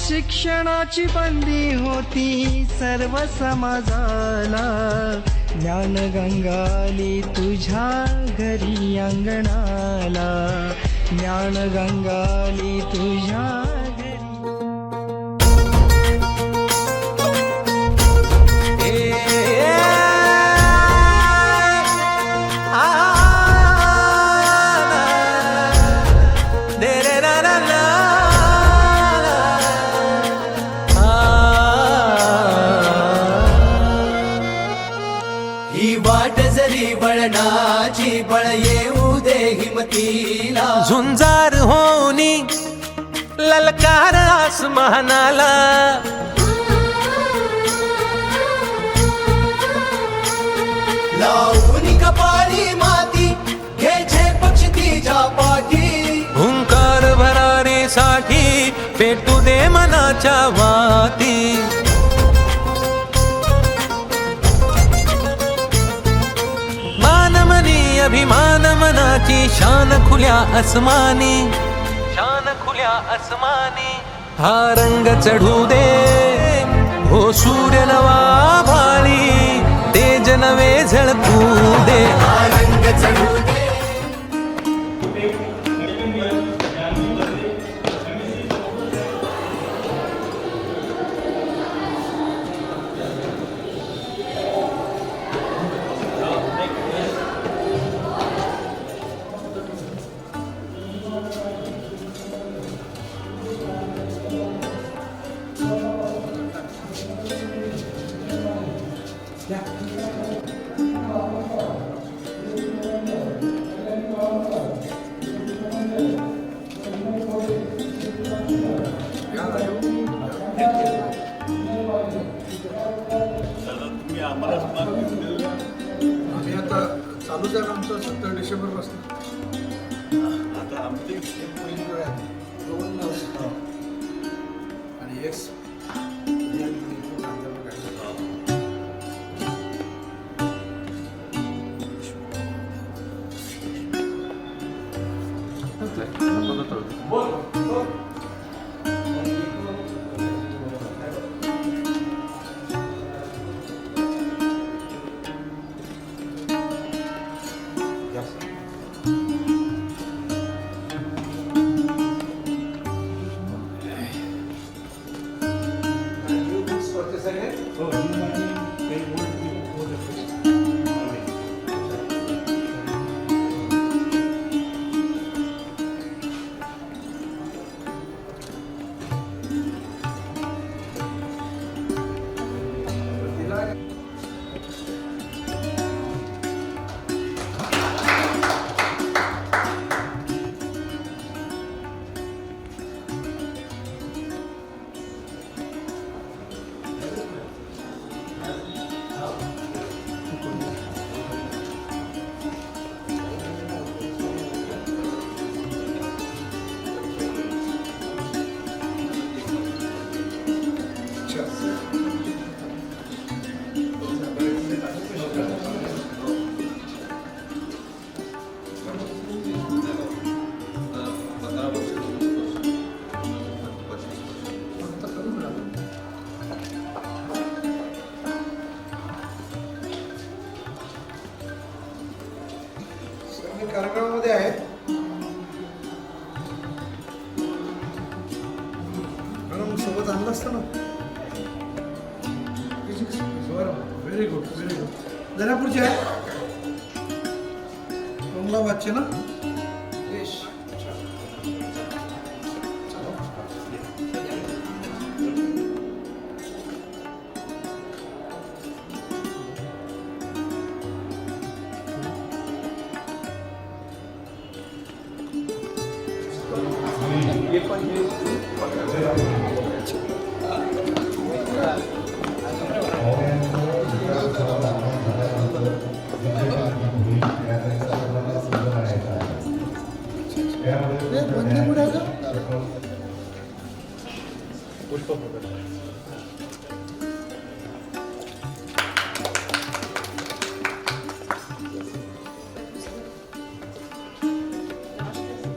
शिक्षणाची बंदी होती सर्व समाजाला, ज्ञानगंगा आली तुझ्या घरी अंगणाला, ज्ञानगंगा आली तुझ्या घरी. ही वाट जरी वळणाची बळ येऊ दे हिमतीला, झुंजार होनी ललकार आसमानाला, लावून कपाळी माती घ्यायचे पक्ष तिच्या पाठी, हुंकार भरारीसाठी पेटू दे मनाच्या वाती. अभिमान मनाची शान खुल्या आसमानी, शान खुल्या आसमानी. हा रंग चढू दे हो सूर्य नवा भाळी, तेज नवे झळकू दे. हा रंग चढू दे. आम्ही आता चालूच आहे आमचं 17 डिसेंबर पासून. आता आमची दोन आणि एक कार्यक्रमामध्ये आहे. मॅडम सोबत आणलं असतं ना. Very good very good. दर्यापूरचे आहे, कमलाबादचे ना. येस.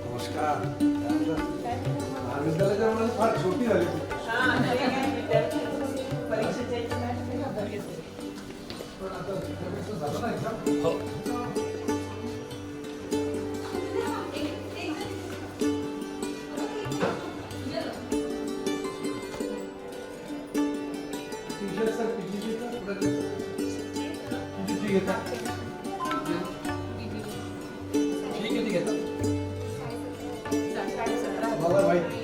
नमस्कार. फार छोटी झाली ती. पण आता त्यापेक्षा झालं ना exam? T-shirt चा PGG चा पुढे PGG घेता? फी किती घेता? मला माहिती.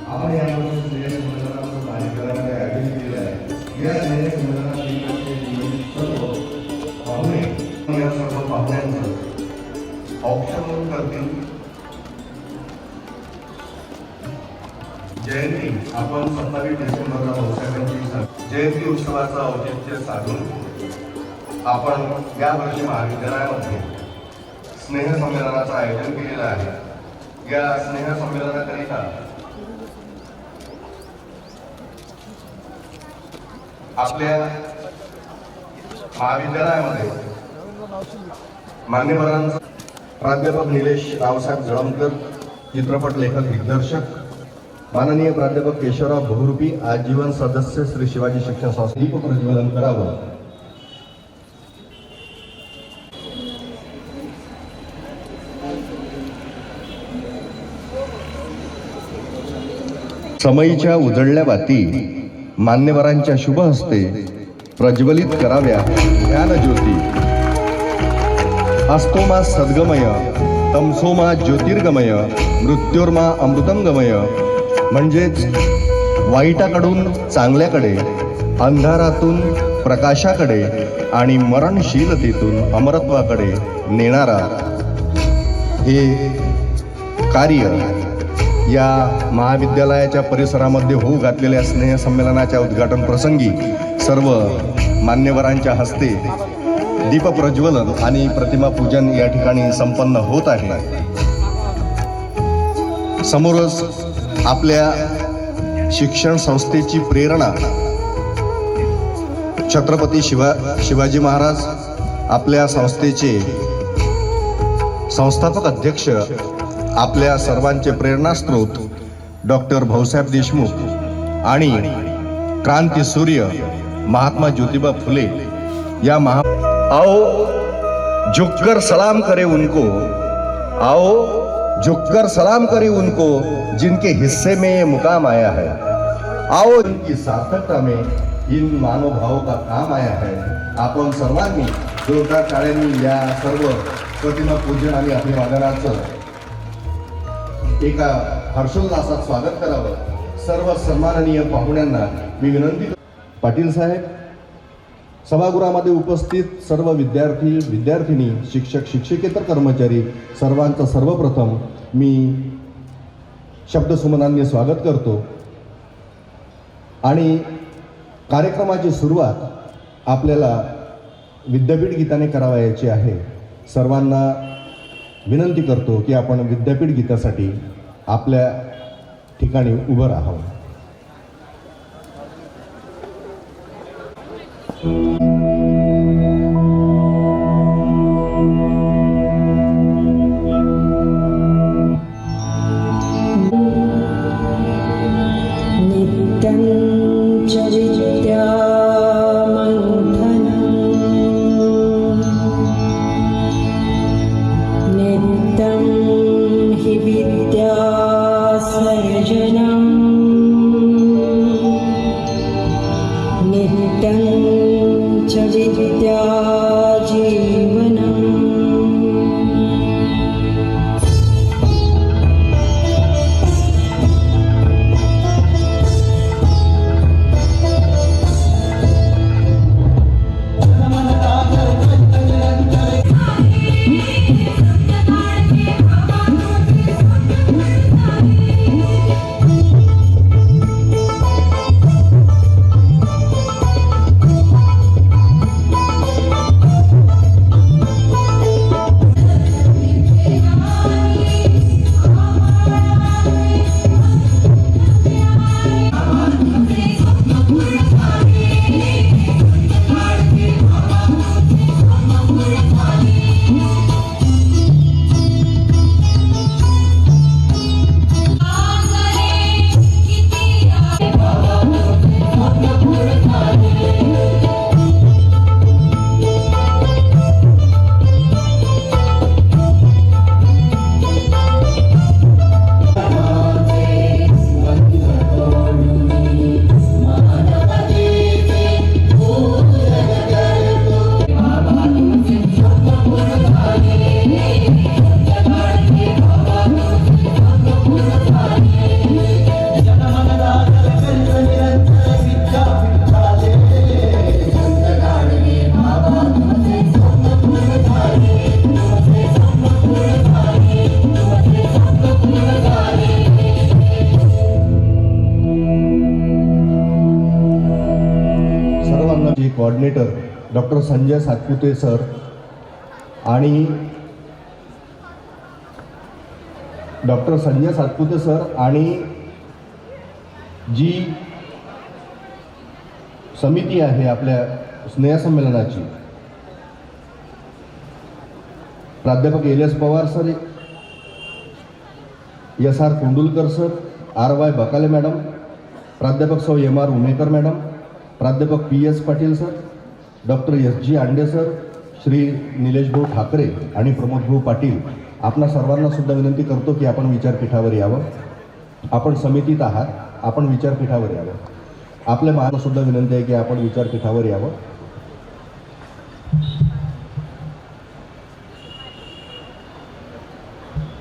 आपण यामध्ये स्नेह संमेलनाचं कार्यक्रमाने आयोजन केलं आहे. या स्नेह संमेलनात सर्व पाहुणे या सर्व पाहुण्यांचं औक्षण करतील. जयंती आपण 27 डिसेंबरला भाऊसाहेबांची जयंती उत्सवाचं औचित्य साधून आपण यावर्षी महाविद्यालयामध्ये स्नेह संमेलनाचं आयोजन केलेलं आहे. या स्नेह संमेलनाकरिता आपल्या महाविद्यालयामध्ये मान्यवरांचा प्राध्यापक निलेश रावसाहेब जळमकर, चित्रपट लेखक दिग्दर्शक, माननीय प्राध्यापक केशवराव बहुरूपी, आजीवन सदस्य श्री शिवाजी शिक्षण संस्था, दीप प्रज्वलन करावं. समयीच्या उजळल्या बाती मान्यवरांच्या शुभ हस्ते प्रज्वलित कराव्या ज्ञान ज्योती. अस्तोमा सद्गमय, तमसोमा ज्योतिर्गमय, मृत्योर्मा अमृतंगमय. म्हणजेच वाईटाकडून चांगल्याकडे, अंधारातून प्रकाशाकडे आणि मरणशीलतेतून अमरत्वाकडे नेणारा हे कार्य या महाविद्यालयाच्या परिसरामध्ये होऊ घातलेल्या स्नेह संमेलनाच्या उद्घाटन प्रसंगी सर्व मान्यवरांच्या हस्ते दीपप्रज्वलन आणि प्रतिमा पूजन या ठिकाणी संपन्न होत आहे. समोरच आपल्या शिक्षण संस्थेची प्रेरणा छत्रपती शिवाजी महाराज, आपल्या संस्थेचे संस्थापक अध्यक्ष, आपल्या सर्वांचे प्रेरणास्त्रोत डॉक्टर भाऊसाहेब देशमुख आणि क्रांती सूर्य महात्मा ज्योतिबा फुले या आओ झुककर सलाम करे उनको, आओ झुककर सलाम करे उनको जिनके हिस्से में ये मुकाम आया है. आओ इनकी सार्थकता में इन मानव भावों का काम आया है. आपण सर्वांनी जोरदार टाळ्यांनी या सर्व प्रतिमा पूजन आणि अभिवादनाचं एका हर्षोल्लासात स्वागत करावं. सर्व सन्माननीय पाहुण्यांना मी विनंती. पाटील साहेब, सभागृहामध्ये उपस्थित सर्व विद्यार्थी विद्यार्थिनी, शिक्षक शिक्षकेतर कर्मचारी सर्वांचं सर्वप्रथम मी शब्दसुमनांनी स्वागत करतो. आणि कार्यक्रमाची सुरुवात आपल्याला विद्यापीठ गीताने करावयाची आहे. सर्वांना विनंती करतो की आपण विद्यापीठ गीतासाठी आपल्या ठिकाणी उभं राहावं. नित्यं च नित्यं हि विद्या सर्जनम् नित्यं coordinator doctor Sanjay Satpute sir आणि जी समिती आहे आपल्या स्नेहसंमेलनाची, प्राध्यापक L S. Pawar sir, S R. Kondulkar sir, R Y. Bakale madam, प्राध्यापक सौ एम.आर. उमेकर मॅडम, प्राध्यापक P S. Patil sir, doctor S G. Ande sir, Shri निलेशभाऊ ठाकरे आणि प्रमोदभाऊ पाटील, आपणा सर्वांना सुद्धा विनंती करतो की आपण विचारपीठावर यावं. आपण समितीत आहात, आपण विचारपीठावर यावं. आपल्या महाराष्ट्राला सुद्धा विनंती आहे की आपण विचारपीठावर यावं.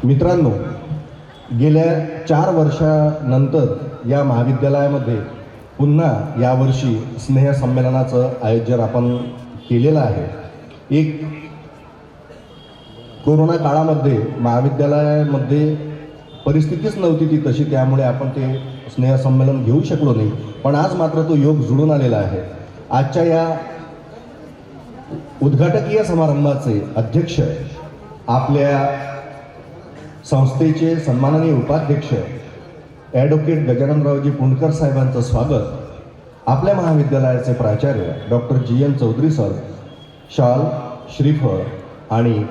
मित्रांनो, गेल्या 4 वर्षानंतर या महाविद्यालयामध्ये पुन्हा यावर्षी स्नेहसंमेलनाचं आयोजन आपण केलेलं आहे. एक कोरोना काळामध्ये महाविद्यालयामध्ये परिस्थितीच नव्हती ती तशी, त्यामुळे आपण ते स्नेहसंमेलन घेऊ शकलो नाही. पण आज मात्र तो योग जुळून आलेला आहे. आजच्या या उद्घाटकीय समारंभाचे अध्यक्ष आपल्या संस्थेचे सन्माननीय उपाध्यक्ष ॲडव्होकेट गजाननरावजी पुंडकर साहेबांचं स्वागत. आपल्या महाविद्यालयाचे प्राचार्य डॉक्टर जी.एन. चौधरी सर शाल, श्रीफळ आणि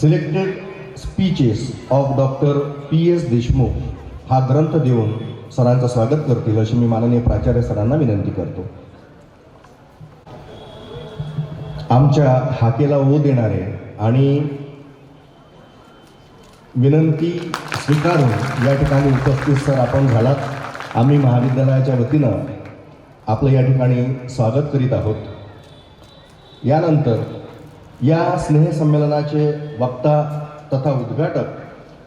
selected speeches of doctor P S. Deshmukh हा ग्रंथ देऊन सरांचं स्वागत करतील अशी मी माननीय प्राचार्य सरांना विनंती करतो. आमच्या हाकेला ओ देणारे आणि विनंती स्वीकारून या ठिकाणी उपस्थित सर आपण झालात. आम्ही महाविद्यालयाच्या वतीनं आपलं या ठिकाणी स्वागत करीत आहोत. यानंतर या स्नेहसंमेलनाचे वक्ता तथा उद्घाटक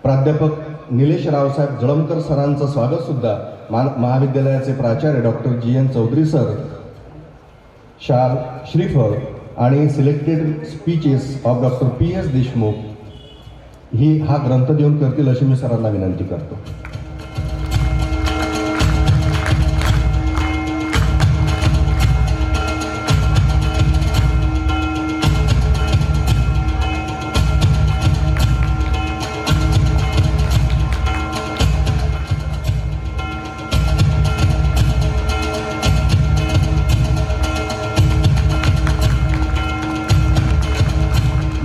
प्राध्यापक निलेश रावसाहेब जळमकर सरांचं स्वागतसुद्धा महाविद्यालयाचे प्राचार्य डॉक्टर जी.एन. चौधरी सर शाल, श्रीफळ आणि selected speeches of doctor P S. Deshmukh हा ग्रंथ देऊन करतील अशी मी सरांना विनंती करतो.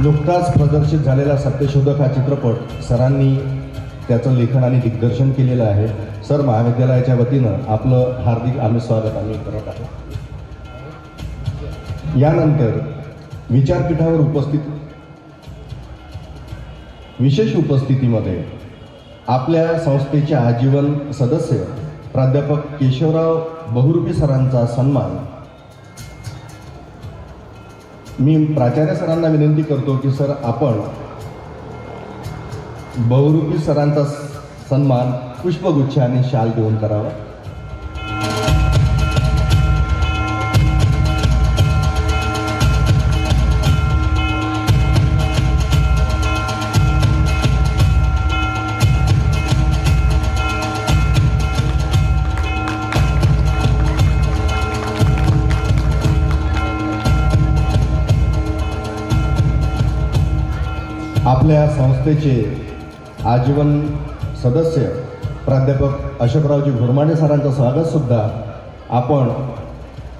नुकताच प्रदर्शित झालेला सत्यशोधक हा चित्रपट सरांनी त्याचं लेखन आणि दिग्दर्शन केलेलं आहे. सर, महाविद्यालयाच्या वतीनं आपलं हार्दिक आम्ही स्वागत आम्ही करत आहोत. यानंतर विचारपीठावर विशेष उपस्थितीमध्ये आपल्या संस्थेचे आजीवन सदस्य प्राध्यापक केशवराव बहुरूपी सरांचा सन्मान. मी प्राचार्य सरांना विनंती करतो की सर आपण बहुरूपी सरांचा सन्मान पुष्पगुच्छ आणि शाल देऊन करावा. आपल्या संस्थेचे आजीवन सदस्य प्राध्यापक अशोकरावजी घोरमाडे सरांचं स्वागतसुद्धा आपण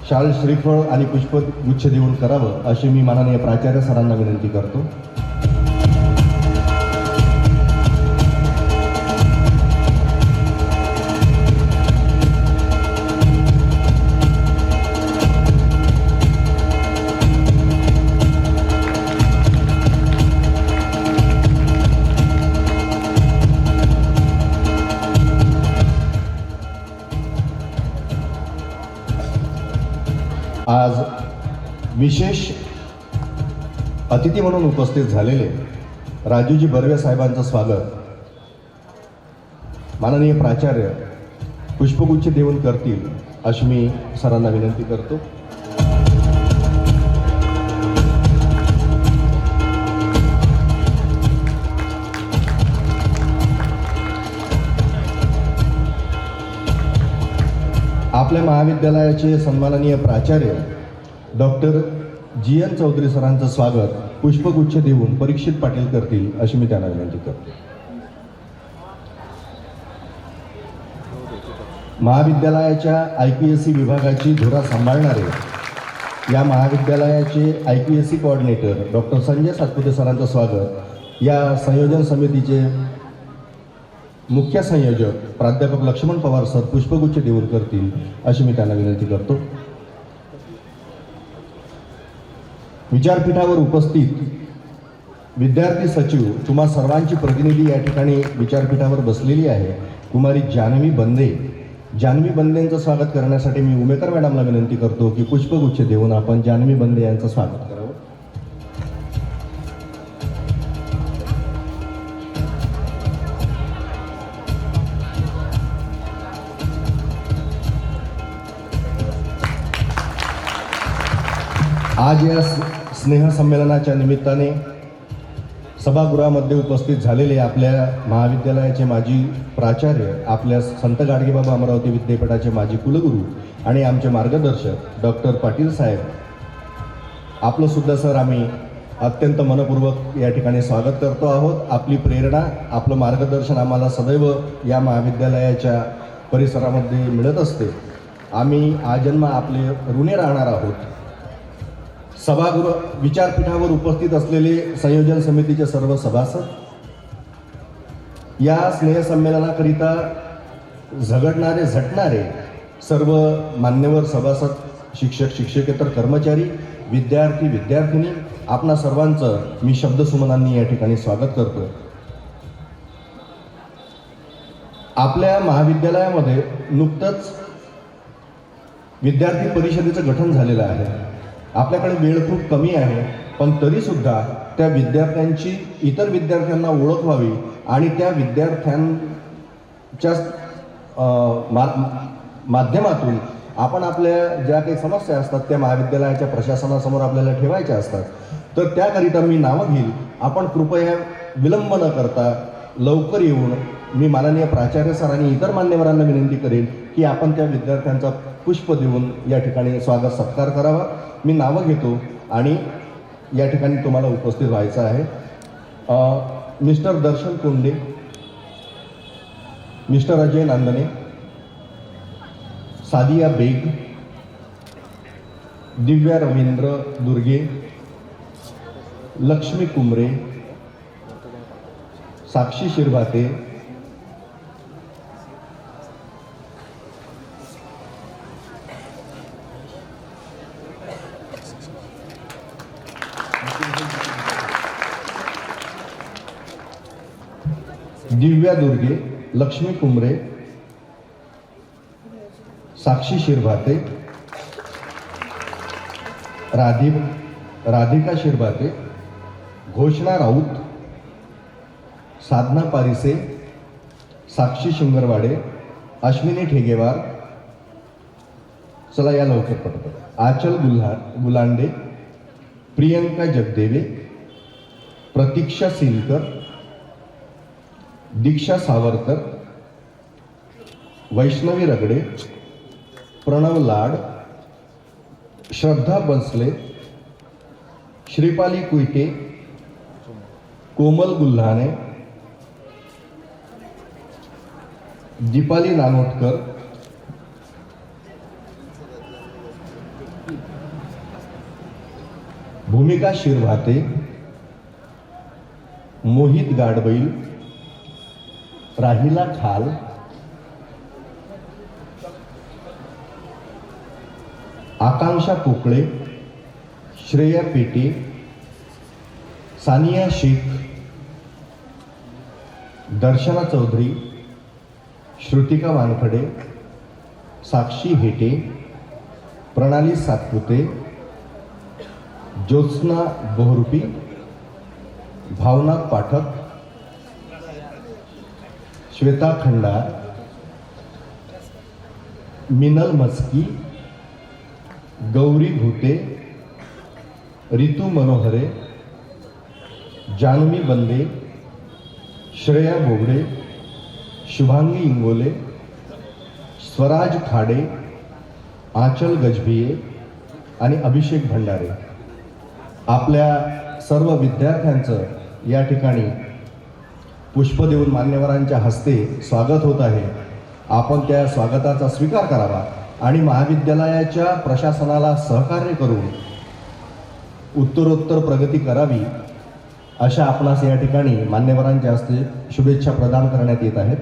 शाल, श्रीफळ आणि पुष्पगुच्छ देऊन करावं अशी मी माननीय प्राचार्य सरांना विनंती करतो. आज विशेष अतिथी म्हणून उपस्थित झालेले राजूजी बर्वे साहेबांचं स्वागत माननीय प्राचार्य पुष्पगुच्छ देऊन करतील अशी मी सरांना विनंती करतो. आपल्या महाविद्यालयाचे सन्माननीय प्राचार्य डॉक्टर जी एन चौधरी सरांचं स्वागत पुष्पगुच्छ देऊन परीक्षित पाटील करतील अशी मी त्यांना विनंती करतो. महाविद्यालयाच्या IPSC विभागाची धुरा सांभाळणारे या महाविद्यालयाचे IPSC coordinator doctor Sanjay Satpute सरांचं स्वागत या संयोजन समितीचे मुख्य संयोजक प्राध्यापक लक्ष्मण पवार सर पुष्पगुच्छ देऊन करतील अशी मी त्यांना विनंती करतो. विचारपीठावर उपस्थित विद्यार्थी सचिव तुम्हा सर्वांची प्रतिनिधी या ठिकाणी विचारपीठावर बसलेली आहे. कुमारी जानवी बंदेंचं स्वागत करण्यासाठी मी उमेकर मॅडमला विनंती करतो की पुष्पगुच्छ देऊन आपण जानवी बंदे यांचं स्वागत करावं. आज या स्नेहसंमेलनाच्या निमित्ताने सभागृहामध्ये उपस्थित झालेले आपल्या महाविद्यालयाचे माजी प्राचार्य, आपल्या संत गाडगेबाबा अमरावती विद्यापीठाचे माजी कुलगुरू आणि आमचे मार्गदर्शक डॉक्टर पाटील साहेब, आपलं सुद्धा सर आम्ही अत्यंत मनपूर्वक या ठिकाणी स्वागत करतो आहोत. आपली प्रेरणा, आपलं मार्गदर्शन आम्हाला सदैव या महाविद्यालयाच्या परिसरामध्ये मिळत असते. आम्ही आजन्म आपले ऋणी राहणार आहोत. सभागृह विचारपीठावर उपस्थित असलेले संयोजन समितीचे सर्व सभासद, या स्नेहसंमेलनाकरिता झटणारे सर्व मान्यवर सभासद, शिक्षक शिक्षकेतर कर्मचारी, विद्यार्थिनी, आपणा सर्वांचं मी शब्दसुमनांनी या ठिकाणी स्वागत करतो. आपल्या महाविद्यालयामध्ये नुकतंच विद्यार्थी परिषदेचं गठन झालेलं आहे. आपल्याकडे वेळ खूप कमी आहे, पण तरीसुद्धा त्या विद्यार्थ्यांची इतर विद्यार्थ्यांना ओळख व्हावी आणि त्या विद्यार्थ्यांच्या माध्यमातून आपण आपल्या ज्या काही समस्या असतात त्या महाविद्यालयाच्या प्रशासनासमोर आपल्याला ठेवायच्या असतात. तर त्याकरिता मी नावं घेईल. आपण कृपया विलंब न करता लवकर येऊन मी माननीय प्राचार्य सर आणि इतर मान्यवरांना विनंती करेन की आपण त्या विद्यार्थ्यांचा पुष्प देऊन या ठिकाणी स्वागत सत्कार करावा. मी नावं घेतो आणि या ठिकाणी तुम्हाला उपस्थित व्हायचं आहे. मिस्टर दर्शन कोंडे, मिस्टर अजय नांदणे, सादिया बेग, दिव्या रवींद्र दुर्गे, लक्ष्मी कुमरे, साक्षी शिरभाते, दिव्या दुर्गे, लक्ष्मी कुमरे, साक्षी शिरभाते, राधिका शिरभाते, घोषणा राऊत, साधना पारिसे, साक्षी शिंगरवाडे, अश्विनी ठेगेवार, चला या लवकर पटपट, आचल गुलांडे, प्रियंका जगदेवे, प्रतीक्षा सिलकर, दीक्षा सावरकर, वैष्णवी रगडे, प्रणव लाड, श्रद्धा बसले, श्रीपाली कुईटे, कोमल गुल्हाने, दीपाली नानोटकर, भूमिका शिरभाते, मोहित गाडबैल, राहिला खाल, आकांक्षा पोकळे, श्रेया पेटे, सानिया शेख, दर्शना चौधरी, श्रुतिका वानखडे, साक्षी हेटे, प्रणाली सातपुते, ज्योत्स्ना बोहरुपी, भावना पाठक, श्वेता खंडार, मिनल मस्की, गौरी भूते, रितू मनोहरे, जानवी बंदे, श्रेया बोगडे, शुभांगी इंगोले, स्वराज खाडे, आंचल गजभिये, आणि अभिषेक भंडारे आपल्या सर्व विद्यार्थ्यांचं या ठिकाणी पुष्प देऊन मान्यवरांच्या हस्ते स्वागत होत आहे. आपण त्या स्वागताचा स्वीकार करावा आणि महाविद्यालयाच्या प्रशासनाला सहकार्य करून उत्तरोत्तर प्रगती करावी अशा आपणास या ठिकाणी मान्यवरांच्या हस्ते शुभेच्छा प्रदान करण्यात येत आहेत.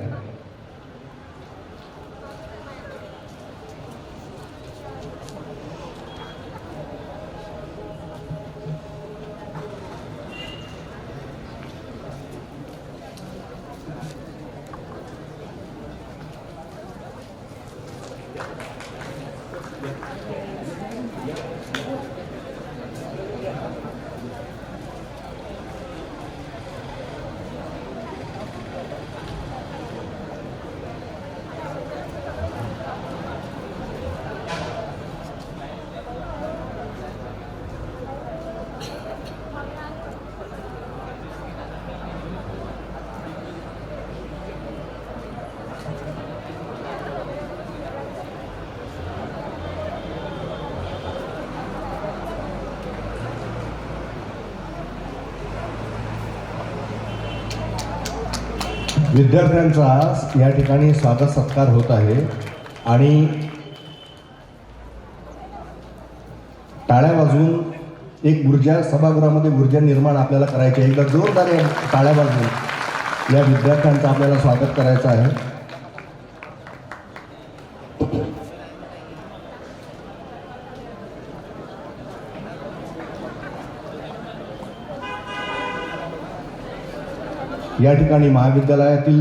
विद्यार्थ्यांचा या ठिकाणी स्वागत सत्कार होत आहे आणि टाळ्या वाजवून एक ऊर्जा सभागृहामध्ये ऊर्जा निर्माण आपल्याला करायची आहे. एकदा जोरदार टाळ्या वाजवून या विद्यार्थ्यांचं आपल्याला स्वागत करायचं आहे. या ठिकाणी महाविद्यालयातील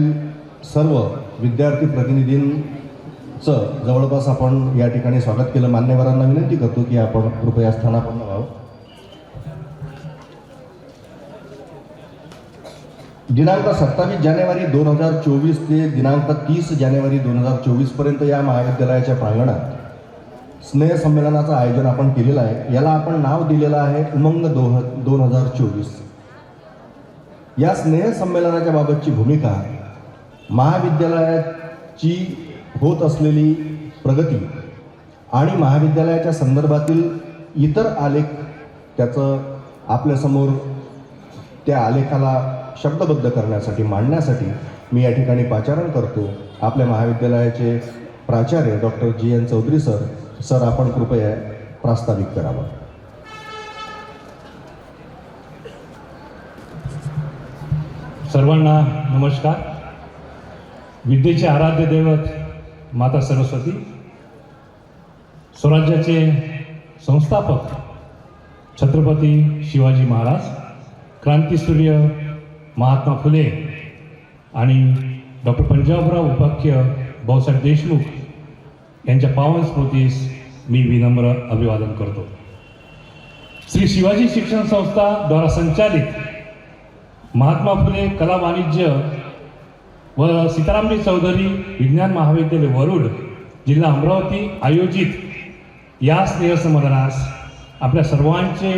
सर्व विद्यार्थी प्रतिनिधींचं जवळपास आपण या ठिकाणी स्वागत केलं. मान्यवरांना विनंती करतो की आपण कृपया स्थानापन्न व्हावं. दिनांक 27 जानेवारी 2024 ते दिनांक 30 जानेवारी 2024 पर्यंत या महाविद्यालयाच्या प्रांगणात स्नेहसंमेलनाचं आयोजन आपण केलेलं आहे. याला आपण नाव दिलेलं आहे उमंग 2024. या स्नेहसंमेलनाच्या बाबतची भूमिका, महाविद्यालयाची होत असलेली प्रगती आणि महाविद्यालयाच्या संदर्भातील इतर आलेख त्याचं आपल्यासमोर त्या आलेखाला शब्दबद्ध करण्यासाठी मांडण्यासाठी मी या ठिकाणी पाचारण करतो. आपल्या महाविद्यालयाचे प्राचार्य डॉक्टर GN चौधरी सर आपण कृपया प्रास्ताविक करावं. सर्वांना नमस्कार. विद्येचे आराध्य दैवत माता सरस्वती, स्वराज्याचे संस्थापक छत्रपती शिवाजी महाराज, क्रांतीसूर्य महात्मा फुले आणि डॉक्टर पंजाबराव उपाख्य भाऊसाहेब देशमुख यांच्या पावन स्मृतीस मी विनम्र अभिवादन करतो. श्री शिवाजी शिक्षण संस्था द्वारा संचालित महात्मा फुले कला वाणिज्य व सीतारामजी चौधरी विज्ञान महाविद्यालय वरुड, जिल्हा अमरावती आयोजित या स्नेहसंमेलनास आपल्या सर्वांचे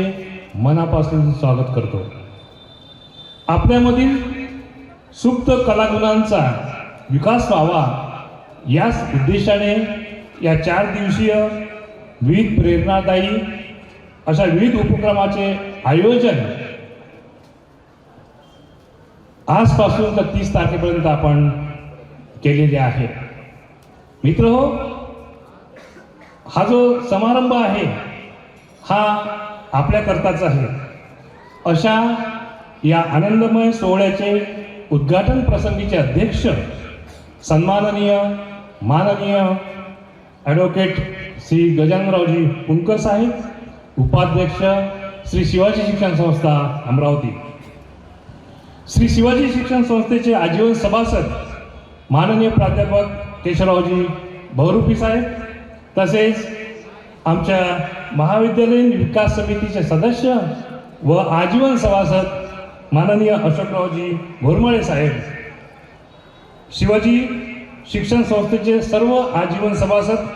मनापासून स्वागत करतो. आपल्यामधील सुप्त कलागुणांचा विकास व्हावा याच उद्देशाने या 4 दिवसीय विविध प्रेरणादायी अशा विविध उपक्रमाचे आयोजन आजपासून तर 30 तारखेपर्यंत आपण केलेले आहे. मित्रहो, हा जो समारंभ आहे हा आपल्याकरताच आहे. अशा या आनंदमय सोहळ्याचे उद्घाटन प्रसंगीचे अध्यक्ष सन्माननीय माननीय ॲडव्होकेट श्री गजाननरावजी पुणकर साहेब, उपाध्यक्ष श्री शिवाजी शिक्षण संस्था अमरावती, श्री शिवाजी शिक्षण संस्थेचे आजीवन सभासद माननीय प्राध्यापक केशवरावजी बहुरूपी साहेब, तसेच आमच्या महाविद्यालयीन विकास समितीचे सदस्य व आजीवन सभासद माननीय अशोकरावजी घोरमळे साहेब, शिवाजी शिक्षण संस्थेचे सर्व आजीवन सभासद,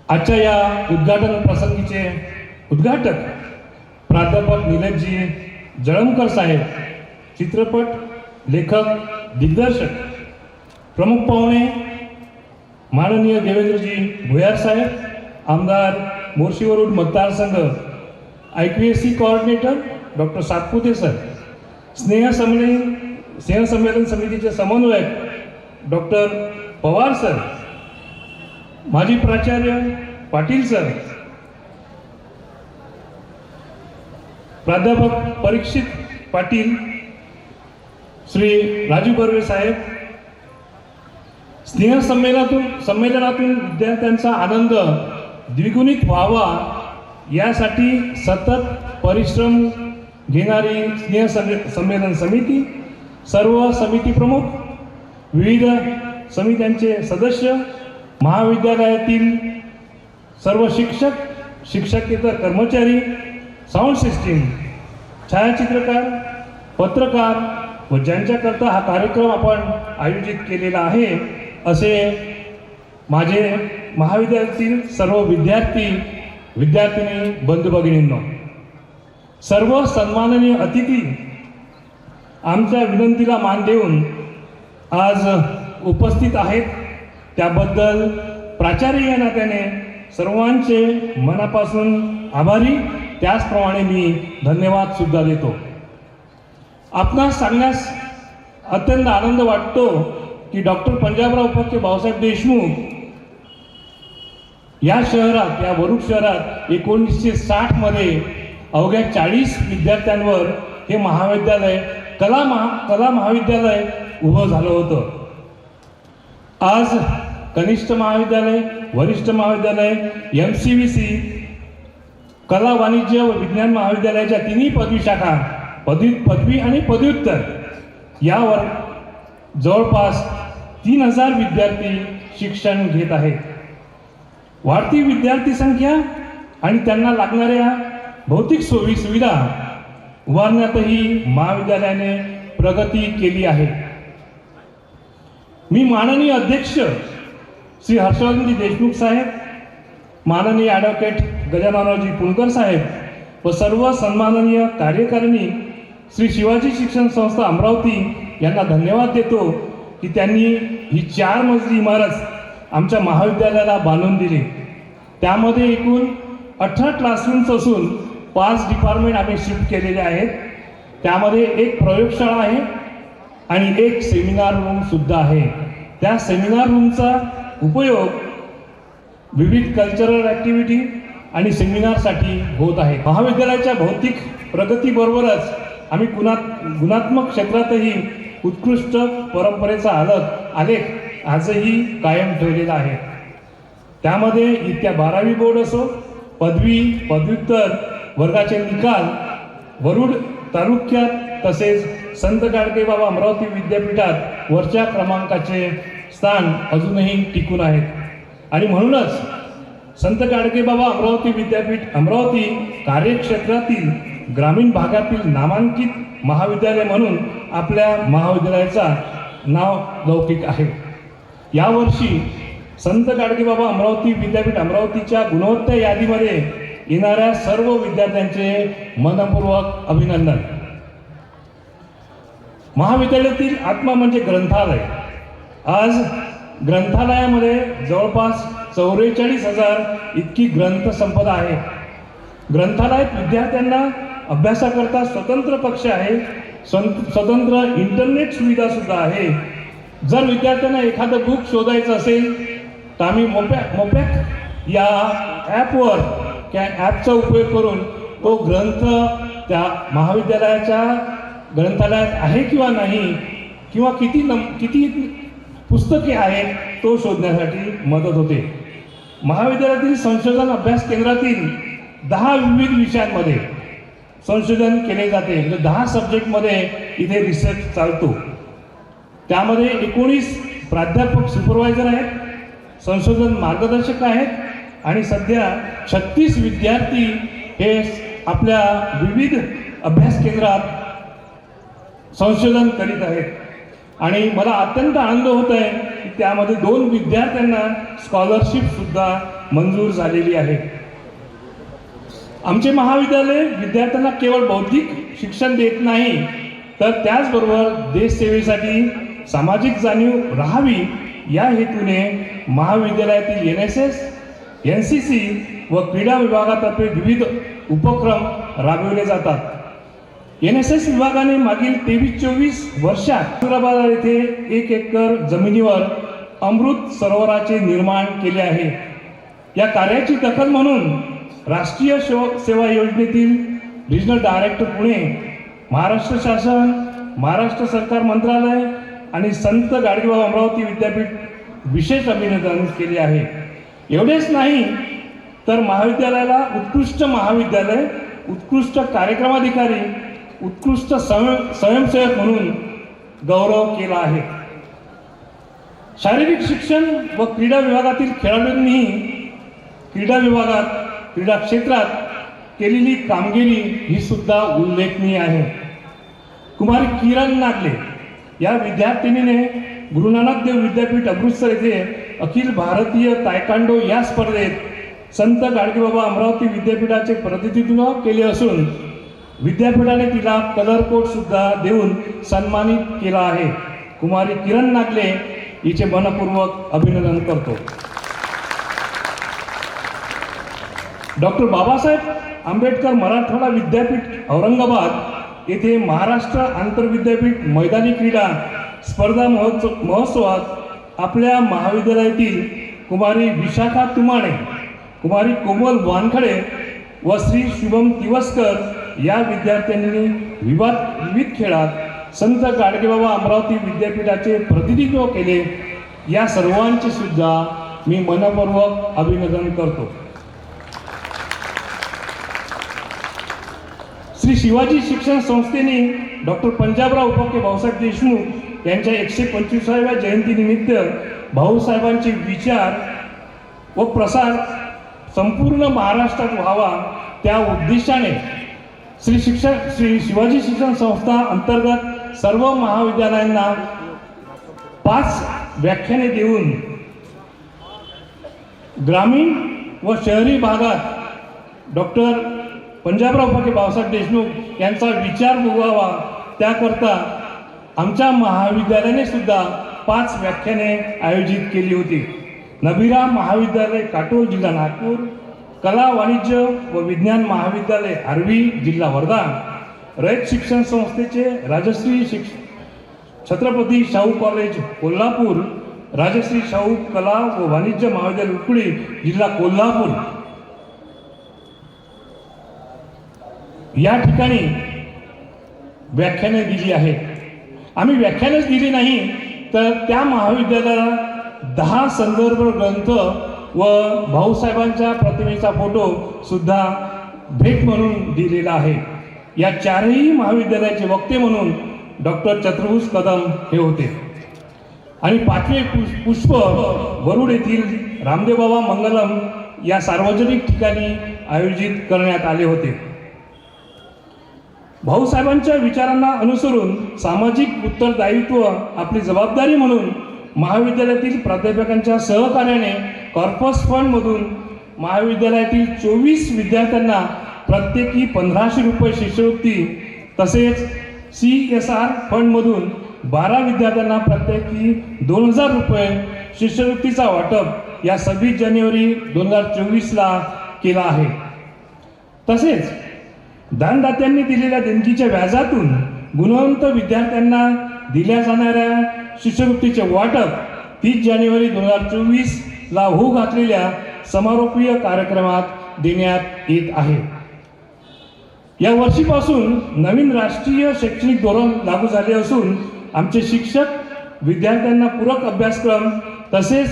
आजच्या या उद्घाटन प्रसंगीचे उद्घाटक प्राध्यापक निलेशजी जळमकर साहेब, चित्रपट लेखक दिग्दर्शक, प्रमुख पाहुणे माननीय देवेंद्रजी भुयार साहेब, आमदार मोर्शीवरून मतदारसंघ IQAC coordinator doctor Satpute sir, स्नेहसंमेलन समितीचे समन्वयक डॉक्टर पवार सर, माजी प्राचार्य पाटील सर, प्राध्यापक परीक्षित पाटील, श्री राजू बर्वे साहेब, संमेलनातून विद्यार्थ्यांचा आनंद द्विगुणित व्हावा यासाठी सतत परिश्रम घेणारी संमेलन समिती, सर्व समिती प्रमुख, विविध समित्यांचे सदस्य, महाविद्यालयातील सर्व शिक्षक, शिक्षकेतर कर्मचारी, साऊंड सिस्टीम, छायाचित्रकार, पत्रकार व ज्यांच्याकरता हा कार्यक्रम आपण आयोजित केलेला आहे असे माझे महाविद्यालयातील सर्व विद्यार्थिनी बंधू भगिनींनो, सर्व सन्माननीय अतिथी आमच्या विनंतीला मान देऊन आज उपस्थित आहेत, त्याबद्दल प्राचार्य या नात्याने सर्वांचे मनापासून आभारी, त्याचप्रमाणे मी धन्यवाद सुद्धा देतो. आपणास सांगण्यास अत्यंत आनंद वाटतो की डॉक्टर पंजाबराव उपाख्य भाऊसाहेब देशमुख या शहरात, या वरुड शहरात 1960 मध्ये अवघ्या 40 विद्यार्थ्यांवर हे महाविद्यालय कला महाविद्यालय उभं झालं होतं. आज कनिष्ठ महाविद्यालय, वरिष्ठ महाविद्यालय, MCVC, कला वाणिज्य व विज्ञान महाविद्यालयाच्या तिन्ही पदवी शाखा, पदवी आणि पदव्युत्तर यावर जवळपास 3000 विद्यार्थी शिक्षण घेत आहेत. वाढती विद्यार्थी संख्या आणि त्यांना लागणाऱ्या भौतिक सोयी सुविधा उभारण्यातही महाविद्यालयाने प्रगती केली आहे. मी माननीय अध्यक्ष श्री हर्षवर्धनजी देशमुख साहेब, माननीय ॲडव्होकेट गजाननरावजी पुणकर साहेब व सर्व सन्माननीय कार्यकारिणी श्री शिवाजी शिक्षण संस्था अमरावती यांना धन्यवाद देतो की त्यांनी ही 4 मजली इमारत आमच्या महाविद्यालयाला बांधून दिली. त्यामध्ये एकूण 18 क्लासरूम्स असून 5 डिपार्टमेंट आम्ही शिफ्ट केलेले आहेत. त्यामध्ये एक प्रयोगशाळा आहे आणि एक सेमिनार रूम सुद्धा आहे. त्या सेमिनार रूमचा उपयोग विविध कल्चरल ॲक्टिव्हिटी आणि सेमिनारसाठी होत आहे. महाविद्यालयाच्या भौतिक प्रगतीबरोबरच आम्ही गुणात्मक क्षेत्रातही उत्कृष्ट परंपरेचा आलेख आजही कायम ठेवलेला आहे. त्यामध्ये इत्या 12वी बोर्ड असो, पदवी, पदव्युत्तर वर्गाचे निकाल वरुड तालुक्यात तसेच संत गाडगेबाबा अमरावती विद्यापीठात वरच्या क्रमांकाचे स्थान अजूनही टिकून आहेत. आणि म्हणूनच संत गाडगेबाबा अमरावती विद्यापीठ अमरावती कार्यक्षेत्रातील ग्रामीण भागातील नामांकित महाविद्यालय म्हणून आपल्या महाविद्यालयाचा नाव लौकिक आहे. यावर्षी संत गाडगेबाबा अमरावती विद्यापीठ अमरावतीच्या गुणवत्ता यादीमध्ये येणाऱ्या सर्व विद्यार्थ्यांचे मनपूर्वक अभिनंदन. महाविद्यालयातील आत्मा म्हणजे ग्रंथालय. आज ग्रंथालयामध्ये जवळपास 44,000 इतकी ग्रंथसंपदा आहे. ग्रंथालयात विद्यार्थ्यांना अभ्यासाकरता स्वतंत्र कक्ष आहे, स्वतंत्र इंटरनेट सुविधा सुद्धा आहे. जर विद्यार्थ्यांना एखादं बुक शोधायचं असेल तर आम्ही मोपॅक या ॲपवर त्या ॲपचा उपयोग करून तो ग्रंथ त्या महाविद्यालयाच्या ग्रंथालयात आहे किंवा नाही, किंवा किती पुस्तके आहेत तो शोधण्यासाठी मदत होते. महाविद्यालयातील संशोधन अभ्यास केंद्रातील 10 विविध विषयांमध्ये संशोधन केले जाते. म्हणजे 10 सब्जेक्टमध्ये इथे रिसर्च चालतो. त्यामध्ये 19 प्राध्यापक सुपरवायझर आहेत, संशोधन मार्गदर्शक आहेत आणि सध्या 36 विद्यार्थी हे आपल्या विविध अभ्यास केंद्रात संशोधन करीत आहेत. आणि मला अत्यंत आनंद होत आहे की त्यामध्ये 2 विद्यार्थ्यांना स्कॉलरशिप सुद्धा मंजूर झालेली आहे. आमचे महाविद्यालय विद्यार्थ्यांना केवळ बौद्धिक शिक्षण देत नाही, तर त्याचबरोबर देशसेवेसाठी सामाजिक जाणीव राहावी या हेतूने महाविद्यालयातील NSS, NCC व क्रीडा विभागातर्फे विविध उपक्रम राबविले जातात. NSS विभागाने मागील 23-24 वर्षात हैदराबाद येथे 1 एकर जमिनीवर अमृत सरोवराचे निर्माण केले आहे. या कार्याची दखल म्हणून राष्ट्रीय सेवा योजनेतील रिजनल डायरेक्टर पुणे, महाराष्ट्र शासन, महाराष्ट्र सरकार मंत्रालय आणि संत गाडगेबाबा अमरावती विद्यापीठ विशेष अभिनंदन केले आहे. एवढेच नाही तर महाविद्यालयाला उत्कृष्ट महाविद्यालय, उत्कृष्ट कार्यक्रमाधिकारी, उत्कृष्ट स्वयंसेवक म्हणून गौरव केला आहे. शारीरिक शिक्षण व क्रीडा विभागातील खेळाडूंनी क्रीडा विभागात, क्रीडा क्षेत्रात केलेली कामगिरी ही सुद्धा उल्लेखनीय आहे. कुमारी किरण नागले या विद्यार्थिनीने गुरु नानक देव विद्यापीठ अमृतसर येथे अखिल भारतीय तायकांडो या स्पर्धेत संत गाडगेबाबा अमरावती विद्यापीठाचे प्रतिनिधित्व केले असून विद्यापीठाने तिला कलर कोड सुद्धा देऊन सन्मानित केला आहे. कुमारी किरण नागले हिचे मनपूर्वक अभिनंदन करतो. डॉक्टर बाबासाहेब आंबेडकर मराठवाडा विद्यापीठ औरंगाबाद येथे महाराष्ट्र आंतरविद्यापीठ मैदानी क्रीडा स्पर्धा महोत्सवात आपल्या महाविद्यालयातील कुमारी विशाखा तुमाणे, कुमारी कोमल वानखडे व श्री शुभम तिवस्कर या विद्यार्थ्यांनी विविध खेळात संत गाडगेबाबा अमरावती विद्यापीठाचे प्रतिनिधित्व केले. या सर्वांचे सुद्धा मी मनपूर्वक अभिनंदन करतो. श्री शिवाजी शिक्षण संस्थेने डॉक्टर पंजाबराव उपके भाऊसाहेब देशमुख यांच्या 125व्या जयंतीनिमित्त भाऊसाहेबांचे विचार व प्रसार संपूर्ण महाराष्ट्रात व्हावा त्या उद्देशाने श्री शिवाजी शिक्षण संस्था अंतर्गत सर्व महाविद्यालयांना 5 व्याख्याने देऊन ग्रामीण व शहरी भागात डॉक्टर पंजाबराव उपके भाऊसाहेब देशमुख यांचा विचार भोगावा त्याकरता आमच्या महाविद्यालयाने सुद्धा 5 व्याख्याने आयोजित केली होती. नबीरा महाविद्यालय काटोल जिल्हा नागपूर, कला वाणिज्य व विज्ञान महाविद्यालय आर्वी जिल्हा वर्धा, रयत शिक्षण संस्थेचे राजश्री छत्रपती शाहू कॉलेज कोल्हापूर, राजश्री शाहू कला व वाणिज्य महाविद्यालय उकडी जिल्हा कोल्हापूर या ठिकाणी व्याख्याने दिली आहेत. आम्ही व्याख्यानच दिली नाही तर त्या महाविद्यालयाला 10 संदर्भ ग्रंथ व भाऊसाहेबांच्या प्रतिमेचा फोटो सुद्धा भेट म्हणून दिलेला आहे. या 4ही महाविद्यालयाचे वक्ते म्हणून डॉक्टर चतुर्भुज कदम हे होते आणि 5वे पुष्प वरुड येथील रामदेवबाबा मंगलम या सार्वजनिक ठिकाणी आयोजित करण्यात आले होते. भाऊसाहेबांच्या विचारांना अनुसरून सामाजिक उत्तरदायित्व आपली जबाबदारी म्हणून महाविद्यालयातील प्राध्यापकांच्या सहकार्याने कॉर्पस फंडमधून महाविद्यालयातील 24 विद्यार्थ्यांना प्रत्येकी 1500 रुपये शिष्यवृत्ती तसेच CSR फंडमधून 12 विद्यार्थ्यांना प्रत्येकी 2000 रुपये शिष्यवृत्तीचा वाटप या 26 जानेवारी 2024ला केला आहे. तसेच दानदात्यांनी दिलेल्या देणगीच्या व्याजातून गुणवंत विद्यार्थ्यांना दिल्या जाणाऱ्या शिष्यवृत्तीचे वाटप 30 जानेवारी 2024ला होऊ घातलेल्या समारोपीय कार्यक्रमात देण्यात येत आहे. या वर्षीपासून नवीन राष्ट्रीय शैक्षणिक धोरण लागू झाले असून आमचे शिक्षक विद्यार्थ्यांना पूरक अभ्यासक्रम तसेच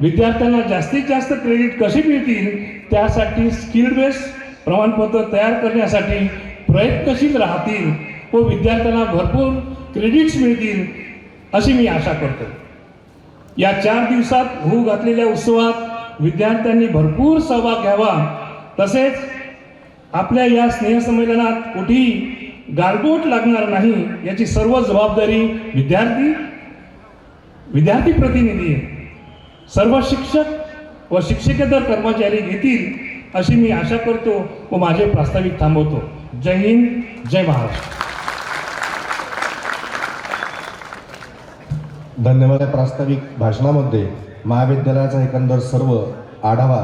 विद्यार्थ्यांना जास्तीत जास्त क्रेडिट कसे मिळतील त्यासाठी स्किल बेस्ड प्रमाणपत्र तयार करण्यासाठी प्रयत्नशील राहतील व विद्यार्थ्यांना भरपूर क्रेडिट्स मिळतील अशी मी आशा करतो. या 4 दिवसात होऊ घातलेल्या उत्सवात विद्यार्थ्यांनी भरपूर सहभाग घ्यावा. तसेच आपल्या या स्नेहसंमेलनात कुठेही गालबोट लागणार नाही याची सर्व जबाबदारी विद्यार्थी प्रतिनिधी सर्व शिक्षक व शिक्षकेतर कर्मचारी घेतील अशी मी आशा करतो व माझे प्रास्ताविक थांबवतो. जय हिंद, जय महाराष्ट्र. धन्यवाद. प्रास्ताविक भाषणामध्ये महाविद्यालयाचा एकंदर सर्व आढावा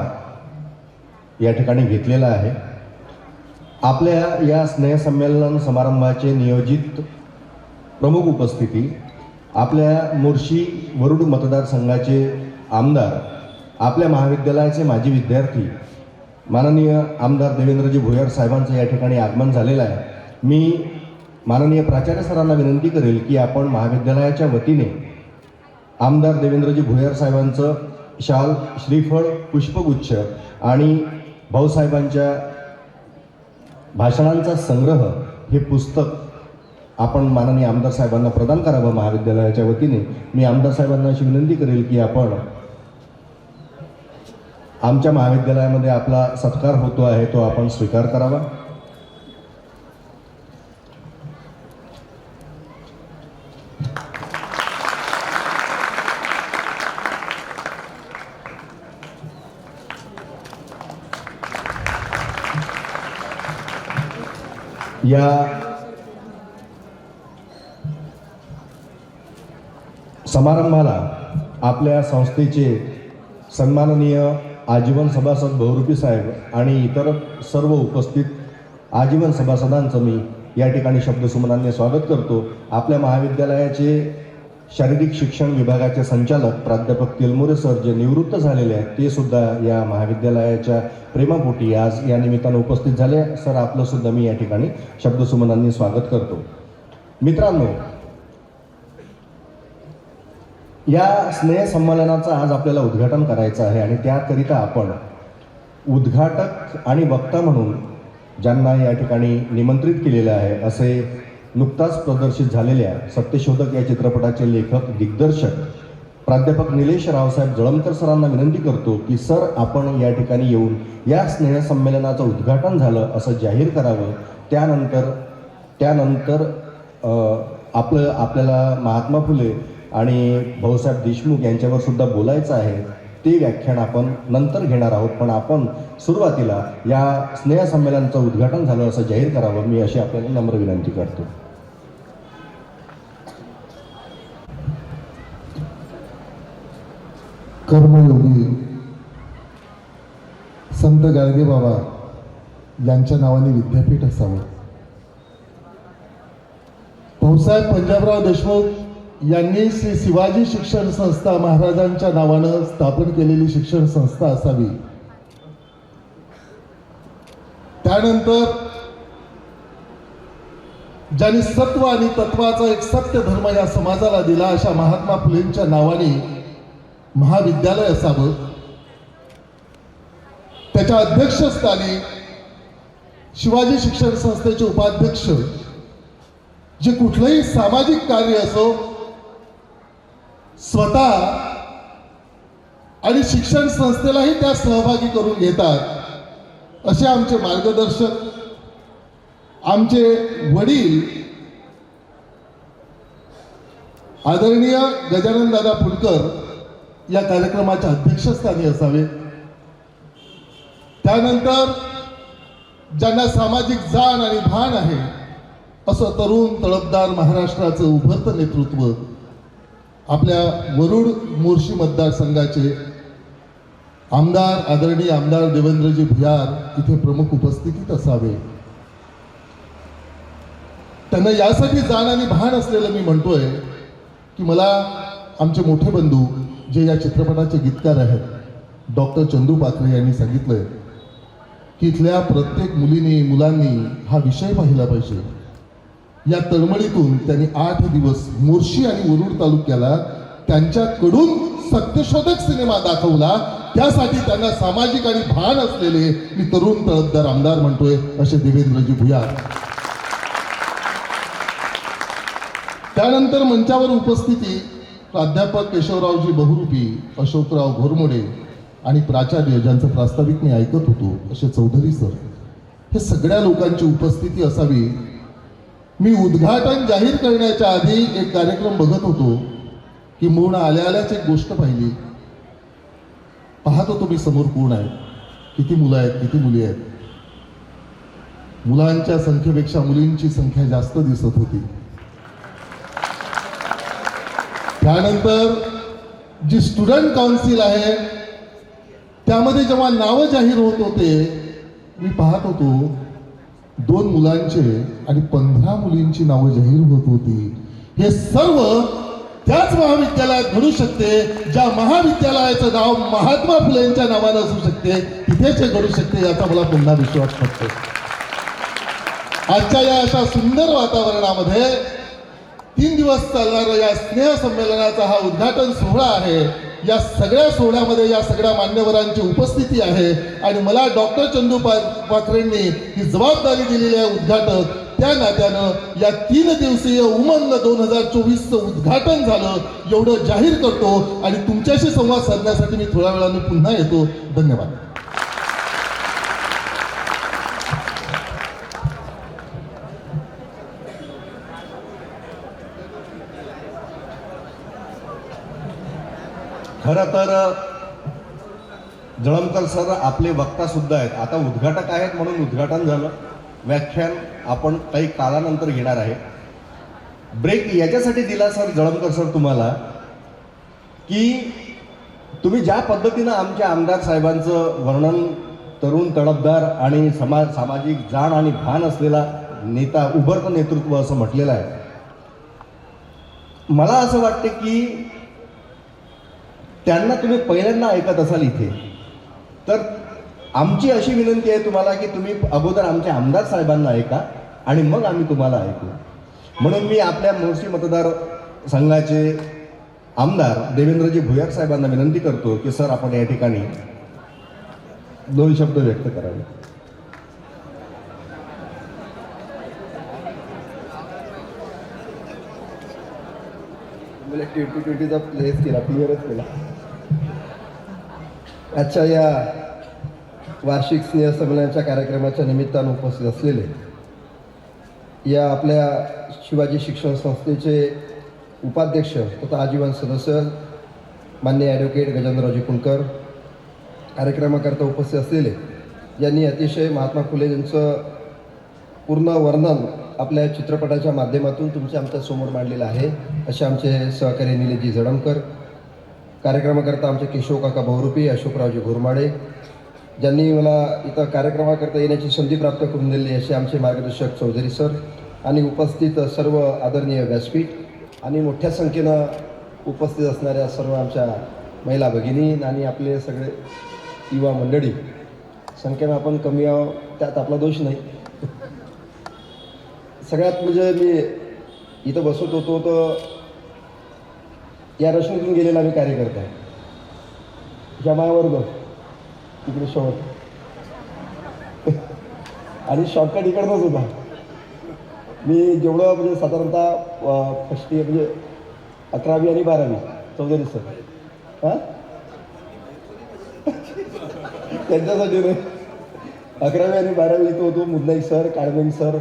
या ठिकाणी घेतलेला आहे. आपल्या या स्नेहसंमेलन समारंभाचे नियोजित प्रमुख उपस्थिती आपल्या मोर्शी वरुड मतदारसंघाचे आमदार, आपल्या महाविद्यालयाचे माजी विद्यार्थी माननीय आमदार देवेंद्रजी भुयार साहेबांचं या ठिकाणी आगमन झालेलं आहे. मी माननीय प्राचार्य सरांना विनंती करेल की आपण महाविद्यालयाच्या वतीने आमदार देवेंद्रजी भुयार साहेबांचं शाल, श्रीफळ, पुष्पगुच्छ आणि भाऊसाहेबांच्या भाषणांचा संग्रह हे पुस्तक आपण माननीय आमदार साहेबांना प्रदान करावं महाविद्यालयाच्या वतीने. मी आमदार साहेबांना अशी विनंती करेल की आपण आमच्या महाविद्यालयामध्ये आपला सत्कार होतो आहे तो आपण स्वीकार करावा. या समारंभाला आपल्या संस्थेचे सन्माननीय आजीवन सभासद बहुरूपी साहेब आणि इतर सर्व उपस्थित आजीवन सभासदांचं मी या ठिकाणी शब्दसुमनांनी स्वागत करतो. आपल्या महाविद्यालयाचे शारीरिक शिक्षण विभागाचे संचालक प्राध्यापक तेलमोरे सर जे निवृत्त झालेले आहेत ते सुद्धा या महाविद्यालयाच्या प्रेमापोटी आज या निमित्तानं उपस्थित झाले. सर आपलं सुद्धा मी या ठिकाणी शब्दसुमनांनी स्वागत करतो. मित्रांनो, या स्नेहसंमेलनाचं आज आपल्याला उद्घाटन करायचं आहे आणि त्याकरिता आपण उद्घाटक आणि वक्ता म्हणून ज्यांना या ठिकाणी निमंत्रित केलेलं आहे असे नुकताच प्रदर्शित झालेल्या सत्यशोधक या चित्रपटाचे लेखक दिग्दर्शक प्राध्यापक निलेश रावसाहेब जळमकर सरांना विनंती करतो की सर आपण या ठिकाणी येऊन या स्नेहसंमेलनाचं उद्घाटन झालं असं जाहीर करावं. त्यानंतर आपल्याला महात्मा फुले आणि भाऊसाहेब देशमुख यांच्यावर सुद्धा बोलायचं आहे. ते व्याख्यान आपण नंतर घेणार आहोत, पण आपण सुरुवातीला या स्नेहसंमेलनाचं उद्घाटन झालं असं जाहीर करावं मी अशी आपल्याला नम्र विनंती करतो. कर्मयोगी संत गाडगेबाबा यांच्या नावाने विद्यापीठ असावं. भाऊसाहेब पंजाबराव देशमुख यांनी श्री शिवाजी शिक्षण संस्था महाराजांच्या नावानं स्थापन केलेली शिक्षण संस्था असावी. त्यानंतर ज्यांनी सत्व आणि तत्वाचा एक सत्य धर्म या समाजाला दिला अशा महात्मा फुलेंच्या नावाने महाविद्यालय असावं. त्याच्या अध्यक्षस्थानी शिवाजी शिक्षण संस्थेचे उपाध्यक्ष जे कुठलंही सामाजिक कार्य असो स्वतः आणि शिक्षण संस्थेलाही त्या सहभागी करून घेतात असे आमचे मार्गदर्शक, आमचे वडील आदरणीय गजानन दादा फुलकर या कार्यक्रमाच्या अध्यक्षस्थानी असावे. त्यानंतर ज्यांना सामाजिक जाण आणि भान आहे असं तरुण तळपदार महाराष्ट्राचं उभरतं नेतृत्व आपल्या वरुड मोर्शी मतदारसंघाचे आमदार आदरणीय आमदार देवेंद्रजी भुयार इथे प्रमुख उपस्थितीत असावे. त्यांना यासाठी जाण आणि भान असलेलं मी म्हणतोय की मला आमचे मोठे बंधू जे या चित्रपटाचे गीतकार आहेत डॉक्टर चंदू पाखरे यांनी सांगितलंय की इथल्या प्रत्येक मुलांनी हा विषय पाहिला पाहिजे. या तळमळीतून त्यांनी 8 दिवस मोर्शी आणि वरुड तालुक्याला त्यांच्याकडून सत्यशोधक सिनेमा दाखवला. त्यासाठी त्यांना सामाजिक आणि भान असलेले मी तरुण तळपदार आमदार म्हणतोय असे देवेंद्रजी भुयार. त्यानंतर मंचावर उपस्थिती प्राध्यापक केशवरावजी बहुरूपी, अशोकराव घोरमोडे आणि प्राचार्य ज्यांचं प्रास्ताविक मी ऐकत होतो असे चौधरी सर, हे सगळ्या लोकांची उपस्थिती असावी. मी उद्घाटन जाहीर करण्याच्या आधी एक कार्यक्रम बघत होतो की मूळ आल्याच एक गोष्ट पाहिली. पाहत होतो मी समोर कोण आहे, किती मुलं आहेत, किती मुली आहेत. मुलांच्या संख्येपेक्षा मुलींची संख्या जास्त दिसत होती. त्यानंतर जी स्टुडंट काउन्सिल आहे त्या त्यामध्ये जेव्हा नावं जाहीर होत होते मी पाहत होतो 2 मुलांचे आणि 15 मुलींची नावं जाहीर होत होती. हे सर्व त्याच महाविद्यालयात घडू शकते ज्या महाविद्यालयाचं नाव महात्मा फुलेंच्या नावानं असू शकते, तिथेच हे घडू शकते याचा मला पुन्हा विश्वास पटतो. आजच्या या अशा सुंदर वातावरणामध्ये 3 दिवस चालणाऱ्या या स्नेह संमेलनाचा हा उद्घाटन सोहळा आहे. या सगळ्या सोहळ्यामध्ये या सगळ्या मान्यवरांची उपस्थिती आहे आणि मला डॉक्टर चंदू पाखरेंनी ही जबाबदारी दिलेली आहे उद्घाटक, त्या नात्यानं या 3 दिवसीय उमंग 2024चं उद्घाटन झालं एवढं जाहीर करतो आणि तुमच्याशी संवाद साधण्यासाठी मी थोड्या वेळाने पुन्हा येतो. धन्यवाद. खरं तर जळमकर सर आपले वक्ता सुद्धा आहेत. आता उद्घाटक आहेत म्हणून उद्घाटन झालं. व्याख्यान आपण काही काळानंतर घेणार आहे. ब्रेक याच्यासाठी दिला सर जळमकर सर तुम्हाला की तुम्ही ज्या पद्धतीनं आमच्या आमदार साहेबांचं वर्णन तरुण तडफदार आणि सामाजिक जाण आणि भान असलेला नेता उभरतं नेतृत्व असं म्हटलेलं आहे. मला असं वाटतं की त्यांना तुम्ही पहिल्यांदा ऐकत असाल इथे, तर आमची अशी विनंती आहे तुम्हाला की तुम्ही अगोदर आमच्या आमदार साहेबांना ऐका आणि मग आम्ही तुम्हाला ऐकू. म्हणून मी आपल्या मोर्शी मतदार संघाचे आमदार देवेंद्रजी भुयार साहेबांना विनंती करतो की सर आपण या ठिकाणी 2 शब्द व्यक्त करावे. मला 2020चा प्लेस केला, क्लिअरच केला. आजच्या या वार्षिक स्नेह संमेलनाच्या कार्यक्रमाच्या निमित्तानं उपस्थित असलेले या आपल्या शिवाजी शिक्षण संस्थेचे उपाध्यक्ष तथा आजीवन सदस्य माननीय ॲडव्होकेट गजेंद्ररावजी पुणकर, कार्यक्रमाकरता उपस्थित असलेले यांनी अतिशय महात्मा फुले यांचं पूर्ण वर्णन आपल्या चित्रपटाच्या माध्यमातून आमच्या समोर मांडलेलं आहे. असे आमचे सहकारी निलेशजी जळमकर, कार्यक्रमाकरता आमचे केशव काका बहुरूपी, अशोकरावजी घोरमाडे, ज्यांनी मला इथं कार्यक्रमाकरता येण्याची संधी प्राप्त करून दिली असे आमचे मार्गदर्शक चौधरी सर आणि उपस्थित सर्व आदरणीय व्यासपीठ आणि मोठ्या संख्येनं उपस्थित असणाऱ्या सर्व आमच्या महिला भगिनी आणि आपले सगळे युवा मंडळी. संख्येनं आपण कमी आहोत त्यात आपला दोष नाही. सगळ्यात म्हणजे मी इथं बसत होतो तर या रचनेतून गेलेला मी कार्यकर्ता आहे. जमावर्ग तिकडे शेवट आणि शॉर्टकट इकडनंच होता. मी जेवढं म्हणजे साधारणतः फर्स्ट इयर म्हणजे 11वी आणि 12वी चौधरी सर हां त्यांच्यासाठी नाही. 11वी आणि 12वी इथं होतो. मुदनाईक सर, काळमेंग सर,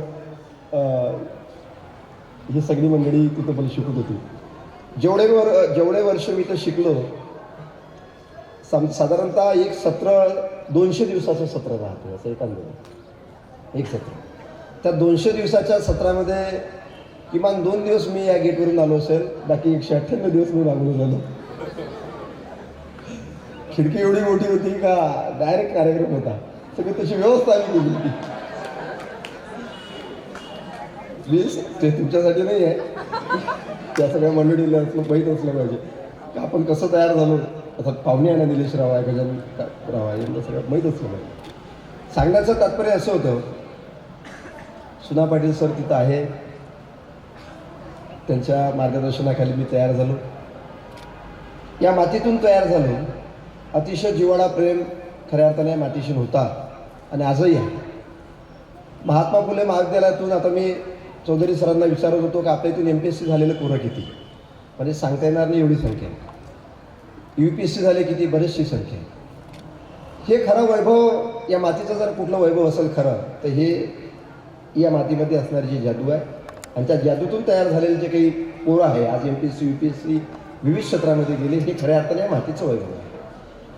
ही सगळी मंडळी तिथं मला शिकत होती. जेवढे वर्ष मी इथं शिकलो साधारणतः एक सत्र 200 दिवसाचं सत्र राहतं असं एक सत्र. त्या 200 दिवसाच्या सत्रामध्ये किमान 2 दिवस मी या गेटवरून आलो असेल, बाकी 198 दिवस मी मागून झालो. खिडकी एवढी मोठी होती का डायरेक्ट कार्यक्रम होता. सगळी तशी व्यवस्था आम्ही केली होती. ते तुमच्यासाठी नाही आहे, त्या सगळ्या मंडळीला माहीत असलं पाहिजे की आपण कसं तयार झालो. आता पाहुणे आहे ना, निलेश राव आहे, गजानन राव आहे, यांना सगळं माहीत असलं पाहिजे. सांगण्याचं तात्पर्य असं होतं, सुना पाटील सर तिथं आहे, त्यांच्या मार्गदर्शनाखाली मी तयार झालो. या मातीतून तयार झालो. अतिशय जिव्हाळा प्रेम खऱ्या अर्थाने मातीशी होता आणि आजही आहे. महात्मा फुले महाविद्यालयातून आता मी चौधरी सरांना विचारत होतो की आपल्या इथून MPSC झालेलं पोरं किती, म्हणजे सांगता येणार नाही एवढी संख्या आहे. UPSC झाले किती, बरेचशी संख्या आहे. हे खरं वैभव, या मातीचं जर कुठलं वैभव असेल खरं तर हे या मातीमध्ये असणारी जी जादू आहे आणि त्या जादूतून तयार झालेले जे काही पोरं आहे आज MPSC UPSC विविध क्षेत्रामध्ये गेले, हे खऱ्या अर्थाने मातीचं वैभव आहे.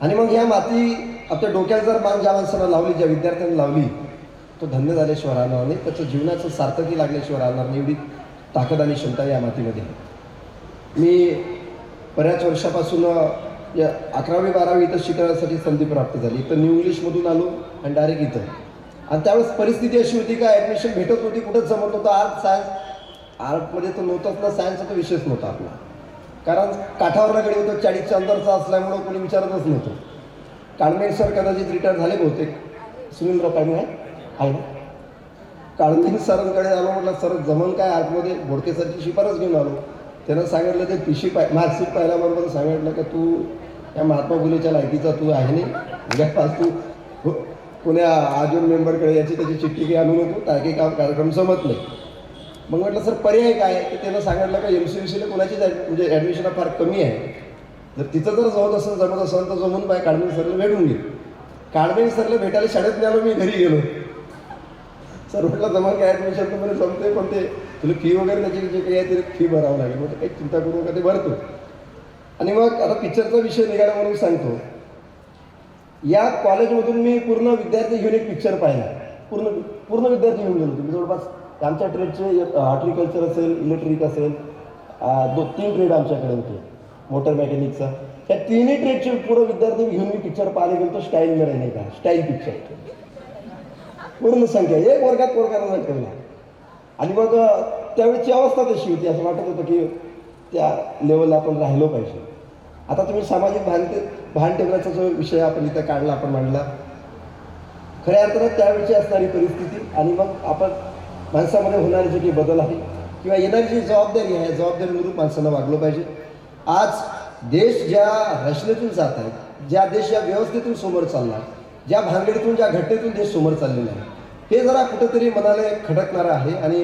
आणि मग ह्या माती आपल्या डोक्याला जर मान ज्या माणसाला लावली, ज्या विद्यार्थ्यांना लावली, तो धन्य झाल्याशिवाय राहणार नाही, त्याचं जीवनाचं सार्थकी लागल्याशिवाय राहणार नाही. एवढी ताकद आणि क्षमता या मातीमध्ये आहे. मी बऱ्याच वर्षापासून या 11वी 12वी इथं शिकण्यासाठी संधी प्राप्त झाली. इथं न्यू इंग्लिशमधून आलो आणि डायरेक्ट इथं. आणि त्यावेळेस परिस्थिती अशी होती का ॲडमिशन भेटत होती, कुठंच जमत होतं. आर्ट सायन्स, आर्टमध्ये तर नव्हताच ना, सायन्सचा तर विषयच नव्हता आपला. कारण काठावरला गडी होतं, 40च्या अंतरचा असल्यामुळं कोणी विचारतच नव्हतं. काळमेघ सर कदाचित रिटायर झाले बहुतेक. सुनीलराव काळमेघ आहे ना, काळमेघ सरांकडे आलो. म्हटलं सर जमन काय आर्टमध्ये, बोडकेसरची शिफारस घेऊन आलो. त्यानं सांगितलं ते पिशी मार्कशीट पाहिल्याबरोबर सांगितलं का तू या महात्मा फुलेच्या लायकीचा तू आहे नाही, उद्यापास तू कोण्या आजून मेंबरकडे याची त्याची चिठ्ठी काही आणू नको, काय कार्यक्रम जमत नाही. मग म्हटलं सर पर्याय काय आहे, की त्यानं सांगितलं का MCVCला कोणाचीच म्हणजे ॲडमिशन फार कमी आहे. जर तिथं जर जमत असेल तर जमून पाय काळमेघ सरला भेटून घे. काळमेघ सरला भेटायला शाळेत मिळालो, मी घरी गेलो. सर म्हटलं जमन काय ॲडमिशन तर मला जमते, पण ते तुला फी वगैरे त्याची जे काही आहे ते फी भरावं लागेल. मग काही चिंता करू नका, ते भरतो. आणि मग आता पिक्चरचा विषय निघाला म्हणून सांगतो. या कॉलेजमधून मी पूर्ण विद्यार्थी घेऊन एक पिक्चर पाहिला. पूर्ण विद्यार्थी घेऊन गेलो. तुम्ही जवळपास आमच्या ट्रेडचे हॉर्टिकल्चर असेल, इलेक्ट्रिक असेल, 2-3 ट्रेड आमच्याकडे होते, मोटर मेकॅनिकचा. त्या तिन्ही ट्रेडचे पूर्ण विद्यार्थी घेऊन मी पिक्चर पाहायला गेलो. स्टाईल मिळाली नाही का, स्टाईल पिक्चर पूर्ण संख्या एक वर्गात पोरगांना ठेवला. आणि मग त्यावेळेची अवस्था तशी होती, असं वाटत होतं की त्या लेवलला आपण राहिलो पाहिजे. आता तुम्ही सामाजिक भान ठेवण्याचा जो विषय आपण इथं काढला, आपण मांडला, खऱ्या अर्थानं त्यावेळची असणारी परिस्थिती आणि मग आपण माणसामध्ये होणारे जे काही बदल आहे किंवा येणारी जी जबाबदारी आहे, जबाबदारीनुरूप माणसानं वागलं पाहिजे. आज देश ज्या रचनेतून जात आहे, ज्या देश या व्यवस्थेतून समोर चालला, ज्या भानगडीतून ज्या घटनेतून देश समोर चाललेला आहे, हे जरा कुठंतरी मनाला खटकणारं आहे. आणि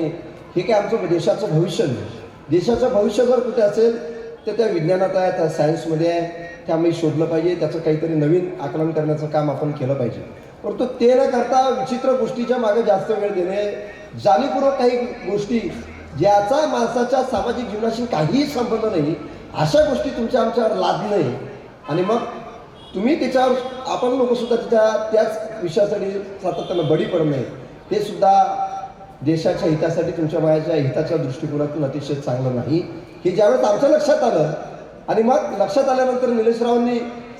हे काय आमचं देशाचं भविष्य नाही. देशाचं भविष्य जर कुठे असेल तर त्या विज्ञानात आहे, त्या सायन्समध्ये आहे, ते आम्ही शोधलं पाहिजे. त्याचं काहीतरी नवीन आकलन करण्याचं काम आपण केलं पाहिजे. परंतु ते न करता विचित्र गोष्टीच्या मागे जास्त वेळ देणे, जाणीवपूर्वक काही गोष्टी ज्याचा माणसाच्या सामाजिक जीवनाशी काहीही संबंध नाही, अशा गोष्टी तुमच्या आमच्यावर लादणे आणि मग तुम्ही त्याच्यावर आपण लोकसुद्धा त्याच विषयासाठी सातत्यानं बळी पडणे, हे सुद्धा देशाच्या हितासाठी तुमच्या मायाच्या हिताच्या दृष्टिकोनातून अतिशय चांगलं नाही. हे ज्यावेळेस आमच्या लक्षात आलं आणि मग लक्षात आल्यानंतर निलेशरावांनी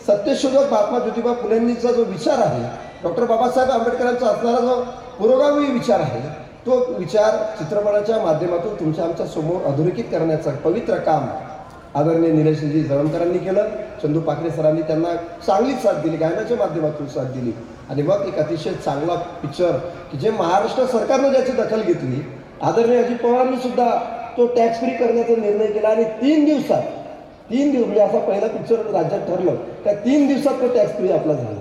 सत्यशोधक महात्मा ज्योतिबा फुलेंचा जो विचार आहे, डॉक्टर बाबासाहेब आंबेडकरांचा असणारा जो पुरोगामी विचार आहे, तो विचार चित्रपटाच्या माध्यमातून तुमच्या आमच्या समोर अधोरेखित करण्याचं पवित्र काम आदरणीय निलेशजी जळणकरांनी केलं. चंदू पाखरे सरांनी त्यांना चांगलीच साथ दिली, गायनाच्या माध्यमातून साथ दिली. आणि मग एक अतिशय चांगला पिक्चर की जे महाराष्ट्र सरकारनं ज्याची दखल घेतली, आदरणीय अजित पवारांनी सुद्धा तो टॅक्स फ्री करण्याचा निर्णय केला. आणि 3 दिवस म्हणजे असा पहिला पिक्चर राज्यात ठरलं, त्या 3 दिवसात तो टॅक्स फ्री आपला झाला.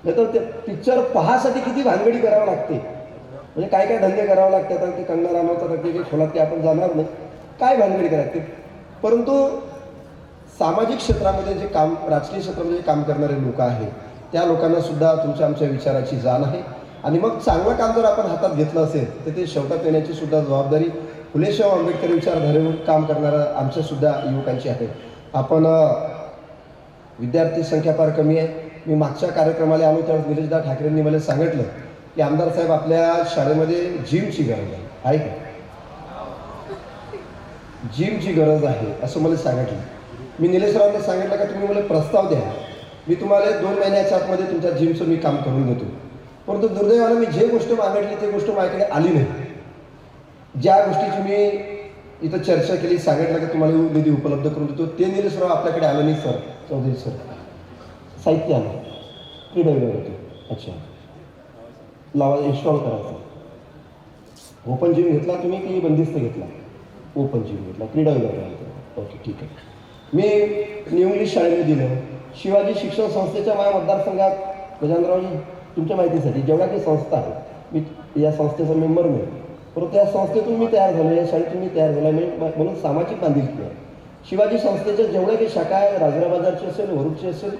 नाही तर ते पिक्चर पाहासाठी किती भानगडी करावं लागते, म्हणजे काय काय धंदे करावं लागतात. आणि ते कंगना राणावता नक्की काही खोलात ते आपण जाणार नाही, काय भानगडी करायची. परंतु सामाजिक क्षेत्रामध्ये जे काम, राजकीय क्षेत्रामध्ये जे काम करणारे लोक आहेत, त्या लोकांना सुद्धा तुमच्या आमच्या विचाराची जाण आहे. आणि मग चांगलं काम जर आपण हातात घेतलं असेल तर ते शेवटात येण्याची सुद्धा जबाबदारी फुलेशाह आंबेडकर विचारधारेवर काम करणाऱ्या आमच्या सुद्धा युवकांची आहे. आपण विद्यार्थी संख्या फार कमी आहे. मी मागच्या कार्यक्रमाला आलो त्यावेळेस निलेशदा ठाकरेंनी मला सांगितलं की आमदार साहेब आपल्या शाळेमध्ये जिमची गरज आहे का, जिमची गरज आहे असं मला सांगितलं. मी निलेशरावांना सांगितलं का तुम्ही मला प्रस्ताव द्या, मी तुम्हाला 2 महिन्याच्या आतमध्ये तुमच्या जिमचं मी काम करून देतो. परंतु दुर्दैवानं मी जे गोष्ट मागितली ती गोष्ट माझ्याकडे आली नाही. ज्या गोष्टीची मी इथं चर्चा केली, सांगितलं की तुम्हाला निधी उपलब्ध करून देतो, ते निलेशराव आपल्याकडे आलं नाही. सर चौधरी सर साहित्य आलं, क्रीडा विभाग होते, अच्छा लावा इन्स्टॉल करायचं. ओपन जिम घेतला तुम्ही की बंदिस्त घेतला? ओपन जिम घेतला, क्रीडा विभाग. ओके ठीक आहे. मी न्यू इंग्लिश शाळेने दिलं. शिवाजी शिक्षण संस्थेच्या माझ्या मतदारसंघात गजानरावजी तुमच्या माहितीसाठी जेवढ्या काही संस्था आहेत, मी या संस्थेचा मेंबर नाही, परंतु त्या संस्थेतून मी तयार झालो, या शाळेतून मी तयार झालो म्हणून सामाजिक बांधिलकी आहे. शिवाजी संस्थेच्या जेवढ्या काही शाखा आहे, राजरा बाजारची असेल, वरुडची असेल,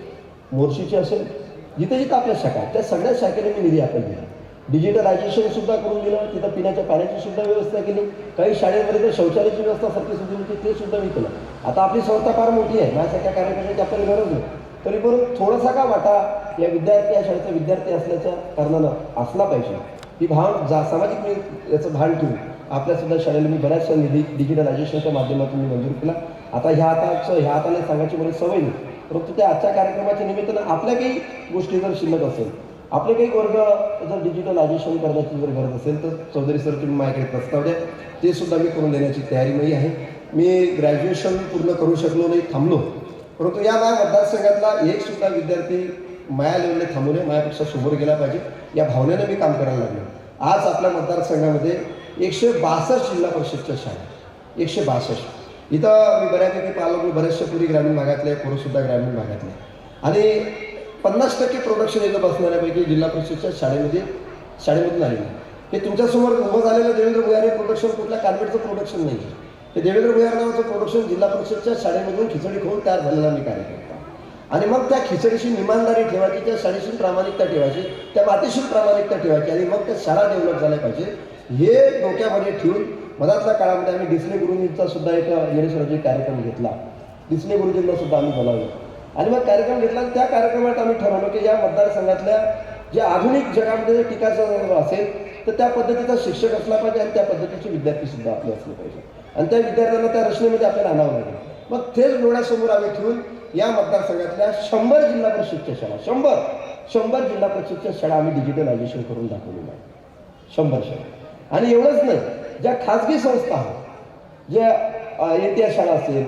मोर्शीची असेल, जिथे जिथं आपल्या शाखा आहेत त्या सगळ्या शाखेने मी निधी आपण दिला. डिजिटलायझेशन सुद्धा करून दिलं, तिथं पिण्याच्या पाण्याची सुद्धा व्यवस्था केली. काही शाळेमध्ये तर शौचालयाची व्यवस्था सारखी सुद्धा होती, ते सुद्धा मी केलं. आता आपली संस्था फार मोठी आहे, माझ्यासारख्या कार्यक्रमाची आपल्याला गरज नाही, तरी पण थोडासा का वाटा या विद्यार्थी, या शाळेचा विद्यार्थी असल्याच्या कारणानं असला पाहिजे. ही सामाजिक मी याचं भान ठेवून आपल्यासुद्धा शाळेला मी बऱ्याचशा निधी डिजिटलायझेशनच्या माध्यमातून मी मंजूर केला. आता ह्या हाताने सांगायची मला सवय नाही, परंतु त्या आजच्या कार्यक्रमाच्या निमित्तानं आपल्या काही गोष्टी जर शिल्लक असेल, आपले काही वर्ग जर डिजिटलायझेशन करण्याची जर गरज असेल तर चौधरी सर तुम्ही माझ्याकडे प्रस्ताव द्या, ते सुद्धा मी करून देण्याची तयारीमध्ये आहे. मी ग्रॅज्युएशन पूर्ण करू शकलो नाही, थांबलो, परंतु या मतदारसंघातला एक सुद्धा विद्यार्थी माया लेवलने थांबू नये, माझ्यापेक्षा समोर गेला पाहिजे या भावनेनं मी काम करायला लागलो. आज आपल्या मतदारसंघामध्ये 162 जिल्हा परिषदच्या शाळा, 162. इथं मी बऱ्यापैकी पाहिलं की बऱ्याचशा पुरी ग्रामीण भागातले, पोरंसुद्धा ग्रामीण भागातले, आणि 50% प्रोडक्शन इथं बसणाऱ्यापैकी जिल्हा परिषदच्या शाळेमधून आलेलं आहे. हे तुमच्यासमोर उभं झालेलं देवेंद्र भुयार प्रोडक्शन कुठल्या कार्पेटचं प्रोडक्शन नाही आहे. हे देवेंद्र भुयार नावाचं प्रोडक्शन जिल्हा परिषदच्या शाळेमधून खिचडी खाऊन तयार झालेला मी कार्य करतो. आणि मग त्या खिचडीशी इमानदारी ठेवायची, त्या शाळेशी प्रामाणिकता ठेवायची, त्या मातीशी प्रामाणिकता ठेवायची, आणि मग त्या शाळा डेव्हलप झाल्या पाहिजे हे डोक्यामध्ये ठेवून मधातल्या काळामध्ये आम्ही डिसले गुरुजींचा सुद्धा एक ज्ञानेश्वराजी कार्यक्रम घेतला. डिसले गुरुजींना सुद्धा आम्ही बोलावलं आणि मग कार्यक्रम घेतला. आणि त्या कार्यक्रमात आम्ही ठरवलं की या मतदारसंघातल्या जे आधुनिक जगामध्ये जर टीकाचा असेल तर त्या पद्धतीचा शिक्षक असला पाहिजे आणि त्या पद्धतीचे विद्यार्थी सुद्धा आपले असले पाहिजे, आणि त्या विद्यार्थ्यांना त्या रचनेमध्ये आपल्याला आणावं लागेल. मग तेच डोळ्यासमोर आम्ही ठेवून या मतदारसंघातल्या 100 जिल्हा परिषदच्या शाळा, 100 जिल्हा परिषदच्या शाळा आम्ही डिजिटलायझेशन करून दाखवलेलं आहे. 100 शाळा. आणि एवढंच नाही, ज्या खाजगी संस्था आहेत, ज्या ATS शाळा असेल,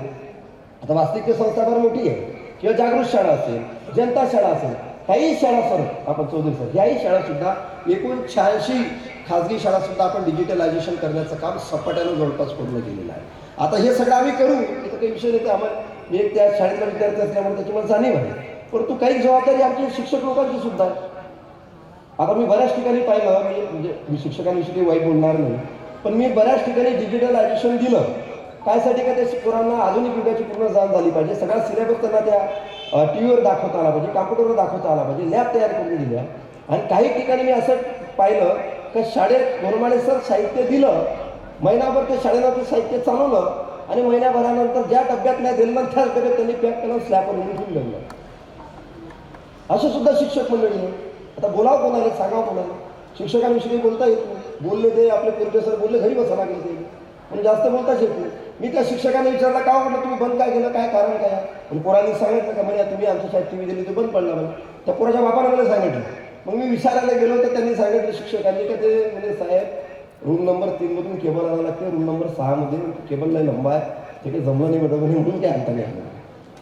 आता वास्तविक संस्था फार मोठी आहे, किंवा जागृत शाळा असेल, जनता शाळा असेल, काही शाळा सर आपण चौधरी सर याही शाळासुद्धा एकूण 86 खाजगी शाळासुद्धा आपण डिजिटलायझेशन करण्याचं काम सपाट्यानं जवळपास पूर्ण केलेलं आहे. आता हे सगळं आम्ही करू, इथं काही विषय नाही. आम्हाला मी त्या शाळेतला विद्यार्थी असल्यामुळे त्याची मला जाणीव आहे, परंतु काही जबाबदारी आमची शिक्षक लोकांची सुद्धा आहे. आता मी बऱ्याच ठिकाणी पाहिलं, मी शिक्षकांविषयी काही वाईट बोलणार नाही, पण मी बऱ्याच ठिकाणी डिजिटलायझेशन दिलं. कायसाठी का त्या पोरांना आधुनिक युगाची पूर्ण जाण झाली पाहिजे, सगळा सिलेबस त्यांना त्या TV वर दाखवता आला पाहिजे, कॉम्प्युटरवर दाखवता आला पाहिजे, लॅब तयार करून दिल्या. आणि काही ठिकाणी मी असं पाहिलं की शाळेत गोरमाळेसर साहित्य दिलं, महिनाभर ते शाळेनं ते साहित्य चालवलं, आणि महिन्याभरानंतर ज्या डब्यात नाही दिलं त्याच डब्यात त्यांनी पॅक करून स्लॅबवर लिहून दिलं. असं सुद्धा शिक्षक मंडळी आहे. आता बोलावं कोणाला, सांगावं कोणाला? शिक्षकांविषयी बोलता येत नाही. बोलले ते आपले प्रोफेसर बोलले घरी बसा लागले ते, पण जास्त बोलताच येत नाही. मी त्या शिक्षकांना विचारलं का म्हटलं तुम्ही बंद काय केलं, काय कारण काय? आणि पोरांनी सांगितलं का म्हणजे तुम्ही आमच्या शाळेत TV दिली ते बंद पडला म्हणे. त्या पोराच्या बापाने मला सांगितलं. मग मी विचारायला गेलो तर त्यांनी सांगितलं शिक्षकांनी का ते म्हणजे साहेब रूम नंबर 3 मधून केबल आणावं लागते, रूम नंबर 6 मध्ये केबल नाही लंबा आहे, ते काही जमलं नाही म्हटलं म्हणून काय आणता नाही.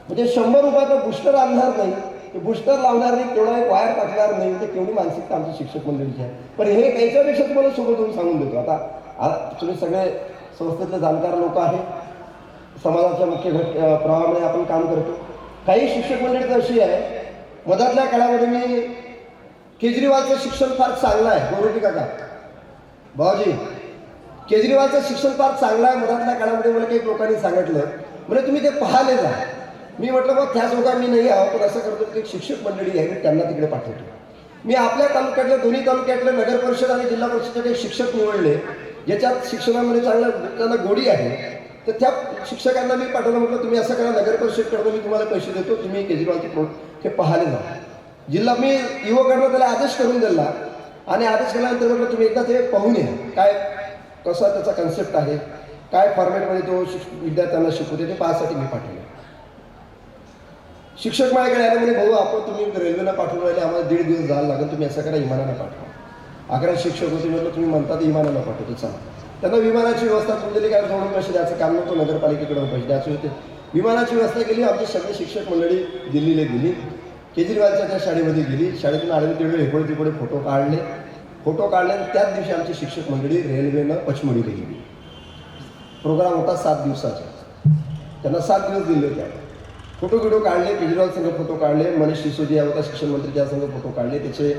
म्हणजे 100 रुपयाचं बुस्टर आणणार नाही, ते बुस्टर लावणार नाही, तेवढा एक वायर टाकणार नाही. म्हणजे केवढी मानसिकता आमची शिक्षक मंडळीची आहे. पण हे याच्यापेक्षा तुम्हाला सोबत होऊन सांगून देतो. आता तुम्ही सगळे संस्थेतले जाणकार लोक आहे, समाजाच्या मुख्य प्रवाहामध्ये आपण काम करतो. काही शिक्षक मंडळी तर अशी आहे, मधातल्या काळामध्ये मी केजरीवालचं शिक्षण फार चांगलं आहे, गोरोटी काका भाऊजी, केजरीवालचं शिक्षण फार चांगलं आहे मधातल्या काळामध्ये मला काही लोकांनी सांगितलं. म्हणजे तुम्ही ते पाहाले जा. मी म्हटलं बघ त्याच लोकांनी नाही आहो, पण असं करतो की एक शिक्षक मंडळी आहे, मी त्यांना तिकडे पाठवतो. मी आपल्या तालुक्यातल्या दोन्ही तालुक्यातले नगर परिषद आणि जिल्हा परिषदचे काही शिक्षक निवडले ज्याच्यात शिक्षणामध्ये त्यांना गोडी आहे, तर त्या शिक्षकांना मी पाठवलं. म्हटलं तुम्ही असं करा, नगर परिषदकडून मी तुम्हाला पैसे देतो, तुम्ही केजरीवालचे प्रोडक्ट हे पाहायला जा. जिल्हा मी युवकांना त्याला आदेश करून दिला, आणि आदेश केल्यानंतर म्हटलं तुम्ही एकदा ते पाहून या काय कसा त्याचा कन्सेप्ट आहे, काय फॉर्मॅटमध्ये तो विद्यार्थ्यांना शिकवते, ते पाहण्यासाठी मी पाठवलं. शिक्षक माझ्याकडे आले म्हणे भाऊ आपण तुम्ही रेल्वेला पाठवून राहिले, आम्हाला 1.5 दिवस जायला लागेल, तुम्ही असं करा विमानानं पाठवा. 11 शिक्षक होते, म्हटलं तुम्ही म्हणता ते विमानाला पाठवतो, चला. त्यांना विमानाची व्यवस्था करून दिली, काय जोडून पैसे द्यायचं काम नव्हतं, नगरपालिकेकडून पैसे द्यायचे होते. विमानाची व्यवस्था केली. आमची सगळे शिक्षक मंडळी दिल्लीला गेली, केजरीवालच्या त्या शाळेमध्ये गेली. शाळेतून आलेले तेवढे इकडे तिकडे फोटो काढले, आणि त्याच दिवशी आमची शिक्षक मंडळी रेल्वेनं पचमढीला गेली. प्रोग्राम होता 7 दिवसाचा, त्यांना 7 दिवस दिले होते. फोटो काढले, केजरीवाल संघ फोटो काढले, मनीष सिसोदिया होता शिक्षण मंत्री, त्या संघ फोटो काढले, त्याचे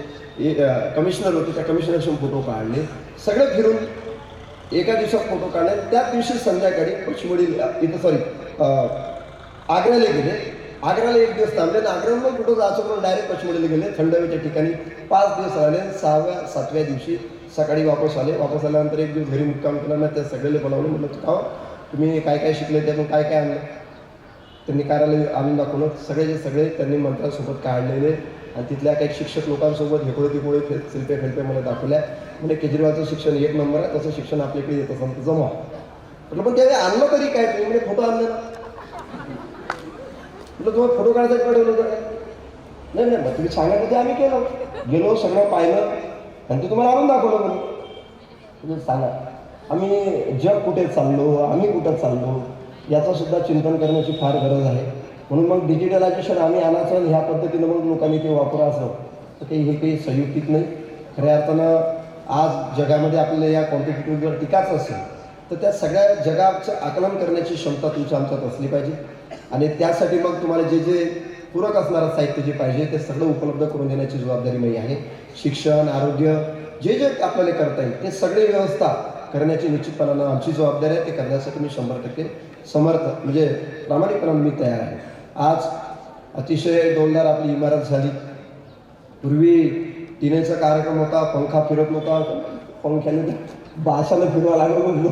कमिशनर होते त्या कमिशनरशी फोटो काढले. सगळे फिरून एका दिवसात फोटो काढले. त्याच दिवशी संध्याकाळी पचमढी आग्र्याला गेले. आग्र्याला 1 दिवस थांबले, आणि आग्र्याला कुठं जायचं म्हणून डायरेक्ट पचमढीला गेले. थंड हवेच्या ठिकाणी 5 दिवस राहिले. 6व्या 7व्या दिवशी सकाळी वापस आले. वापस आल्यानंतर 1 दिवस घरी मुक्काम केला. ना त्या सगळ्याला बोलावलं, म्हटलं का तुम्ही काय काय शिकले, त्यातून काय काय आणलं. त्यांनी कार्यालय आणून दाखवलं. सगळे त्यांनी मंत्र्यांसोबत काढलेले, आणि तिथल्या काही शिक्षक लोकांसोबत हेकोळे तिकोळे शिल्पे फेल्पे मला दाखवल्या. म्हणजे केजरीवालचं शिक्षण 1 नंबर आहे, तसं शिक्षण आपल्याकडे येत असेल तर जमा. म्हटलं पण त्यावेळी आणलं तरी काय तुम्ही, म्हणजे फोटो आणले ना. म्हटलं तुम्हाला फोटो काढायचं पाठवलं होतं काय? नाही नाही, मग तुम्ही सांगितलं ते आम्ही केलं, गेलो सगळं पाहिलं आणि ते तुम्हाला आणून दाखवलं म्हणून. तुम्ही सांगा आम्ही जग कुठे चाललो, आम्ही कुठं चाललो याचं सुद्धा चिंतन करण्याची फार गरज आहे. म्हणून मग डिजिटलायझेशन आम्ही आणायचं आणि ह्या पद्धतीनं मग लोकांनी ते वापरायचं तर हे काही संयुक्तिक नाही. खऱ्या अर्थानं आज जगामध्ये आपल्याला या कॉम्पिटिटिव्ह जर टिकाच असेल तर त्या सगळ्या जगाचं आकलन करण्याची क्षमता तुमच्या आमच्यात असली पाहिजे. आणि त्यासाठी मग तुम्हाला जे जे पूरक असणारं साहित्य जे पाहिजे ते सगळं उपलब्ध करून देण्याची जबाबदारी मी आहे. शिक्षण, आरोग्य जे जे आपल्याला करता येईल ते सगळे व्यवस्था करण्याची निश्चितपणानं आमची जबाबदारी आहे. ते करण्यासाठी मी 100% समर्थ म्हणजे प्रामाणिकपणाने मी तयार आहे. आज अतिशय डौलदार आपली इमारत झाली. पूर्वी टिनेचा कार्यक्रम होता, पंखा फिरत नव्हता, पंख्याने भाषानं फिरवा लागत होतो,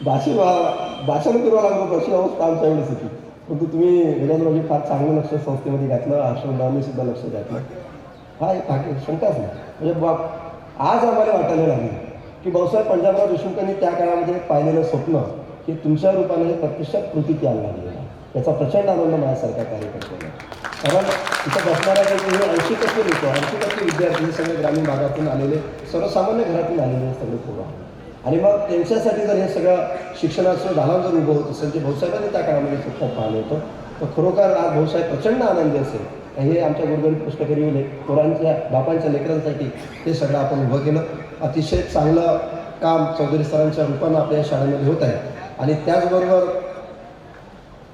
भाषानं फिरवा लागत होतं, अशी अवस्था आमच्या एवढीच होती. परंतु तुम्ही गजानरावजी फार चांगलं लक्ष संस्थेमध्ये घातलं, हर्षवर्धनांनी सुद्धा लक्ष घातलं. हा एक शंकाच नाही. म्हणजे आज आम्हाला वाटायला लागलं की भाऊसाहेब पंजाबराव देशमुखांनी त्या काळामध्ये पाहिलेलं स्वप्न की तुमच्या रूपाने हे प्रत्यक्षात कृतीत यायला लागलेलं आहे. याचा प्रचंड आनंद माझ्यासारख्या कार्यकर्त्यांना. कारण तिथं बसणाऱ्या काही हे 80% लोक, 80% विद्यार्थी हे सगळे ग्रामीण भागातून आलेले, सर्वसामान्य घरातून आलेले सगळे पोरं आहेत. आणि मग त्यांच्यासाठी जर हे सगळं शिक्षणाचं दालन जर उभं होत असेल जे भाऊसाहेबांनी त्या काळामध्ये स्वप्न पाहिलं होतं तर खरोखर आज भाऊसाहेब प्रचंड आनंदी असेल. हे आमच्या गोरगरीब कष्टकरी पोरांच्या बापांच्या लेकरांसाठी हे सगळं आपण उभं केलं. अतिशय चांगलं काम चौधरी सरांच्या रूपानं आपल्या या शाळेमध्ये होत आहे. आणि त्याचबरोबर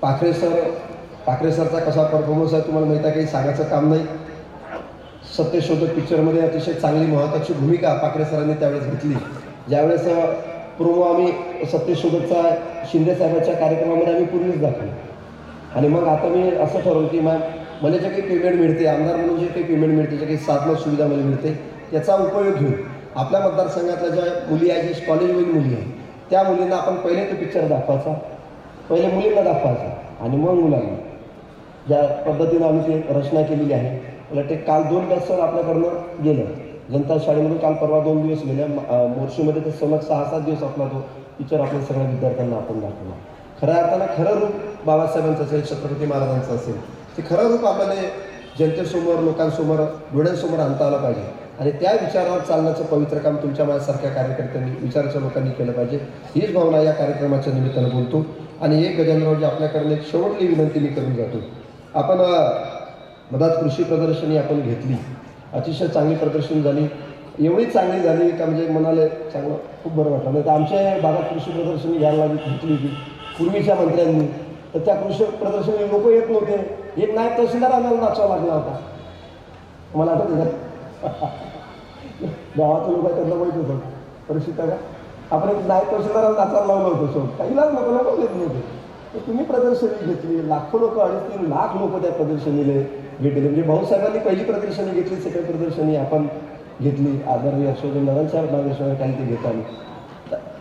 पाखरे सरचा कसा परफॉर्मन्स आहे तुम्हाला माहीत आहे, काही सांगायचं काम नाही. सत्यशोधक पिक्चरमध्ये अतिशय चांगली महत्त्वाची भूमिका पाखरे सरांनी त्यावेळेस घेतली. ज्यावेळेस प्रोमो आम्ही सत्यशोधकचा शिंदे साहेबांच्या कार्यक्रमामध्ये आम्ही पूर्वीच दाखवलं. आणि मग आता मी असं ठरवलं की मला जे काही पेमेंट मिळते, आमदार म्हणून जे काही पेमेंट मिळते, जे काही साधनं सुविधा मला मिळते त्याचा उपयोग घेऊन आपल्या मतदारसंघातल्या ज्या मुली आहेत, जे कॉलेजमधील मुली आहेत त्या मुलींना आपण पहिले तो पिक्चर दाखवायचा, पहिले मुलींना दाखवायचा आणि मग मुलांना. ज्या पद्धतीनं आम्ही ते रचना केलेली आहे. मला ते काल 2 बॅचवर आपल्याकडनं गेलं जनता शाळेमध्ये, काल परवा 2 दिवस गेल्या. मोर्शीमध्ये तर सलग 6-7 दिवस आपला तो पिक्चर आपल्या सगळ्या विद्यार्थ्यांना आपण दाखवला. खऱ्या अर्थानं खरं रूप बाबासाहेबांचं असेल, छत्रपती महाराजांचं असेल, ते खरं रूप आपल्याला जनतेसमोर, लोकांसमोर, डोळ्यांसमोर आणता आलं पाहिजे. आणि त्या विचारावर चालण्याचं पवित्र काम तुमच्या माझ्यासारख्या कार्यकर्त्यांनी, विचाराच्या लोकांनी केलं पाहिजे. हीच भावना या कार्यक्रमाच्या निमित्तानं बोलतो. आणि एक गजानरावजी आपल्याकडे एक शेवटली विनंती मी करून जातो. आपण मधात कृषी प्रदर्शनी आपण घेतली, अतिशय चांगली प्रदर्शनी झाली. एवढी चांगली झाली का म्हणजे मनाला चांगलं खूप बरं वाटलं. नाही तर आमच्या भागात कृषी प्रदर्शनी घ्यायला घेतली होती पूर्वीच्या मंत्र्यांनी, तर त्या कृषी प्रदर्शनी लोक येत नव्हते. एक नायब तहसीलदार आम्हाला नाचावा लागला होता, मला आठवतं का? गावाचं लोक त्यांना माहीत होतं परिस्थिती का आपण एक नायब तहसीलदाराला नाचायला लावलं होतं. शेवट काहीलाच लोक येत नव्हते. तर तुम्ही प्रदर्शनी घेतली, लाखो लोक, 2.5-3 लाख लोक त्या प्रदर्शनीला भेटले. म्हणजे भाऊसाहेबांनी पहिली प्रदर्शनी घेतली, सेकंड प्रदर्शनी आपण घेतली. आदरणीय हर्षवर्धनांच्या मार्गदर्शनाने काही ते घेत आली.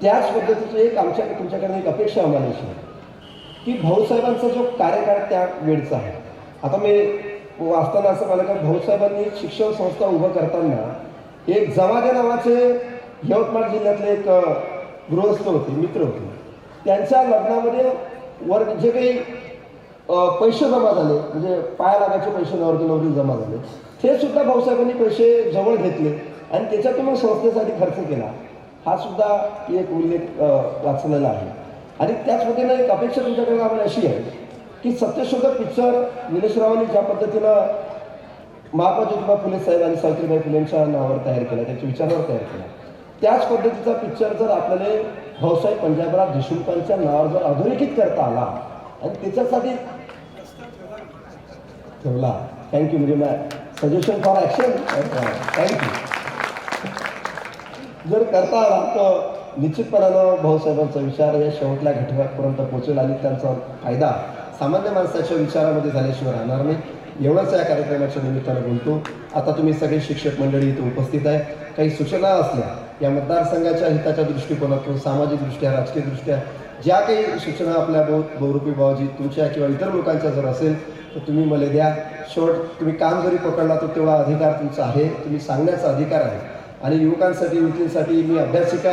त्याच पद्धतीची एक तुमच्याकडे एक अपेक्षा आम्हाला अशी की भाऊसाहेबांचा जो कार्यकाळ त्या वेळचा आहे. आता मी वाचताना असं मला का भाऊसाहेबांनी शिक्षण संस्था उभं करताना एक जमादे नावाचे यवतमाळ जिल्ह्यातले एक गृहस्थ होते, मित्र होते. त्यांच्या लग्नामध्ये जे काही पैसे जमा झाले, म्हणजे पाया लागायचे पैसे नवरी जमा झाले, ते सुद्धा भाऊसाहेबांनी पैसे जवळ घेतले आणि त्याच्यातून मग संस्थेसाठी खर्च केला. हा सुद्धा एक उल्लेख वाचलेला आहे. आणि त्याच पद्धतीनं एक अपेक्षा तुमच्याकडे आम्हाला अशी आहे की सत्यशोधक पिक्चर निलेशरावांनी ज्या पद्धतीनं महात्मा ज्योतिबा फुले साहेब आणि सावित्रीबाई फुलेंच्या नावावर तयार केला, त्यांच्या विचारावर तयार केला, त्याच पद्धतीचा पिक्चर जर आपल्याला भाऊसाहेब पंजाबराव देशमुखांच्या नावावर जर अधोरेखित करता आला आणि त्याच्यासाठी ठेवला, थँक्यू, म्हणजे सजेशन फॉर ॲक्शन, थँक्यू, जर करता आला तर निश्चितपणानं भाऊसाहेबांचा विचार या शेवटल्या घटकापर्यंत पोहोचेल आणि त्यांचा फायदा सामान्य माणसाच्या विचारामध्ये झाल्याशिवाय राहणार नाही. एवढंच या कार्यक्रमाच्या निमित्तानं बोलतो. आता तुम्ही सगळे शिक्षक मंडळी इथे उपस्थित आहे. काही सूचना असल्या या मतदारसंघाच्या हिताच्या दृष्टिकोनातून, सामाजिकदृष्ट्या, राजकीयदृष्ट्या ज्या काही सूचना आपल्या बहुरूपी बाबाजी तुमच्या किंवा इतर लोकांच्या जर असेल तर तुम्ही मला द्या. शेवट तुम्ही काम जरी पकडला तर तेवढा अधिकार तुमचा आहे, तुम्ही सांगण्याचा अधिकार आहे. आणि युवकांसाठी, युवतींसाठी मी अभ्यासिका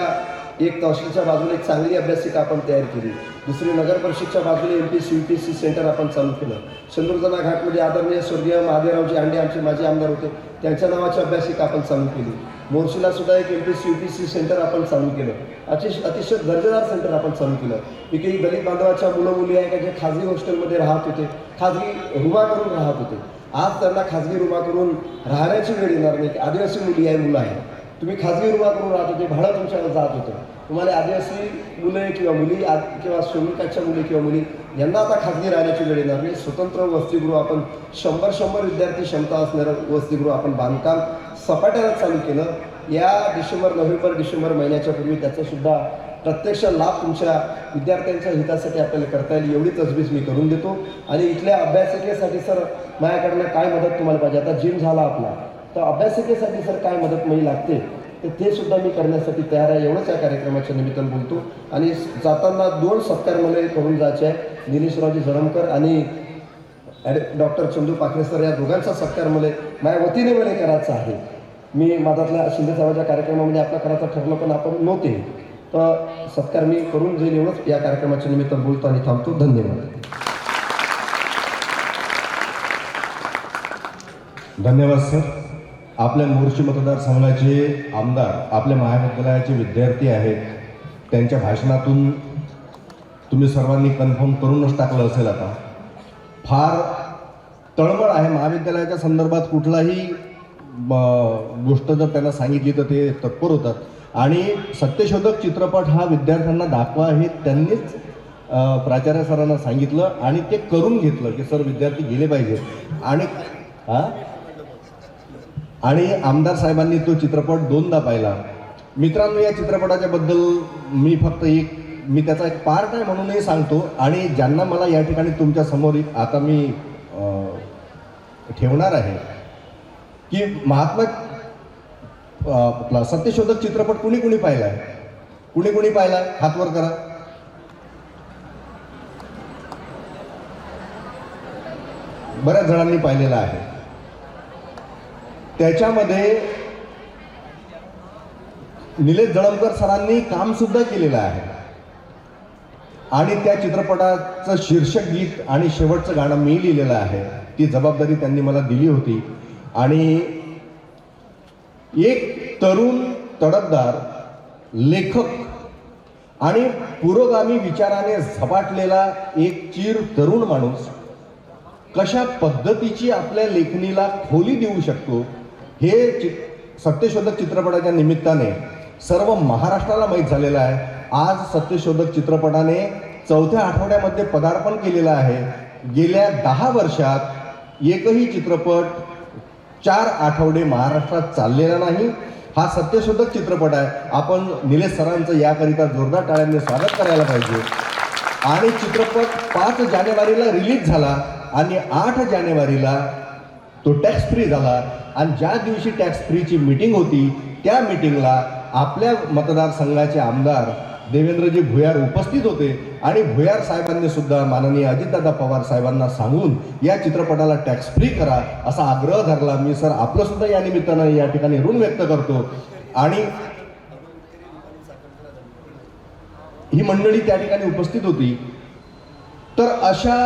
एक तहसीलच्या बाजूला एक चांगली अभ्यासिका आपण तयार केली, दुसरी नगर परिषदच्या बाजूला MPSC UPSC सेंटर आपण चालू केलं. शेंदुर्जना घाटमध्ये आदरणीय स्वर्गीय महादेवरावजी आंडे आमचे माजी आमदार होते, त्यांच्या नावाची अभ्यासिका आपण चालू केली. मोर्शीला सुद्धा एक MPSC UPSC सेंटर आपण चालू केलं. अतिशय दर्जेदार सेंटर आपण चालू केलं. की काही दलित बांधवाच्या मुलं मुली आहे का जे खाजगी हॉस्टेलमध्ये राहत होते, खाजगी रूमा करून राहत होते, आज त्यांना खाजगी रूमा करून राहण्याची वेळ येणार नाही. की आदिवासी मुली आहे, मुलं आहे, तुम्ही खाजगी रूमा करून राहत होते, भाडं तुमच्यावर जात होतं, तुम्हाला आदिवासी मुलं किंवा मुली किंवा श्रमिकाच्या मुली किंवा मुली यांना आता खाजगी राहण्याची वेळ येणार नाही. स्वतंत्र वसतिगृह आपण 100 विद्यार्थी क्षमता असणारं वसतिगृह आपण बांधकाम सपाट्यानं चालू केलं. या नोव्हेंबर डिसेंबर महिन्याच्या पूर्वी त्याचा सुद्धा प्रत्यक्ष लाभ तुमच्या विद्यार्थ्यांच्या हितासाठी आपल्याला करता येईल एवढी तजवीज मी करून देतो. आणि इथल्या अभ्यासिकेसाठी सर माझ्याकडनं काय मदत तुम्हाला पाहिजे, आता जिम झाला आपला, तर अभ्यासिकेसाठी सर काय मदत मला लागते तर ते सुद्धा मी करण्यासाठी तयार आहे. एवढंच या कार्यक्रमाच्या निमित्तानं बोलतो. आणि जाताना 2 सत्कार मला करून जायचे आहे. निलेशरावजी जळमकर आणि डॉक्टर चंदू पाखरे सर या दोघांचा सत्कार माझ्या वतीने मला करायचा आहे. मी माझ्यातल्या शिंदेसाहेबाच्या कार्यक्रमामध्ये आपला करायचं ठरलं पण आपण नव्हते, तर सत्कार मी करून जाईल एवढंच या कार्यक्रमाच्या निमित्तानं बोलतो आणि थांबतो. धन्यवाद. धन्यवाद सर. आपल्या मोर्शी मतदारसंघाचे आमदार आपल्या महाविद्यालयाचे विद्यार्थी आहेत, त्यांच्या भाषणातून तुम्ही सर्वांनी कन्फर्म करूनच टाकलं असेल. आता फार तळमळ आहे महाविद्यालयाच्या संदर्भात. कुठलाही गोष्ट जर त्यांना सांगितली तर ते तत्पर होतात. आणि सत्यशोधक चित्रपट हा विद्यार्थ्यांना दाखवा हे त्यांनीच प्राचार्य सरांना सांगितलं आणि ते करून घेतलं की सर विद्यार्थी गेले पाहिजेत. आणि आमदार साहेबांनी तो चित्रपट 2दा पाहिला. मित्रांनो, या चित्रपटाच्या बद्दल मी त्याचा एक पार्ट आहे म्हणूनही सांगतो. आणि ज्यांना मला या ठिकाणी तुमच्या समोर आता मी ठेवणार आहे की महात्मा सत्यशोधक चित्रपट कुणी कुणी पाहिला आहे, कुणी कुणी पाहिला आहे हात वर करा. बऱ्याच जणांनी पाहिलेला आहे. त्याच्यामध्ये निलेश जळमकर सरांनी काम सुद्धा केलेलं आहे. आणि त्या चित्रपटाचं शीर्षक गीत आणि शेवटचं गाणं मी लिहिलेलं आहे. ती जबाबदारी त्यांनी मला दिली होती. आणि एक तरुण तडफदार लेखक आणि पुरोगामी विचाराने झपाटलेला एक चीर तरुण माणूस कशा पद्धतीची आपल्या लेखणीला खोली देऊ शकतो हे सत्यशोधक चित्रपटाच्या निमित्ताने सर्व महाराष्ट्राला माहीत झालेलं आहे. आज सत्यशोधक चित्रपटाने 4थ्या आठवड्यामध्ये पदार्पण केलेलं आहे. गेल्या 10 वर्षात एकही चित्रपट 4 आठवडे महाराष्ट्रात चाललेला नाही. हा सत्यशोधक चित्रपट आहे. आपण निलेश सरांचं याकरिता जोरदार टाळ्यांनी स्वागत करायला पाहिजे. आणि चित्रपट 5 जानेवारीला रिलीज झाला आणि 8 जानेवारीला तो टॅक्स फ्री झाला. आणि ज्या दिवशी टॅक्स फ्रीची मीटिंग होती त्या मीटिंगला आपल्या मतदारसंघाचे आमदार देवेंद्रजी भुयार उपस्थित होते. आणि भुयार साहेबांनी सुद्धा माननीय अजितदादा पवार साहेबांना सांगून या चित्रपटाला टॅक्स फ्री करा असा आग्रह धरला. मी सर आपलं सुद्धा या निमित्तानं या ठिकाणी ऋण व्यक्त करतो. आणि ही मंडळी त्या ठिकाणी उपस्थित होती. तर अशा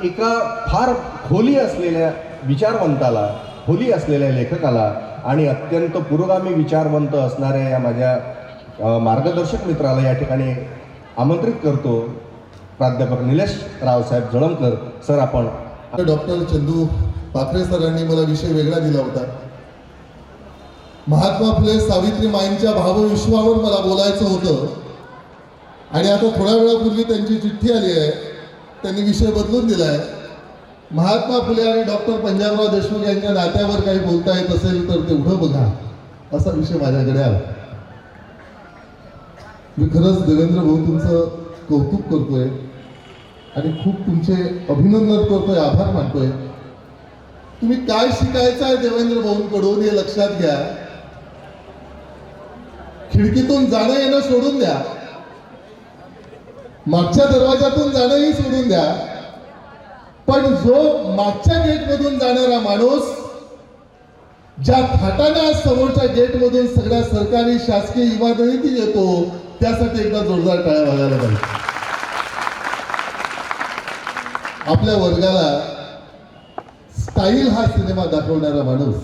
एका फार खोली असलेल्या विचारवंताला, खोली असलेल्या लेखकाला आणि अत्यंत पुरोगामी विचारवंत असणाऱ्या या माझ्या मार्गदर्शक मित्राला या ठिकाणी आमंत्रित करतो. प्राध्यापक निलेश रावसाहेब जळमकर सर. आपण डॉक्टर चंदू पाखरे सरांनी मला विषय वेगळा दिला होता. महात्मा फुले सावित्रीमाईंच्या भावविश्वावर मला बोलायचं होतं. आणि आता थोड्या वेळापूर्वी त्यांची चिठ्ठी आली आहे, त्यांनी विषय बदलून दिला आहे. महात्मा फुले आणि डॉक्टर पंजाबराव देशमुख यांच्या नात्यावर काही बोलता येत असेल तर तेवढं बघा, असा विषय माझ्याकडे आला. मी खरंच देवेंद्र भाऊ तुमचं कौतुक करतोय आणि खूप तुमचे अभिनंदन करतोय, आभार मानतोय. तुम्ही काय शिकायचं आहे देवेंद्र भाऊंकडून हे लक्षात घ्या. खिडकीतून जाणं येणं सोडून द्या, मागच्या दरवाजातून जाणंही सोडून द्या. पण जो मागच्या गेटमधून जाणारा माणूस ज्या थाटाने समोरच्या गेटमधून सगळ्या सरकारी शासकीय इमारतीत येतो त्यासाठी एकदा जोरदार टाळ्या वाजायला पाहिजे. आपल्या वर्गाला स्टाईल हा सिनेमा दाखवणारा माणूस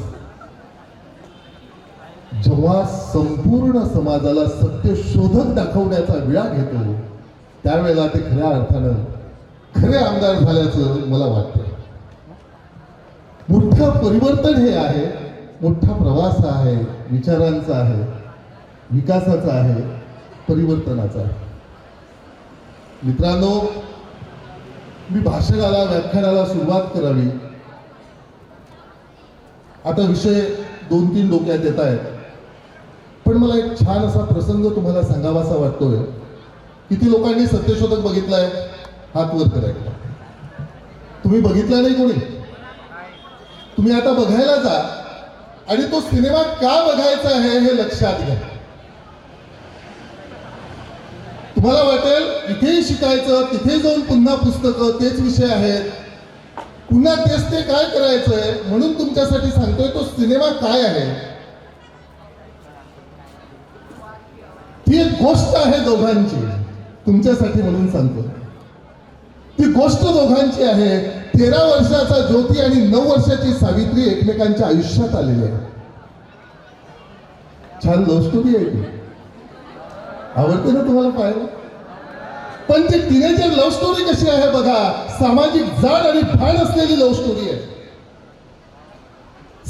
जेव्हा संपूर्ण समाजाला सत्य शोधक दाखवण्याचा विळा घेतो त्यावेळेला ते खऱ्या अर्थानं खरे आमदार झाल्याचं मला वाटतं. मोठं परिवर्तन हे आहे, मोठा प्रवास आहे, विचारांचा आहे, विकासाचा आहे, परिवर्तनाचा आहे. मित्रांनो, मी भाषणाला व्याख्यानाला सुरुवात करावी. आता विषय 2-3 डोक्यात येत आहेत, पण मला एक छान असा प्रसंग तुम्हाला सांगावासा वाटतोय. किती लोकांनी सत्यशोधक बघितलाय? हात वर करायचा. तुम्ही बघितला नाही कोणी? तुम्ही आता बघायला जा आणि तो सिनेमा का बघायचा आहे हे लक्षात घ्या. तुम्हाला वाटेल इथेही शिकायचं, तिथे जाऊन पुन्हा पुस्तकं तेच विषय आहेत, पुन्हा तेच ते काय करायचंय. म्हणून तुमच्यासाठी सांगतोय तो सिनेमा काय आहे. ती एक गोष्ट आहे दोघांची, तुमच्यासाठी म्हणून सांगतो. ती गोष्ट दोघांची आहे. 13 वर्षाचा ज्योती आणि 9 वर्षाची सावित्री एकमेकांच्या आयुष्यात आलेली आहे. छान लव्ह स्टोरी आहे ती. आवडते ना तुम्हाला पाहायला? पण ती टीनेजर लव्ह स्टोरी कशी आहे बघा. सामाजिक जाण आणि भान असलेली लव्ह स्टोरी आहे.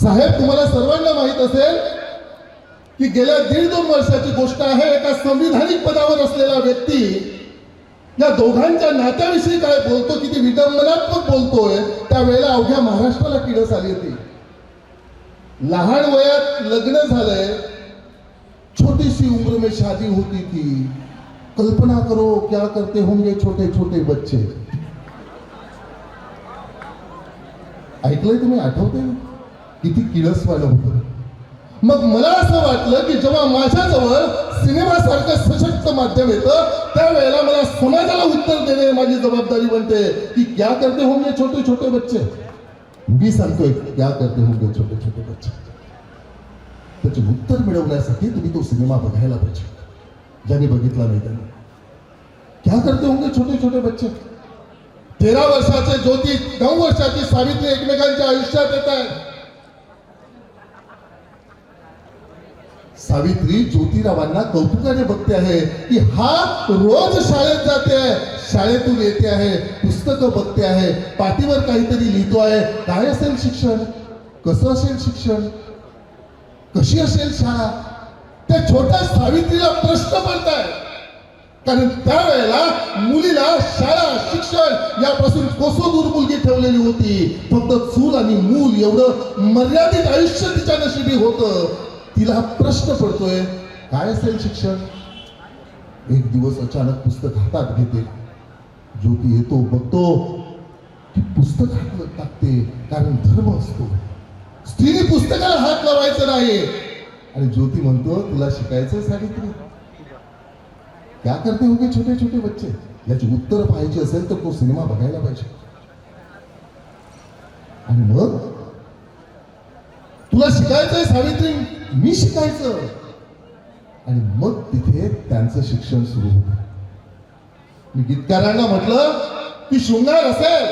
साहेब, तुम्हाला सर्वांना माहित असेल की गेल्या 1.5-2 वर्षाची गोष्ट आहे. एका संविधानिक पदावर असलेला व्यक्ती या दोघांच्या नात्याविषयी काय बोलतो, किती विडंबनात्मक बोलतोय. त्यावेळेला अवघ्या महाराष्ट्राला किडस आली होती. लहान वयात लग्न झालंय, छोटी सी उम्र में शादी होती थी. कल्पना करो क्या करते होंगे छोटे छोटे बच्चे. ऐकलंय तुम्ही? आठवते किती किळसवाणं होतं. मग मला असं वाटलं की जेव्हा माझ्याजवळ सिनेमासारखं सशक्त माध्यम येतं त्यावेळेला मला समाजाला उत्तर देणे माझी जबाबदारी बनते की क्या करते होंगे छोटे छोटे बच्चे. मी सांगतोय क्या करते होंगे छोटे छोटे बच्चे. त्याचे उत्तर मिळवण्यासाठी तुम्ही तो सिनेमा बघायला पाहिजे. ज्यांनी बघितला नाही त्यांनी. क्या करते होंगे छोटे छोटे बच्चे. 13 वर्षाचे ज्योती 9 वर्षाची सावित्री एकमेकांच्या आयुष्यात येत आहे. सावित्री ज्योतिरावांना कौतुकाने बघते आहे की हा रोज शाळेत जाते आहे, शाळेतून येते आहे, पुस्तकं बघते आहे, पाठीवर काहीतरी लिहितो आहे. काय असेल शिक्षण, कसं असेल शिक्षण, कशी असेल शाळा. त्या छोट्या सावित्रीला प्रश्न पडताय. कारण त्यावेळेला मुलीला शाळा शिक्षण यापासून कोसो दूर मुलगी ठेवलेली होती. फक्त चूल आणि मूल एवढं मर्यादित आयुष्य तिच्या नशिबी होतं. तिला प्रश्न पडतोय काय असेल शिक्षण. एक दिवस अचानक पुस्तक हातात घेते. ज्योती येतो, बघतो की पुस्तक हातात टाकते. कारण धर्म असतो, स्त्रीने पुस्तकाला हात लावायचं नाही. आणि ज्योती म्हणतो तुला शिकायचं सावित्री. क्या करते होंगे छोटे छोटे बच्चे. याची उत्तर पाहायची असेल तर तो सिनेमा बघायला पाहिजे. आणि मग तुला शिकायचंय सावित्री, मी शिकायचं. आणि मग तिथे त्यांचं शिक्षण सुरू होतं. मी गीतकारांना म्हटलं की शृंगार असेल,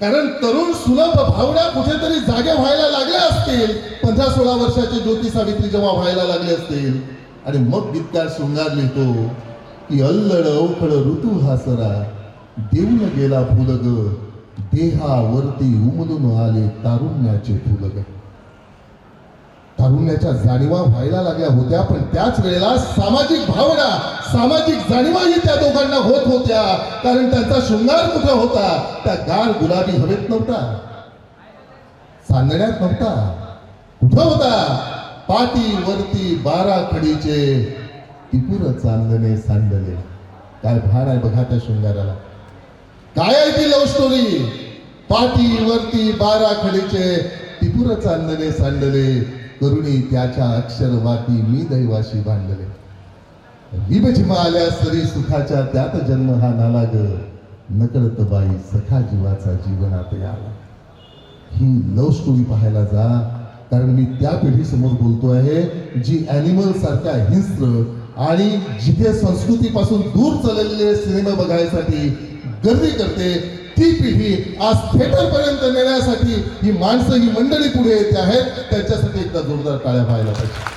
कारण तरुण सुलभ भावना कुठेतरी जागे व्हायला लागल्या असतील. 15-16 वर्षाचे ज्योती सावित्री जेव्हा व्हायला लागले असतील. आणि मग गीतकार शृंगार लिहितो की अल्लड अवखड ऋतू हा सरा देऊन गेला फुलग देहावरती उमलून आले तारुण्याचे फुलग. तारुण्याच्या जाणीवा व्हायला लागल्या होत्या, पण त्याच वेळेला सामाजिक भावना, सामाजिक जाणीवाही त्या दोघांना होत होत्या. कारण त्यांचा शृंगार कुठे होता, त्या गार गुलाबी हवेत नव्हता, चांदण्यात नव्हता. कुठं होता, पाठीवरती 12 खडीचे टिपूर चांदणे सांडले. काय भार आहे बघा त्या शृंगाराला. काय आहे ती लव्ह स्टोरी. पाठीवरती 12 खडीचे टिपूर चांदणे सांडले. करुणी त्याच्या अक्षरवाती मी दैवाशी भांडले. रिबझिमा आल्या सरी सुखाच्या त्यात जन्म हा नाला ग नकळत बाई सखा जीवाचा जीवनात आला. ही लव्ह स्टोरी पाहायला जा. कारण मी त्या पिढी समोर बोलतो आहे जी ॲनिमल सारख्या हिंस्र आणि जिथे संस्कृतीपासून दूर चाललेले सिनेमा बघायसाठी गर्दी करते, ती पिढी आज थिएटर पर्यंत नेण्यासाठी ही माणसं, ही मंडळी पुढे येते आहेत. त्यांच्यासाठी एकदा जोरदार टाळ्या व्हायला पाहिजे.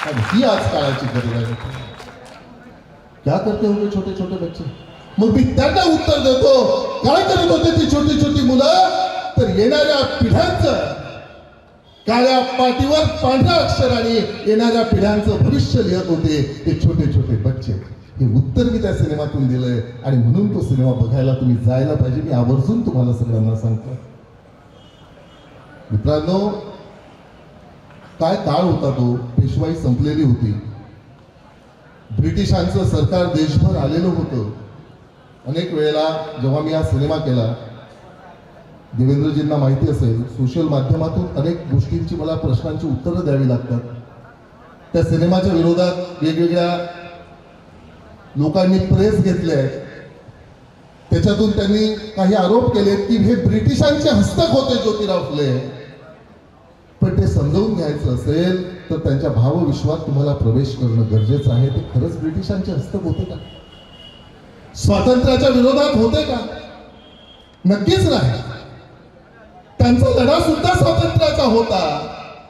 आणि ही आज काळाची गरज आहे. क्या करते होते छोटे छोटे बच्चे? मग मी त्यांना उत्तर देतो, काय करत होते ती छोटी छोटी मुलं? तर येणाऱ्या पिढ्यांचं काळ्या पाटीवर पांढऱ्या अक्षराने येणाऱ्या पिढ्यांचं भविष्य लिहित होते ते छोटे छोटे बच्चे. हे उत्तर मी त्या सिनेमातून दिलंय आणि म्हणून तो सिनेमा बघायला तुम्ही जायला पाहिजे. मी आवर्जून तुम्हाला सगळ्यांना सांगतो. मित्रांनो, काय काळ होता तो. पेशवाई संपलेली होती. ब्रिटिशांचं सरकार देशभर आलेलं होतं. अनेक वेळेला जेव्हा मी हा सिनेमा केला, देवेंद्रजींना माहिती असेल, सोशल माध्यमातून अनेक गोष्टींची मला प्रश्नांची उत्तरं द्यावी लागतात. त्या सिनेमाच्या विरोधात वेगवेगळ्या लोकांनी प्रेस घेतले आहेत. त्याच्यातून त्यांनी काही आरोप केले की हे ब्रिटिशांचे हस्तक होते ज्योतिराव फुले. पण ते समजावून घ्यायचं असेल तर त्यांच्या भावविश्वात तुम्हाला प्रवेश करणं गरजेचं आहे. ते खरंच ब्रिटिशांचे हस्तक होते का? स्वातंत्र्याच्या विरोधात होते का? नक्कीच नाही. त्यांचा लढा सुद्धा स्वातंत्र्याचा होता.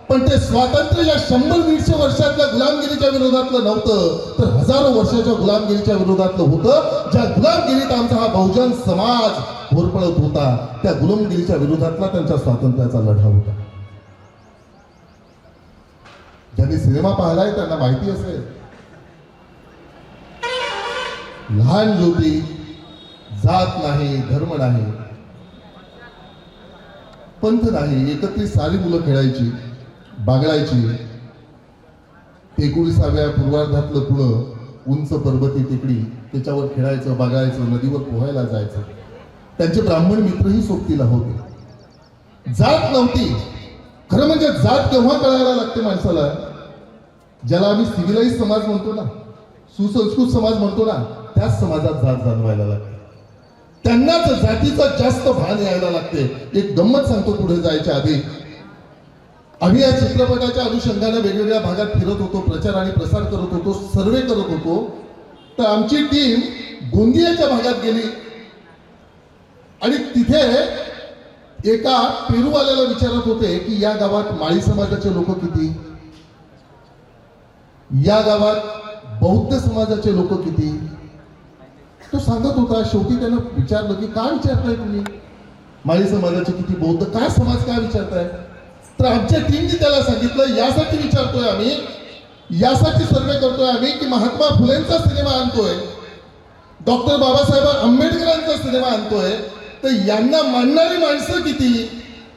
पण ते स्वातंत्र्य या 100-150 वर्षातल्या गुलामगिरीच्या विरोधातलं नव्हतं, तर हजारो वर्षाच्या गुलामगिरीच्या विरोधातलं होतं. ज्या गुलामगिरीत आमचा हा बहुजन समाज होरपळत होता, त्या गुलामगिरीच्या विरोधातला त्यांच्या स्वातंत्र्याचा लढा होता. ज्यांनी सिनेमा पाहिलाय त्यांना माहिती असेल, लहान ज्योती, जात नाही, धर्म नाही, पंथ नाही, एकत्रित सारी मुलं खेळायची, बागडायची. 19व्या पूर्वार्धातलं पुणं उंच पर्वती टेकडी, त्याच्यावर खेळायचं, बागडायचं, नदीवर पोहायला जायचं. त्यांचे ब्राह्मण मित्रही सोबतीला होते. जात नव्हती. खरं म्हणजे जात केव्हा कळायला लागते माणसाला? ज्याला आम्ही सिव्हिलाइज समाज म्हणतो ना, सुसंस्कृत समाज म्हणतो ना, त्याच समाजात जात जाणवायला लागते. त्यांनाच जातीचं जास्त भान यायला लागते. एक गंमत सांगतो पुढे जायच्या आधी. आम्ही या चित्रपटाच्या अनुषंगाने वेगवेगळ्या भागात फिरत होतो, प्रचार आणि प्रसार करत होतो, सर्वे करत होतो. तर आमची टीम गोंदियाच्या भागात गेली आणि तिथे एका पेरूवाल्याला विचारत होते की या गावात माळी समाजाचे लोक किती, या गावात बौद्ध समाजाचे लोक किती. तो सांगत होता. शेवटी त्यानं विचारलं की काय विचारताय तुम्ही, माळी समाजाचे किती, बौद्ध, काय समाज काय विचारताय? तर आमच्या टीमने त्याला सांगितलं, यासाठी विचारतोय आम्ही, यासाठी सर्वे करतोय आम्ही की महात्मा फुलेंचा सिनेमा आणतोय, डॉक्टर बाबासाहेब आंबेडकरांचा सिनेमा आणतोय, तर यांना मानणारी माणसं किती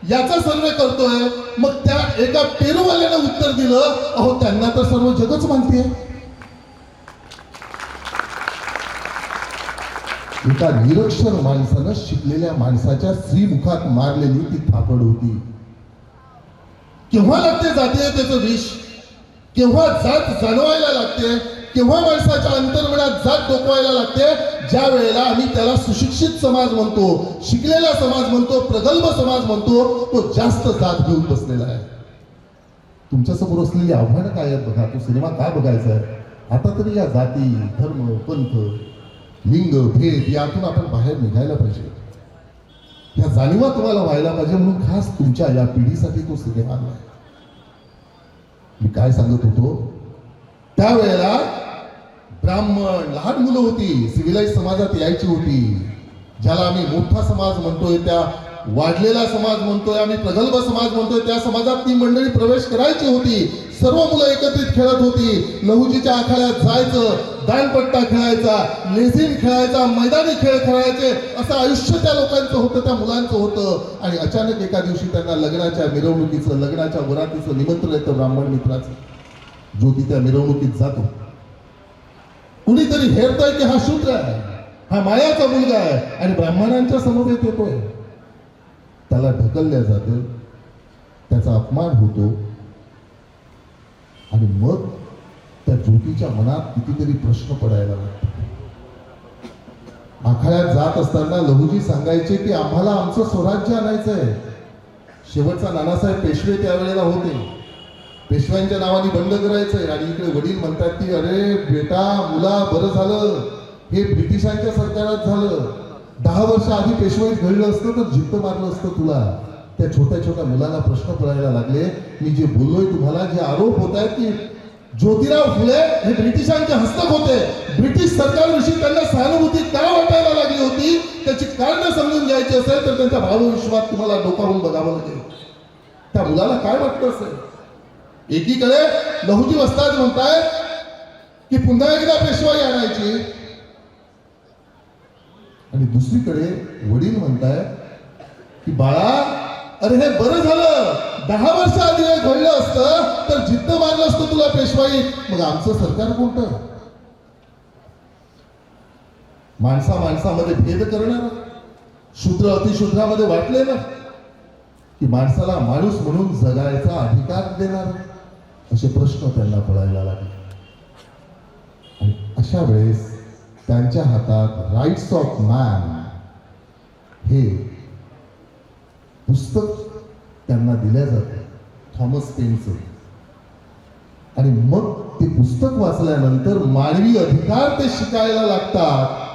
याचा सर्वे करतोय. मग त्या एका पेरूवाल्यानं उत्तर दिलं, अहो त्यांना तर सर्व जगच मानते. एका निरक्षर माणसानं शिकलेल्या माणसाच्या श्रीमुखात मारलेली ती थापड होती. केव्हा लागते जातीयतेचं विष, केव्हा जात जाणवायला लागते, केव्हा माणसाच्या अंतर्मनात जात डोकवायला लागते? ज्या वेळेला आम्ही त्याला सुशिक्षित समाज म्हणतो, शिकलेला समाज म्हणतो, प्रगल्भ समाज म्हणतो, तो जास्त जात घेऊन बसलेला आहे. तुमच्यासमोर असलेली आव्हानं काय आहेत बघा. तो सिनेमा का बघायचा आहे? आता तरी या जाती, धर्म, पंथ, लिंग, भेद यातून आपण बाहेर निघायला पाहिजे. या जाणीवा तुम्हाला व्हायला पाहिजे. म्हणून खास तुमच्या या पिढीसाठी तो सिनेमा आला. मी काय सांगत होतो, त्यावेळेला ब्राह्मण, लहान मुलं होती, सिव्हिलाइज समाजात यायची होती. ज्याला आम्ही मोठा समाज म्हणतोय, त्या वाढलेला समाज म्हणतोय, आम्ही प्रगल्भ समाज म्हणतोय, त्या समाजात ती मंडळी प्रवेश करायची होती. सर्व मुलं एकत्रित खेळत होती. लहुजीच्या आखाड्यात जायचं, दानपट्टा खेळायचा, लेझीम खेळायचा, मैदानी खेळ खेळायचे, असं आयुष्य त्या लोकांचं होतं, त्या मुलांचं होतं. आणि अचानक एका दिवशी त्यांना लग्नाच्या मिरवणुकीचं, लग्नाच्या वरातीचं निमंत्रण येतं ब्राह्मण मित्राचं. ज्योती त्या मिरवणुकीत जातो. कुणीतरी हेरतोय की हा शूद्र आहे, हा मायाचा मुलगा आहे, आणि ब्राह्मणांच्या समवेत येतोय. त्याला ढकलल्या जातं, त्याचा अपमान होतो. आणि मग त्या ज्योतीच्या मनात कितीतरी प्रश्न पडायला लागतात. आखाड्यात जात असताना लहुजी सांगायचे की आम्हाला आमचं स्वराज्य आणायचं आहे. शेवटचा नानासाहेब पेशवे त्यावेळेला होते. पेशव्यांच्या नावाने बंद करायचंय आणि इकडे वडील म्हणतात की अरे बेटा मुला बरं झालं, हे ब्रिटिशांच्या सरकारात झालं. 10 वर्ष आधी पेशवाईत घडलं असतं तर जिद्द मारलं असतं तुला. त्या छोट्या छोट्या मुलांना प्रश्न पडायला लागले. मी जे बोललोय तुम्हाला, जे आरोप होत आहेत की ज्योतिराव फुले हे ब्रिटिशांचे हस्तक होते, ब्रिटिश सरकारविषयी त्यांना सहानुभूती का वाटायला लागली होती, त्याची कारण समजून घ्यायची असेल तर त्यांच्या भावविश्वात तुम्हाला डोकावून बघावं लागेल. त्या मुलाला काय वाटतं असेल? एकीकडे लहुजी वस्ताद म्हणतायत की पुन्हा एकदा पेशवाई आणायची, आणि दुसरीकडे वडील म्हणतायत की बाळा अरे हे बरं झालं, 10 वर्ष आधी हे घडलं असतं तर जिद्द मारलं असतं तुला पेशवाई. मग आमचं सरकार कोणतं? माणसा माणसामध्ये भेद करणार, शूद्र अतिशूद्रामध्ये वाटले ना, की माणसाला माणूस म्हणून जगायचा अधिकार देणार, असे प्रश्न त्यांना पडायला लागले. आणि अशा वेळेस त्यांच्या हातात राईट्स ऑफ मॅन हे पुस्तक त्यांना दिल्या जाते थॉमस पेनचं. आणि मग ते पुस्तक वाचल्यानंतर मानवी अधिकार ते शिकायला लागतात.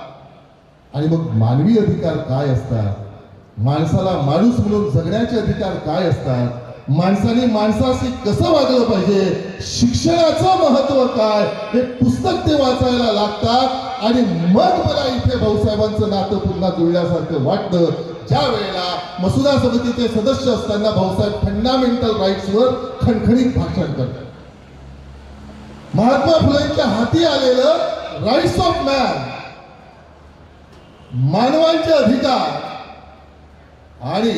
आणि मग मानवी अधिकार काय असतात, माणसाला माणूस म्हणून जगण्याचे अधिकार काय असतात, माणसाने माणसाशी कसं वागलं पाहिजे, शिक्षणाचं महत्व काय, हे पुस्तक ते वाचायला लागतात. आणि मग मला इथे भाऊसाहेबांचं नातं पुन्हा जुळल्यासारखं वाटतं, ज्या वेळेला मसुदा समितीचे सदस्य असताना भाऊसाहेब फंडामेंटल राईट्सवर खणखणीत भाषण करतात. महात्मा फुलेंच्या हाती आलेलं राईट्स ऑफ मॅन, मानवांचे अधिकार, आणि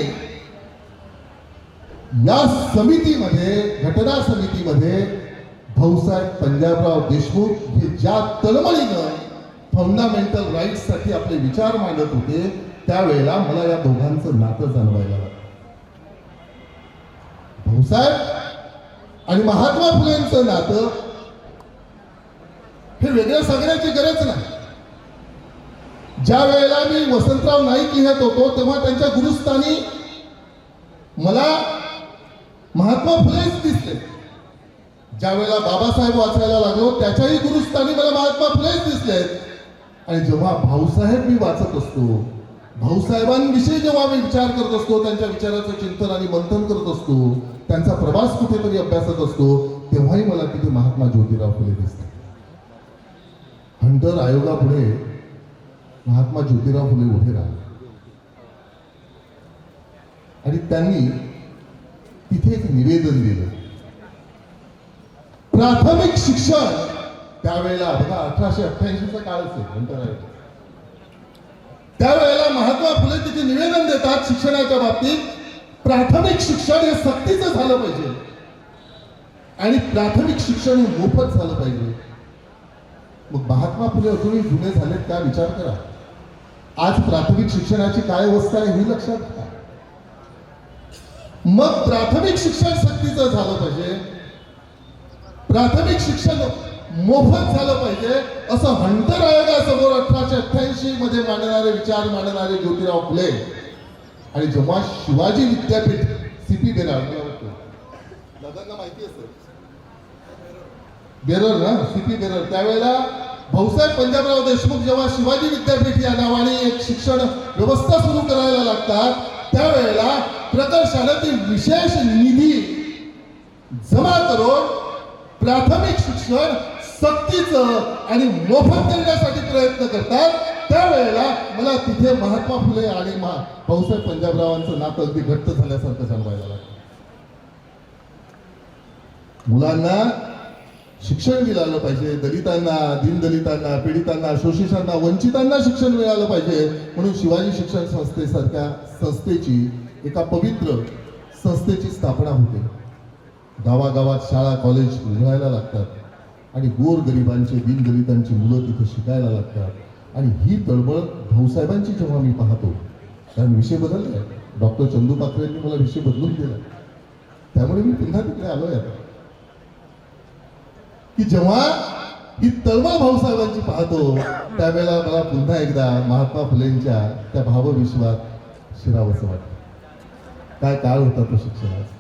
या समितीमध्ये, घटना समितीमध्ये भाऊसाहेब पंजाबराव देशमुख हे ज्या तळमळीनं फंडामेंटल राईट्स साठी आपले विचार मांडत होते, त्यावेळेला मला या दोघांचं नातं जाणवायला लागलं. भाऊसाहेब आणि महात्मा फुलेंचं नातं हे वेगळं सांगण्याची गरज नाही. ज्या वेळेला मी वसंतराव नाईक लिहित होतो तेव्हा त्यांच्या गुरुस्थानी मला महात्मा फुलेच दिसले. ज्या वेळेला बाबासाहेब वाचायला लागलो त्याच्याही गुरुस्थानी मला महात्मा फुलेच दिसलेत. आणि जेव्हा भाऊसाहेब मी वाचत असतो, भाऊसाहेबांविषयी जेव्हा मी विचार करत असतो, त्यांच्या विचाराचं चिंतन आणि मंथन करत असतो, त्यांचा प्रवास कुठेतरी अभ्यासत असतो, तेव्हाही मला तिथे महात्मा ज्योतिराव फुले दिसतात. हंटर आयोगापुढे महात्मा ज्योतिराव फुले उभे राहिले आणि त्यांनी तिथे एक निवेदन दिलं. प्राथमिक शिक्षण त्यावेळेला बघा 1888चा काळ असेल हंटर आयोग, त्यावेळेला महात्मा फुले तिथे निवेदन देतात शिक्षणाच्या बाबतीत प्राथमिक शिक्षण हे सक्तीचं झालं पाहिजे आणि प्राथमिक शिक्षण हे मोफत झालं पाहिजे. मग महात्मा फुले अजूनही जुने झालेत का विचार करा. आज प्राथमिक शिक्षणाची काय अवस्था आहे हे लक्षात घ्या. मग प्राथमिक शिक्षण सक्तीचं झालं पाहिजे, प्राथमिक शिक्षण मोफत झालं पाहिजे असं हंटर आयोगासमोर 1888 मध्ये मांडणारे विचार मांडणारे ज्योतिराव फुले. आणि जेव्हा शिवाजी विद्यापीठ सीपी बेरार, दादांना माहिती असेल बेरर ना, सीपी बेरर, त्यावेळेला भाऊसाहेब पंजाबराव देशमुख जेव्हा शिवाजी विद्यापीठ या नावाने एक शिक्षण व्यवस्था सुरू करायला लागतात, त्यावेळेला प्रकर्षाने विशेष निधी जमा करून प्राथमिक शिक्षण सक्तीचं आणि मोफत करण्यासाठी प्रयत्न करतात. त्यावेळेला मला तिथे महात्मा फुले आणि भाऊसाहेब पंजाबरावांचं नातं अगदी घट्ट झाल्यासारखं जाणवायला लागलं. मुलांना शिक्षण मिळालं पाहिजे, दलितांना, दीनदलितांना, पीडितांना, शोषितांना, वंचितांना शिक्षण मिळालं पाहिजे म्हणून शिवाजी शिक्षण संस्थेसारख्या संस्थेची, एका पवित्र संस्थेची स्थापना होते. गावागावात शाळा कॉलेज उघडायला लागतात आणि गोरगरिबांचे, दीनदलितांची मुलं तिथे शिकायला लागतात. आणि ही तळमळ भाऊसाहेबांची जेव्हा मी पाहतो, कारण विषय बदललाय, डॉक्टर चंदू पाखरेंनी मला विषय बदलून दिला, त्यामुळे मी पुन्हा तिकडे आलोय आता, की जेव्हा ही तळमळ भाऊसाहेबांची पाहतो त्यावेळेला मला पुन्हा एकदा महात्मा फुलेंच्या त्या भावविश्वात शिरावंसं वाटतं. काय काळ होता तो शिक्षणाचा.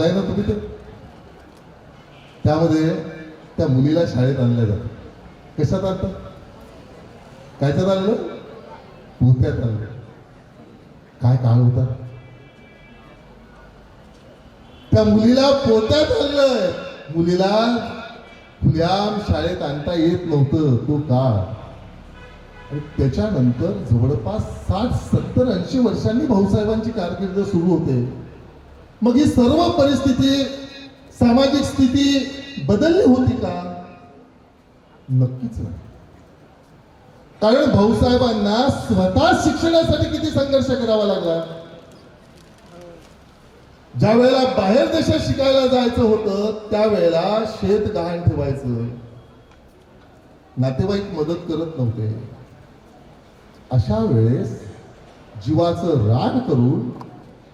पाहिलाय ना तुम्ही ते? त्यामध्ये त्या मुलीला शाळेत आणल्या जातं. कशात आणतात? कायच्यात आणलं? पोत्यात आणलं. काय काळ होता? त्या मुलीला पोत्यात आणलंय. मुलीला खुल्याम शाळेत आणता येत नव्हतं तो काळ. आणि त्याच्यानंतर जवळपास 60, 70, 80 वर्षांनी भाऊसाहेबांची कारकीर्द सुरू होते. मग ही सर्व परिस्थिती, सामाजिक स्थिती बदलली होती का? नक्कीच नाही. कारण भाऊसाहेबांना स्वतः शिक्षणासाठी किती संघर्ष करावा लागला. ज्या वेळेला बाहेर देशात शिकायला जायचं होतं त्यावेळेला शेत गहाण ठेवायचं, नातेवाईक मदत करत नव्हते. अशा वेळेस जीवाचं रान करून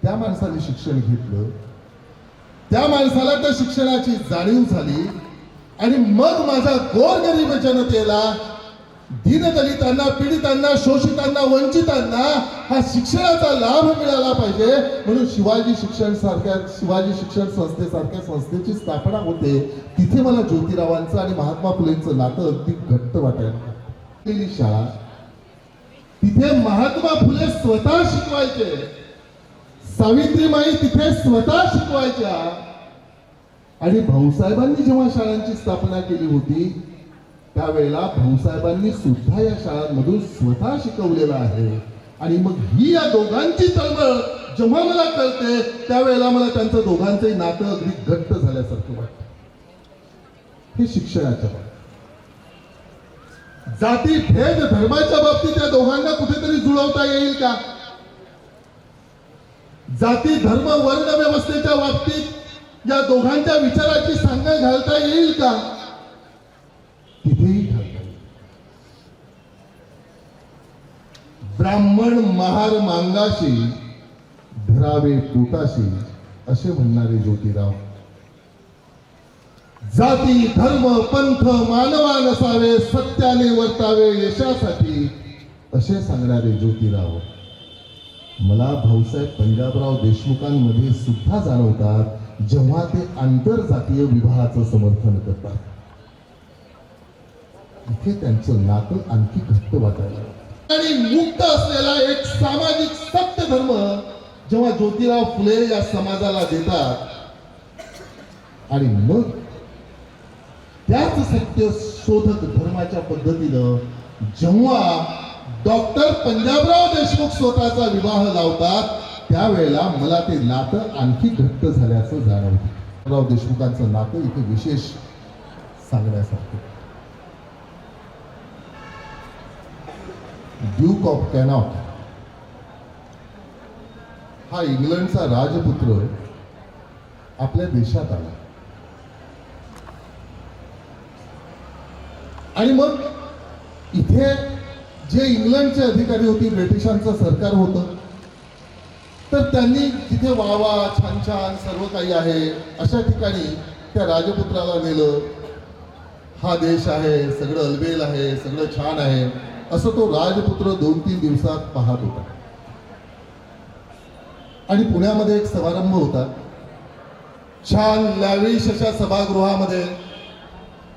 त्या माणसाने शिक्षण घेतलं. त्या माणसाला त्या शिक्षणाची जाणीव झाली आणि मग माझ्या गोरगरीब जनतेला, दीनदलितांना, पीडितांना, शोषितांना, वंचितांना हा शिक्षणाचा लाभ मिळाला पाहिजे म्हणून शिवाजी शिक्षण संस्थेसारख्या संस्थेची स्थापना होते. तिथे मला ज्योतिरावांचं आणि महात्मा फुलेंचं नातं अगदी घट्ट वाटायला. शाळा तिथे महात्मा फुले स्वतः शिकवायचे, सावित्रीमाई तिथे स्वतः शिकवायच्या. आणि भाऊसाहेबांनी जेव्हा शाळांची स्थापना केली होती त्यावेळेला भाऊसाहेबांनी सुद्धा या शाळांमधून स्वतः शिकवलेलं आहे. आणि मग ही या दोघांची तळमळ जेव्हा मला कळते त्यावेळेला मला त्यांचं दोघांचंही नातं अगदी घट्ट झाल्यासारखं वाटतं. हे शिक्षणाच्या बाबतीत. जाती भेद धर्माच्या बाबतीत या दोघांना कुठेतरी जुळवता येईल का? जाती धर्म वर्ण व्यवस्थेच्या बाबतीत या दोघांच्या विचाराची सांगड घालता येईल का? तिथेही घालता येईल. ब्राह्मण महार मांगाशी धरावे पोटाशी असे म्हणणारे ज्योतिराव. जाती धर्म पंथ मानवा नसावे, सत्याने वर्तावे यशासाठी असे सांगणारे ज्योतिराव मला भाऊसाहेब पंजाबराव देशमुखांमध्ये सुद्धा जाणवतात जेव्हा ते आंतरजातीय विवाहाचं समर्थन करतात. इथे त्यांचं नातं आणखी घट्ट वाटायला. आणि मुक्त असलेला एक सामाजिक सत्य धर्म जेव्हा ज्योतिराव फुले या समाजाला देतात आणि मग त्याच सत्य शोधक धर्माच्या पद्धतीनं जेव्हा डॉक्टर पंजाबराव देशमुख स्वतःचा विवाह लावतात त्यावेळेला मला ते नातं आणखी घट्ट झाल्याचं जाणवतं. पंजाबराव देशमुखांचं नातं इथे विशेष सांगण्यासारखं. ड्यूक ऑफ कॅनॉट हा इंग्लंडचा राजपुत्र आपल्या देशात आला आणि मग इथे जे इंग्लंडचे अधिकारी होती, ब्रिटिशांचं सरकार होतं, तर त्यांनी तिथे वावा छान छान सर्व काही आहे अशा ठिकाणी त्या राजपुत्राला नेलं. हा देश आहे, सगळं अलबेल आहे, सगळं छान आहे असं तो राजपुत्र 2-3 दिवसात पाहत होता. आणि पुण्यामध्ये एक समारंभ होता. छान लॅविश अशा सभागृहामध्ये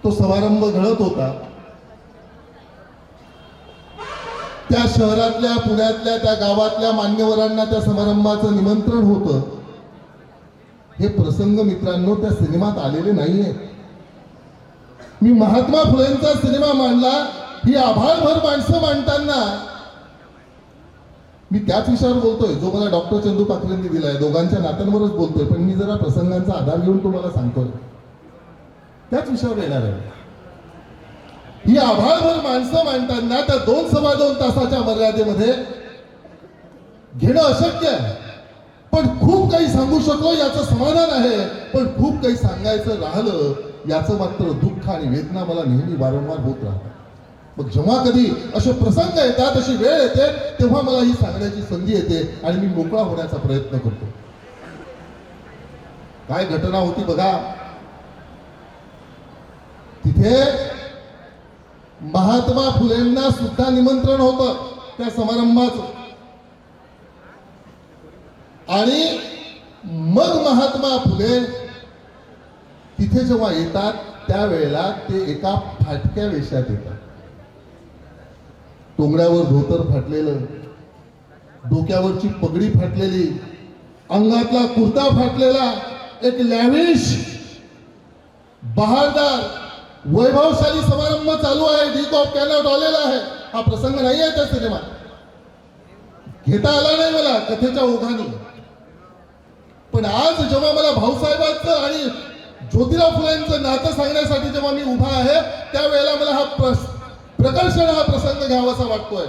तो समारंभ घडत होता. त्या शहरातल्या, पुण्यातल्या, त्या गावातल्या मान्यवरांना त्या समारंभाचं निमंत्रण होतं. हे प्रसंग मित्रांनो त्या सिनेमात आलेले नाहीये. मी महात्मा फुलेंचा सिनेमा मांडला, ही आभाळभर माणसं मांडताना मी त्याच विषयावर बोलतोय जो मला डॉक्टर चंदू पाखरेंनी दिलाय. दोघांच्या नात्यांवरच बोलतोय, पण मी जरा प्रसंगांचा आधार घेऊन तुम्हाला सांगतोय. त्याच विषयावर येणार आहे. ही आभाळभर माणसं मांडताना त्या 2-2.25 तासाच्या मर्यादेमध्ये घेणं अशक्य आहे. पण खूप काही सांगू शकलो याचं समाधान आहे, पण खूप काही सांगायचं राहिलं याचं मात्र दुःख आणि वेदना मला नेहमी वारंवार होत राहतात. मग जेव्हा कधी असे प्रसंग येतात, अशी वेळ येते, तेव्हा मला ही सांगण्याची संधी येते आणि मी मोकळा होण्याचा प्रयत्न करतो. काय घटना होती बघा. तिथे महात्मा फुलेंना सुद्धा निमंत्रण होतं त्या समारंभाचं आणि मग महात्मा फुले तिथे जेव्हा येतात त्यावेळेला ते एका फाटक्या वेशात येतात. टोंगड्यावर धोतर फाटलेलं, डोक्यावरची पगडी फाटलेली, अंगातला कुर्ता फाटलेला, एक लॅविश बहारदार वैभवशाली समारंभ चालू आहे. डीक ऑफ कॅनॉट आलेला आहे. हा प्रसंग नाही आहे त्या सिनेमात, घेता आला नाही मला कथेच्या ओघाने. पण आज जेव्हा मला भाऊसाहेबांचं आणि ज्योतिराव फुलेंचं नातं सांगण्यासाठी जेव्हा मी उभा आहे त्यावेळेला मला हा प्रकर्षण हा प्रसंग घ्यावासा वाटतोय.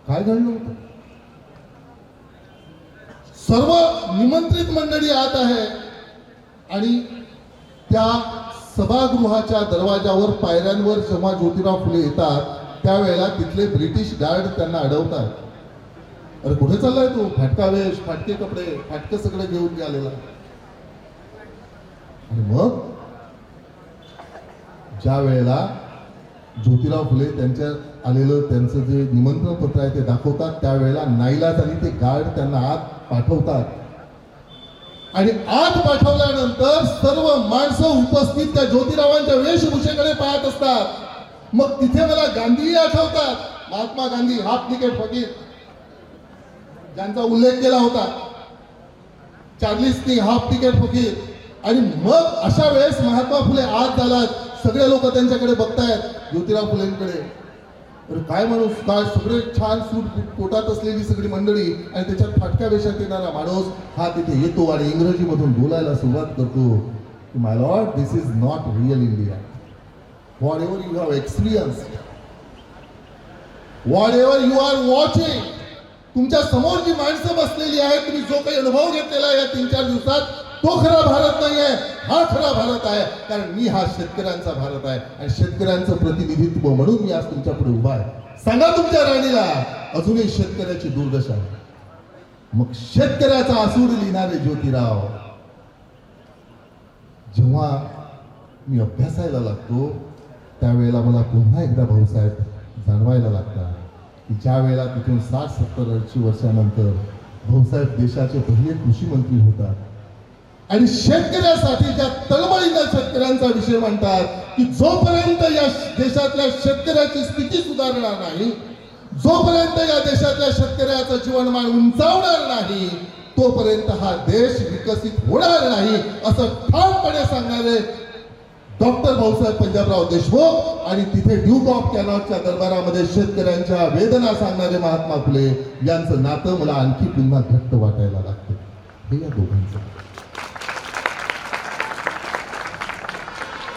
काय घडलं होतं? सर्व निमंत्रित मंडळी आत आहे आणि त्या सभागृहाच्या दरवाजावर पायऱ्यांवर जेव्हा ज्योतिराव फुले येतात त्यावेळेला तिथले ब्रिटिश गार्ड त्यांना अडवतात. अरे कुठे चाललाय तू? फाटका वेश, फाटके कपडे, फाटके सगळे घेऊन गेलेला. आणि मग ज्या वेळेला ज्योतिराव फुले त्यांच्या आलेलं त्यांचं जे निमंत्रण पत्र आहे ते दाखवतात त्यावेळेला नाईलाजाने ते गार्ड त्यांना आत पाठवतात. आणि आत पाठवल्यानंतर सर्व माणसं उपस्थित त्या ज्योतिरावांच्या वेशभूषेकडे पाहत असतात. मग तिथे मला गांधीही आठवतात. महात्मा गांधी, हाफ तिकीट फकीर, ज्यांचा उल्लेख केला होता. चार्लिस हाफ तिकीट फकीर. आणि मग अशा वेळेस महात्मा फुले आत झालात. सगळे लोक त्यांच्याकडे बघतायत ज्योतिराव फुलेंकडे. काय माणूस, काय सगळे छान सूट पोटात असलेली सगळी मंडळी आणि त्याच्यात फाटक्या वेशात येणारा माणूस हा तिथे येतो आणि इंग्रजीमधून बोलायला सुरुवात करतो की my lord, this is not real India. Whatever you have experience, whatever you are watching, तुमच्या समोर जी माणसं बसलेली आहेत, तुम्ही जो काही अनुभव घेतलेला आहे या 3-4 दिवसात, तो खरा भारत नाही आहे, हा खरा भारत आहे. कारण मी हा शेतकऱ्यांचा भारत आहे आणि शेतकऱ्यांचं प्रतिनिधित्व म्हणून मी आज तुमच्या पुढे उभा आहे. सांगा तुमच्या राणीला अजूनही शेतकऱ्याची दुर्दशा आहे. मग शेतकऱ्याचा आसूड लिहिणारे ज्योतिराव जेव्हा मी अभ्यासायला लागतो त्यावेळेला मला पुन्हा एकदा भाऊसाहेब जाणवायला लागतात की ज्या वेळेला तिथून 60-70 वर्षानंतर भाऊसाहेब देशाचे पहिले कृषी मंत्री होतात आणि शेतकऱ्यासाठी ज्या तळमळीनं शेतकऱ्यांचा विषय म्हणतात की जोपर्यंत या देशातल्या शेतकऱ्याची स्थिती सुधारणार नाही, जोपर्यंत या देशातल्या शेतकऱ्याचं जीवनमान उंचावणार नाही, तोपर्यंत हा देश विकसित होणार नाही असं ठामपणे सांगणारे डॉक्टर भाऊसाहेब पंजाबराव देशमुख आणि तिथे ड्यूक ऑफ कॅनॉटच्या दरबारामध्ये शेतकऱ्यांच्या वेदना सांगणारे महात्मा फुले यांचं नातं मला आणखी पुन्हा घट्ट वाटायला लागतं. हे या दोघांचं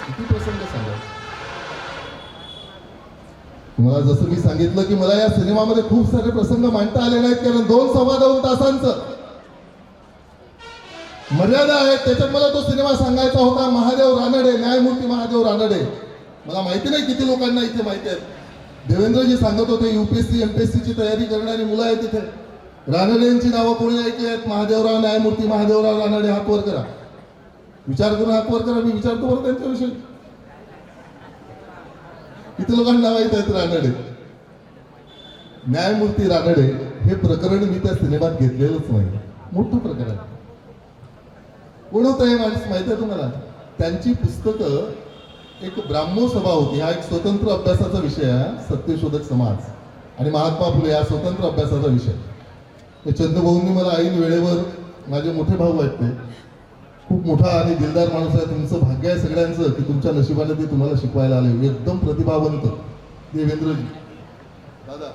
किती प्रसंग सांगा. तुम्हाला जसं मी सांगितलं की मला या सिनेमामध्ये खूप सारे प्रसंग मांडता आले नाहीत कारण 2-2.25 तासांचं मर्यादा आहे. त्याच्यात मला तो सिनेमा सांगायचा होता. महादेव रानडे, न्यायमूर्ती महादेव रानडे. मला माहिती नाही किती लोकांना इथे माहिती आहे. देवेंद्रजी सांगत होते UPSC MPSC ची तयारी करणारी मुलं आहेत तिथे. रानडेंची नावं कोणी ऐकली आहेत? महादेवराव, न्यायमूर्ती महादेवराव रानडे. हात वर करा, विचार करून हात वर करा. मी विचारतो बरं त्यांच्याविषयी. किती लोकांना माहित आहेत रानडे? न्यायमूर्ती रानडे हे प्रकरण मी त्या सिनेमात घेतलेलंच नाही. मोठं प्रकरण. कोण होतं हे माणूस माहिती आहे तुम्हाला? त्यांची पुस्तकं एक ब्राह्मो सभा होती. हा एक स्वतंत्र अभ्यासाचा विषय आहे. सत्यशोधक समाज आणि महात्मा फुले हा स्वतंत्र अभ्यासाचा विषय. चंद्रभाऊंनी मला ऐन वेळेवर, माझे मोठे भाऊ आहेत ते, खूप मोठा आणि दिलदार माणूस आहे. तुमचं भाग्य आहे सगळ्यांचं की तुमच्या नशिबाने ते तुम्हाला शिकवायला आले. एकदम प्रतिभावंत देवेंद्रजी दादा.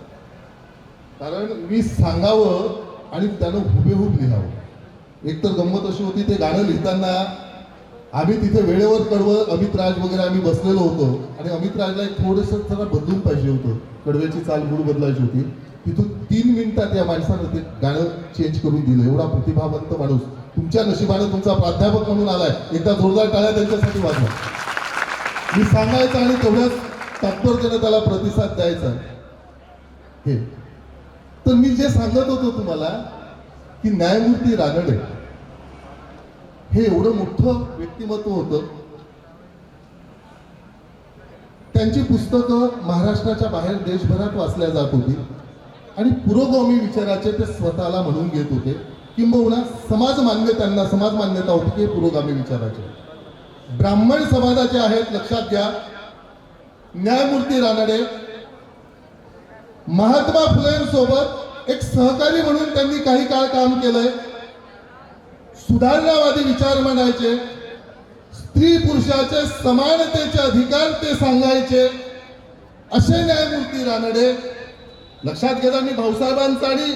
कारण मी सांगावं आणि त्यानं हुबेहूब लिहावं. एक तर गंमत अशी होती, ते गाणं लिहिताना आम्ही तिथे वेळेवर कडवं अमित राज वगैरे आम्ही बसलेलो होतो आणि अमित राजला एक थोडंसं जरा बदलून पाहिजे होतं. कडव्याची चाल गुड बदलायची होती. तिथून 3 मिनिटात या माणसानं ते गाणं चेंज करून दिलं. एवढा प्रतिभावंत माणूस तुमच्या नशिबाने तुमचा प्राध्यापक म्हणून आलाय. एकदा जोरदार टाळ्या त्यांच्यासाठी वाजवा. मी सांगायचं आणि तेवढ्याच तात्पर्याने त्याला प्रतिसाद द्यायचा. हे तर मी जे सांगत होतो तुम्हाला की न्यायमूर्ती रानडे हे एवढं मोठं व्यक्तिमत्व होतं. त्यांची पुस्तकं महाराष्ट्राच्या बाहेर देशभरात वाचल्या जात होती आणि पुरोगामी विचाराचे ते स्वतःला म्हणून घेत होते की किंबहुना समाज मान्यता होती की पुरोगामी विचाराचे. ब्राह्मण समाजाचे आहेत, लक्षात घ्या. न्यायमूर्ती रानडे महात्मा फुलेंसोबत एक सहकारी म्हणून त्यांनी काही काळ काम केलंय. सुधारणावादी विचार मांडायचे, स्त्री पुरुषाचे समानतेचे अधिकार ते सांगायचे, असे न्यायमूर्ती रानडे. लक्षात घेता मी भाऊसाहेबांचा आणि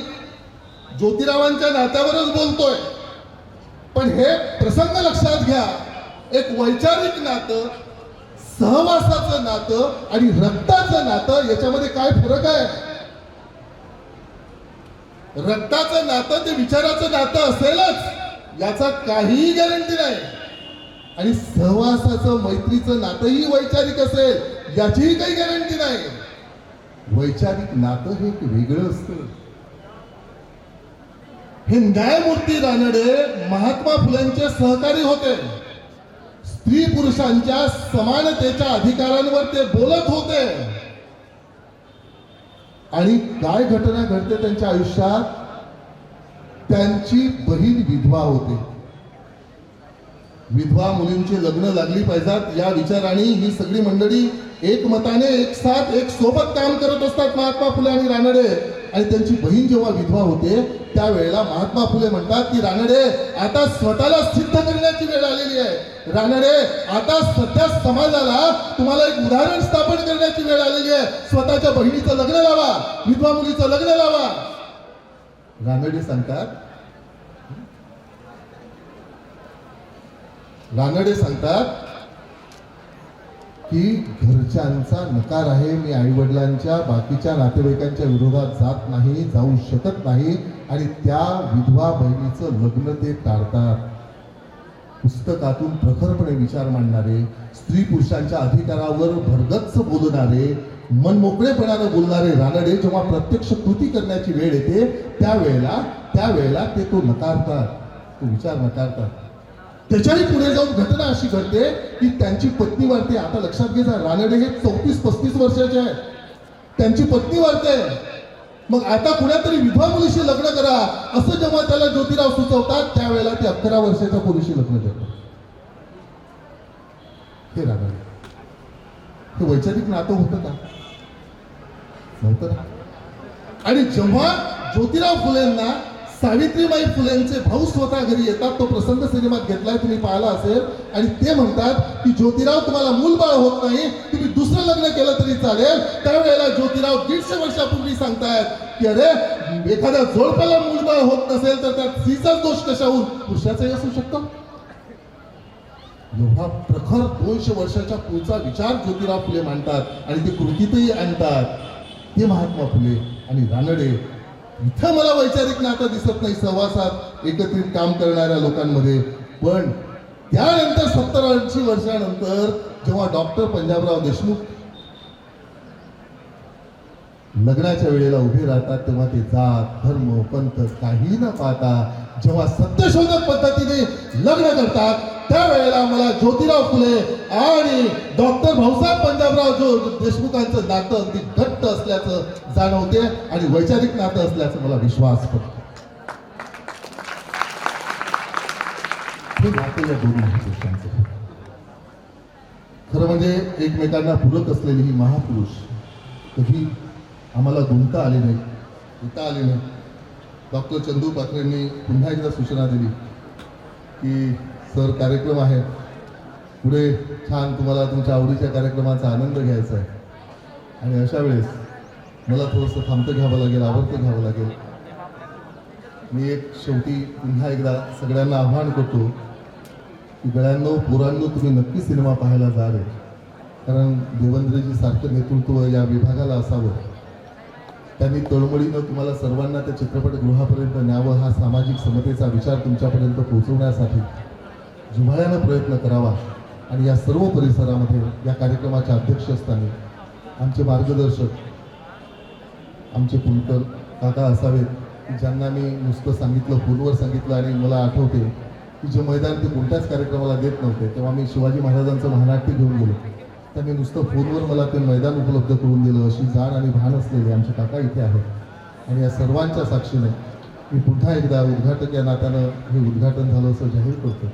ज्योतिरावांच्या नात्यावरच बोलतोय, पण हे प्रसंग लक्षात घ्या. एक वैचारिक नातं, सहवासाचं नातं आणि रक्ताचं नातं याच्यामध्ये काय फरक आहे? रक्ताचं नातं ते विचाराचं नातं असेलच याचा काहीही गॅरंटी नाही, आणि सहवासाचं मैत्रीचं नातंही वैचारिक असेल याचीही काही गॅरंटी नाही. वैचारिक नातं हे एक वेगळं असतं. हे न्यायमूर्ती रानडे महात्मा फुलेंचे सहकारी होते. स्त्री पुरुषांच्या समानतेच्या अधिकारांवर ते बोलत होते. आणि काय घटना घडते त्यांच्या आयुष्यात? त्यांची बहीण विधवा होते. विधवा मुलींची लग्न लागली पाहिजेत या विचाराने ही सगळी मंडळी एकमताने एक सोबत काम करत असतात, महात्मा फुले आणि रानडे. आणि त्यांची बहीण जेव्हा विधवा होते त्यावेळेला महात्मा फुले म्हणतात की रानडे, आता स्वतःला सिद्ध करण्याची वेळ आलेली आहे. रानडे, आता सध्या समाजाला तुम्हाला एक उदाहरण स्थापन करण्याची वेळ आलेली आहे. स्वतःच्या बहिणीचं लग्न लावा, विधवा मुलीचं लग्न लावा. रानडे सांगतात की घरच्यांचा नकार आहे, मी आईवडिलांच्या बाकीच्या नातेवाईकांच्या विरोधात जात नाही, जाऊ शकत नाही, आणि त्या विधवा बहिणीचं लग्न ते टाळतात. पुस्तकातून प्रखरपणे विचार मांडणारे, स्त्री पुरुषांच्या अधिकारावर भरगच्च बोलणारे, मनमोकळेपणाने बोलणारे रानडे जेव्हा प्रत्यक्ष कृती करण्याची वेळ येते त्यावेळेला ते तो विचार नकारतात. त्याच्याही पुढे जाऊन घटना अशी घडते की त्यांची पत्नी वारते. आता लक्षात घ्या, रानडे हे 34-35 वर्षाचे आहेत, त्यांची पत्नी वारते. मग आता कुणातरी विधवा मुलीशी लग्न करा असं जेव्हा त्याला ज्योतिराव सुचवतात त्यावेळेला ते 11 वर्षाच्या मुलीशी लग्न करतात. हे रानडे, हे वैचारिक नातं होतं का? नव्हतं ना. आणि जेव्हा ज्योतिराव फुलेंना सावित्रीबाई फुलेंचे भाऊ स्वतः घरी येतात, तो प्रसंग सिनेमात घेतलाय, तुम्ही पाहिला असेल. आणि ते म्हणतात की ज्योतिराव, तुम्हाला मूलबाळ होत नाही, तुम्ही दुसरं लग्न केलं तरी चालेल. त्यावेळेला ज्योतिराव 150 वर्षापूर्वी सांगतायत की अरे, एखाद्या जोडप्याला मूलबाळ होत नसेल तर त्यात स्त्रीचाच दोष कशाहून, पुरुषाचाही असू शकतो. एवढा प्रखर 200 वर्षाच्या पुढचा विचार ज्योतिराव फुले मांडतात आणि ते कृतीतही आणतात. ते महात्मा फुले आणि रानडे. इथं मला वैचारिक नातं दिसत नाही सहवासात एकत्रित काम करणाऱ्या लोकांमध्ये. पण त्यानंतर 70-80 वर्षानंतर जेव्हा डॉक्टर पंजाबराव देशमुख लग्नाच्या वेळेला उभे राहतात तेव्हा ते जात, धर्म, पंथ काही न पाहता जेव्हा सत्यशोधक पद्धतीने लग्न करतात त्यावेळेला मला ज्योतिराव फुले आणि डॉक्टर भाऊसाहेब पंजाबराव देशमुखांचं नातं अगदी घट्ट असल्याचं जाणवते आणि वैचारिक नातं असल्याचं मला विश्वास पडतो. हे नातं या दोन महापुरुषांचं. खरं म्हणजे एकमेकांना पूरक असलेली ही महापुरुष कधी आम्हाला गुंता आले नाही, येता आले नाही. डॉक्टर चंदू पाखरेंनी पुन्हा एकदा सूचना दिली की सर, कार्यक्रम आहे पुढे, छान तुम्हाला तुमच्या आवडीच्या कार्यक्रमाचा आनंद घ्यायचा आहे. आणि अशा वेळेस मला थोडंसं थांबतं घ्यावं लागेल, आवडतं घ्यावं लागेल. मी एक शेवटी पुन्हा एकदा सगळ्यांना आव्हान करतो की गळ्यांनो, पोरांनो, तुम्ही नक्की सिनेमा पाहायला जा रे. कारण देवेंद्रजी सारखं नेतृत्व या विभागाला असावं. त्यांनी तळमळीनं तुम्हाला सर्वांना त्या चित्रपटगृहापर्यंत न्यावं, हा सामाजिक समतेचा विचार तुमच्यापर्यंत पोहोचवण्यासाठी जिव्हाळ्यानं प्रयत्न करावा. आणि या सर्व परिसरामध्ये या कार्यक्रमाच्या अध्यक्षस्थानी आमचे मार्गदर्शक, आमचे पुलकर काका असावेत की ज्यांना मी नुसतं सांगितलं, फोनवर सांगितलं. आणि मला आठवते की जे मैदान ते कोणत्याच कार्यक्रमाला देत नव्हते, तेव्हा मी शिवाजी महाराजांचं महानाट्य घेऊन गेलो. त्यांनी नुसतं फोनवर मला ते मैदान उपलब्ध करून दिलं. अशी जाण आणि भान असलेले आमचे काका इथे आहेत. आणि या सर्वांच्या साक्षीने मी पुन्हा एकदा उद्घाटक या नात्यानं हे उद्घाटन झालं असं जाहीर करतो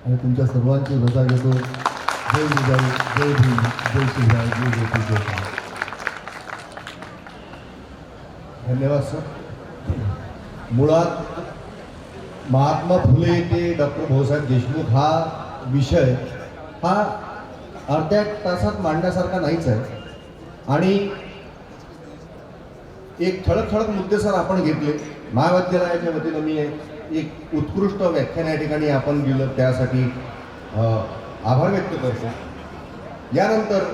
आणि तुमच्या सर्वांची रजा घेतो. जय जिजाऊ, जय भीम, जय शिवराय, जय ज्योती, जय भारत. धन्यवाद सर. मुळात महात्मा फुले ते डॉक्टर भाऊसाहेब देशमुख हा विषय हा अर्ध्या तासात मांडण्यासारखा नाहीच आहे आणि एक ठळक ठळक मुद्दे सर आपण घेतले. महाविद्यालयाच्या वतीनं मी एक उत्कृष्ट व्याख्यान या ठिकाणी आपण दिलं त्यासाठी आभार व्यक्त करतो. यानंतर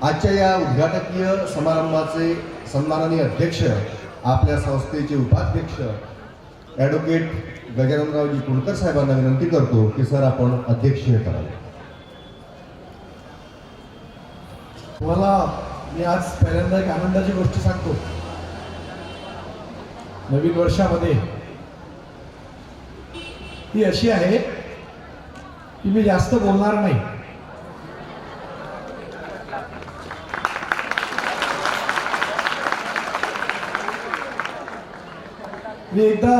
आजच्या या उद्घाटकीय समारंभाचे सन्माननीय अध्यक्ष आपल्या संस्थेचे उपाध्यक्ष ॲडव्होकेट गजाननरावजी पुणकर साहेबांना विनंती करतो की सर आपण अध्यक्षीय करावे. तुम्हाला मी आज पहिल्यांदा एक आनंदाची गोष्ट सांगतो. नवीन वर्षामध्ये ती अशी आहे की मी जास्त बोलणार नाही. मी एकदा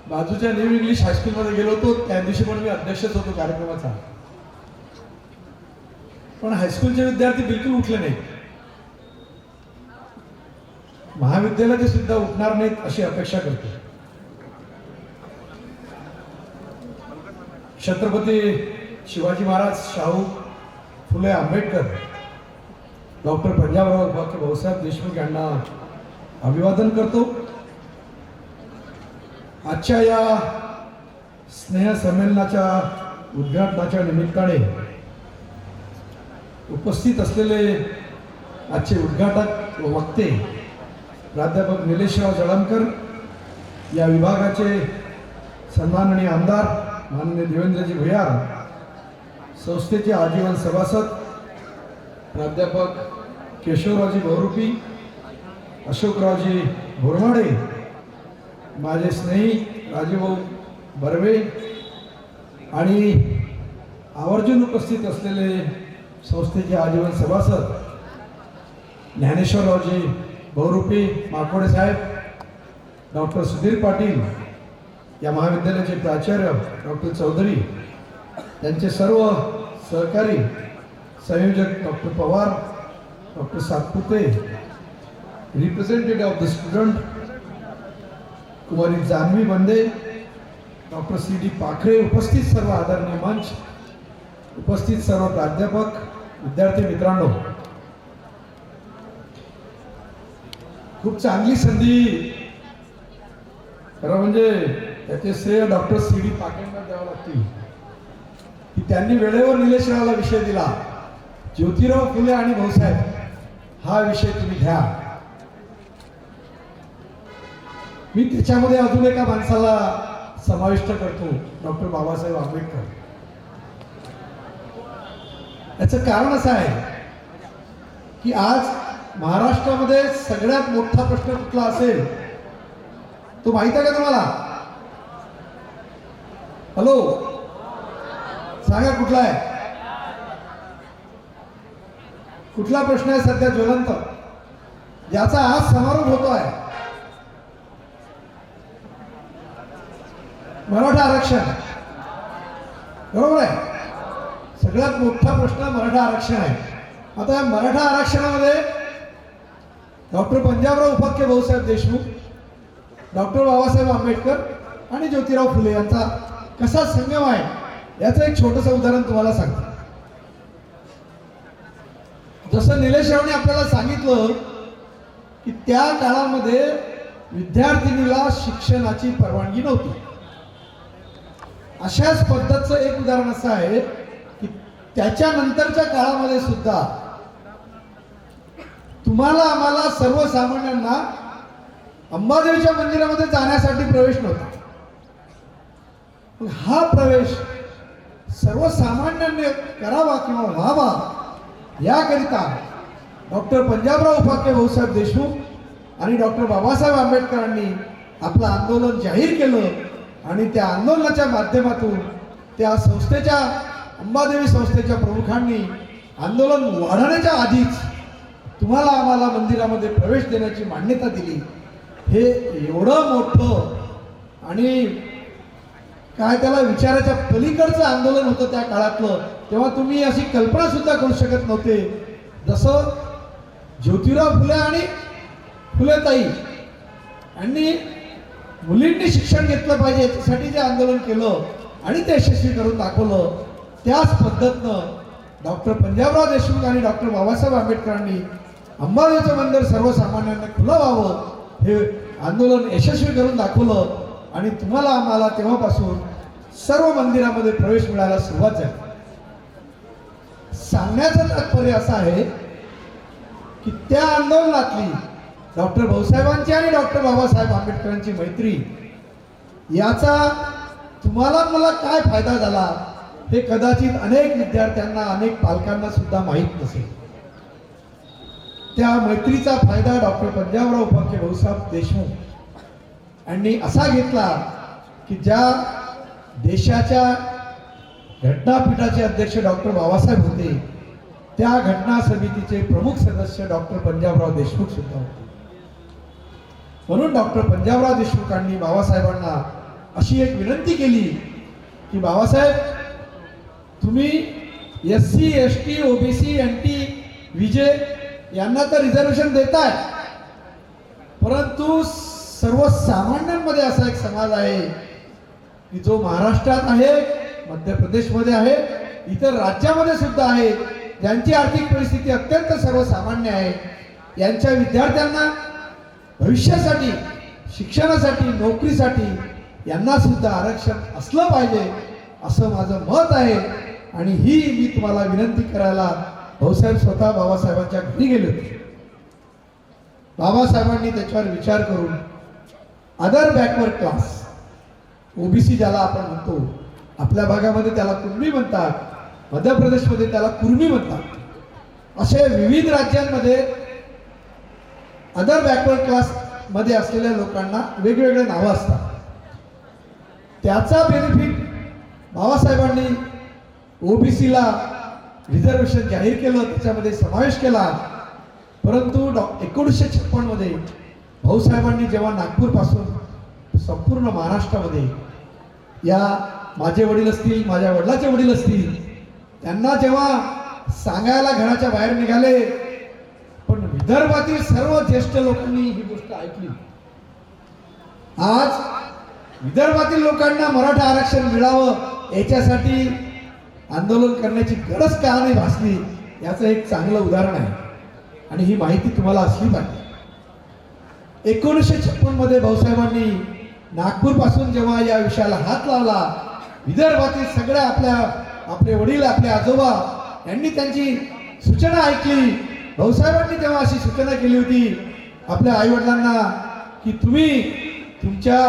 बाजूच्या न्यू इंग्लिश हायस्कूलमध्ये गेलो होतो. त्या दिवशी पण मी अध्यक्षच होतो कार्यक्रमाचा. पण हायस्कूलचे विद्यार्थी बिलकुल उठले नाहीत. महाविद्यालयाचे सुद्धा उठणार नाहीत अशी अपेक्षा करतो. छत्रपती शिवाजी महाराज, शाहू फुले आंबेडकर, डॉक्टर पंजाबराव भाऊसाहेब देशमुख यांना अभिवादन करतो. आजच्या या स्नेह संमेलनाच्या उद्घाटनाच्या निमित्ताने उपस्थित असलेले आजचे उद्घाटक व वक्ते प्राध्यापक निलेशराव जळमकर, या विभागाचे सन्माननीय आमदार माननीय देवेंद्रजी भुयार, संस्थेचे आजीवन सभासद प्राध्यापक केशवरावजी बहुरूपी, अशोकरावजी बोरमाडे, माझे स्नेही राजूभाऊ बर्वे आणि आवर्जून उपस्थित असलेले संस्थेचे आजीवन सभासद ज्ञानेश्वररावजी बहुरूपी माकोडे साहेब, डॉक्टर सुधीर पाटील, या महाविद्यालयाचे प्राचार्य डॉक्टर चौधरी, त्यांचे सर्व सहकारी संयोजक doctor Pawar, doctor Satpute, representative of the student कुमारी जान्हवी बंदे, डॉक्टर सी.डी. पाखरे, उपस्थित सर्व आदरणीय मंच, उपस्थित सर्व प्राध्यापक, विद्यार्थी मित्रांनो, खूप चांगली संधी. खरं म्हणजे त्याचे श्रेय डॉक्टर सी.डी. पाखरेंना द्यावं लागतील की त्यांनी वेळेवर निलेशरावला विषय दिला. ज्योतिराव फुले आणि भाऊसाहेब हा विषय तुम्ही घ्या. मी त्याच्यामध्ये अजून एका माणसाला समाविष्ट करतो, डॉक्टर बाबासाहेब आंबेडकर. याचं कारण असं आहे की आज महाराष्ट्रामध्ये सगळ्यात मोठा प्रश्न कुठला असेल तो माहित आहे का तुम्हाला? हॅलो, सांगा कुठला आहे? कुठला प्रश्न आहे सध्या ज्वलंत ज्याचा आज समारोप होतो आहे? मराठा आरक्षण. बरोबर आहे. सगळ्यात मोठा प्रश्न मराठा आरक्षण आहे. आता या मराठा आरक्षणामध्ये डॉक्टर पंजाबराव उपाख्य भाऊसाहेब देशमुख, डॉक्टर बाबासाहेब आंबेडकर आणि ज्योतिराव फुले यांचा कसा संगम आहे याचं एक छोटंसं उदाहरण तुम्हाला सांगतो. जसं निलेशरावने आपल्याला सांगितलं की त्या काळामध्ये विद्यार्थिनीला शिक्षणाची परवानगी नव्हती. अशाच पद्धतीचं एक उदाहरण असं आहे की त्याच्यानंतरच्या काळामध्ये सुद्धा तुम्हाला आम्हाला सर्वसामान्यांना अंबादेवीच्या मंदिरामध्ये जाण्यासाठी प्रवेश नव्हता. हा प्रवेश सर्वसामान्यांनी करावा किंवा व्हावा याकरिता डॉक्टर पंजाबराव उपाख्य भाऊसाहेब देशमुख आणि डॉक्टर बाबासाहेब आंबेडकरांनी आपलं आंदोलन जाहीर केलं आणि त्या आंदोलनाच्या माध्यमातून त्या संस्थेच्या अंबादेवी संस्थेच्या प्रमुखांनी आंदोलन वाढवण्याच्या आधीच तुम्हाला आम्हाला मंदिरामध्ये प्रवेश देण्याची मान्यता दिली. हे एवढं मोठं आणि काय त्याला विचाराच्या पलीकडचं आंदोलन होतं त्या काळातलं, तेव्हा तुम्ही अशी कल्पना सुद्धा करू शकत नव्हते. जसं ज्योतिराव फुले आणि फुलेताई यांनी मुलींनी शिक्षण घेतलं पाहिजे याच्यासाठी जे आंदोलन केलं आणि ते यशस्वी करून दाखवलं, त्याच पद्धतीनं डॉक्टर पंजाबराव देशमुख आणि डॉक्टर बाबासाहेब आंबेडकरांनी अंबादेवीचं मंदिर सर्वसामान्यांना खुलं व्हावं हे आंदोलन यशस्वी करून दाखवलं आणि तुम्हाला आम्हाला तेव्हापासून सर्व मंदिरामध्ये प्रवेश मिळायला सुरुवात झाली. सांगण्याचं तात्पर्य असं आहे की त्या आंदोलनातली डॉक्टर भाऊसाहेबांची आणि डॉक्टर बाबासाहेब आंबेडकरांची मैत्री याचा तुम्हाला मला काय फायदा झाला हे कदाचित अनेक विद्यार्थ्यांना अनेक पालकांना सुद्धा माहीत नसेल. त्या मैत्रीचा फायदा डॉक्टर पंजाबराव उपाख्य भाऊसाहेब देशमुख यांनी असा घेतला की ज्या देशाच्या घटनापीठाचे अध्यक्ष डॉक्टर बाबासाहेब होते त्या घटना समितीचे प्रमुख सदस्य डॉक्टर पंजाबराव देशमुख सुद्धा होते. म्हणून डॉक्टर पंजाबराव देशमुखांनी बाबासाहेबांना अशी एक विनंती केली की बाबासाहेब तुम्ही SC ST OBC NT विजे यांना तर रिझर्वेशन देताय, परंतु सर्वसामान्यांमध्ये असा एक समाज आहे की जो महाराष्ट्रात आहे, मध्य प्रदेशमध्ये आहे, इतर राज्यामध्ये सुद्धा आहे, ज्यांची आर्थिक परिस्थिती अत्यंत सर्वसामान्य आहे. यांच्या विद्यार्थ्यांना भविष्यासाठी, शिक्षणासाठी, नोकरीसाठी यांना सुद्धा आरक्षण असलं पाहिजे असं माझं मत आहे. आणि ही मी तुम्हाला विनंती करायला भाऊसाहेब स्वतः बाबासाहेबांच्या घरी गेले होते. बाबासाहेबांनी त्याच्यावर विचार करून अदर बॅकवर्ड क्लास OBC ज्याला आपण म्हणतो, आपल्या भागामध्ये त्याला कुणबी म्हणतात, मध्य प्रदेशमध्ये त्याला कुर्मी म्हणतात, असे विविध राज्यांमध्ये अदर बॅकवर्ड क्लास मध्ये असलेल्या लोकांना वेगवेगळे नावं असतात. त्याचा बेनिफिट बाबासाहेबांनी OBCला रिझर्वेशन जाहीर केलं, त्याच्यामध्ये समावेश केला. परंतु 1956 मध्ये भाऊसाहेबांनी जेव्हा नागपूरपासून संपूर्ण महाराष्ट्रामध्ये या माझे वडील असतील, माझ्या वडिलाचे वडील असतील, त्यांना जेव्हा सांगायला घराच्या बाहेर निघाले, पण विदर्भातील सर्व ज्येष्ठ लोकांनी ही गोष्ट ऐकली. आज विदर्भातील लोकांना मराठा आरक्षण मिळावं याच्यासाठी आंदोलन करण्याची गरज का नाही भासली याचं एक चांगलं उदाहरण आहे आणि ही माहिती तुम्हाला असली पाहिजे. 1956 मध्ये भाऊसाहेबांनी नागपूरपासून जेव्हा या विषयाला हात लावला, विदर्भातील सगळ्या आपले वडील, आपले आजोबा यांनी त्यांची सूचना ऐकली. भाऊसाहेबांनी तेव्हा अशी सूचना केली होती आपल्या आईवडिलांना की तुम्ही तुमच्या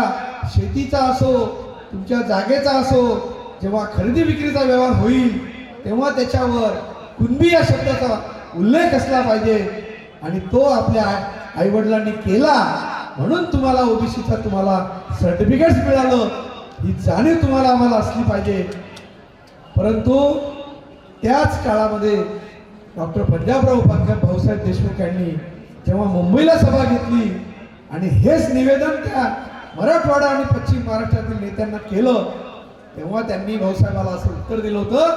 शेतीचा असो, तुमच्या जागेचा असो, जेव्हा खरेदी विक्रीचा व्यवहार होईल तेव्हा त्याच्यावर कुणबी या शब्दाचा उल्लेख असला पाहिजे. आणि तो आपल्या आईवडिलांनी केला म्हणून तुम्हाला OBCचा तुम्हाला सर्टिफिकेट्स मिळालं, ही जाणीव तुम्हाला आम्हाला असली पाहिजे. परंतु त्याच काळामध्ये डॉक्टर पंजाबराव उपाख्य भाऊसाहेब देशमुख यांनी जेव्हा मुंबईला सभा घेतली आणि हेच निवेदन त्या मराठवाडा आणि पश्चिम महाराष्ट्रातील नेत्यांना केलं, तेव्हा त्यांनी भाऊसाहेबाला असं उत्तर दिलं होतं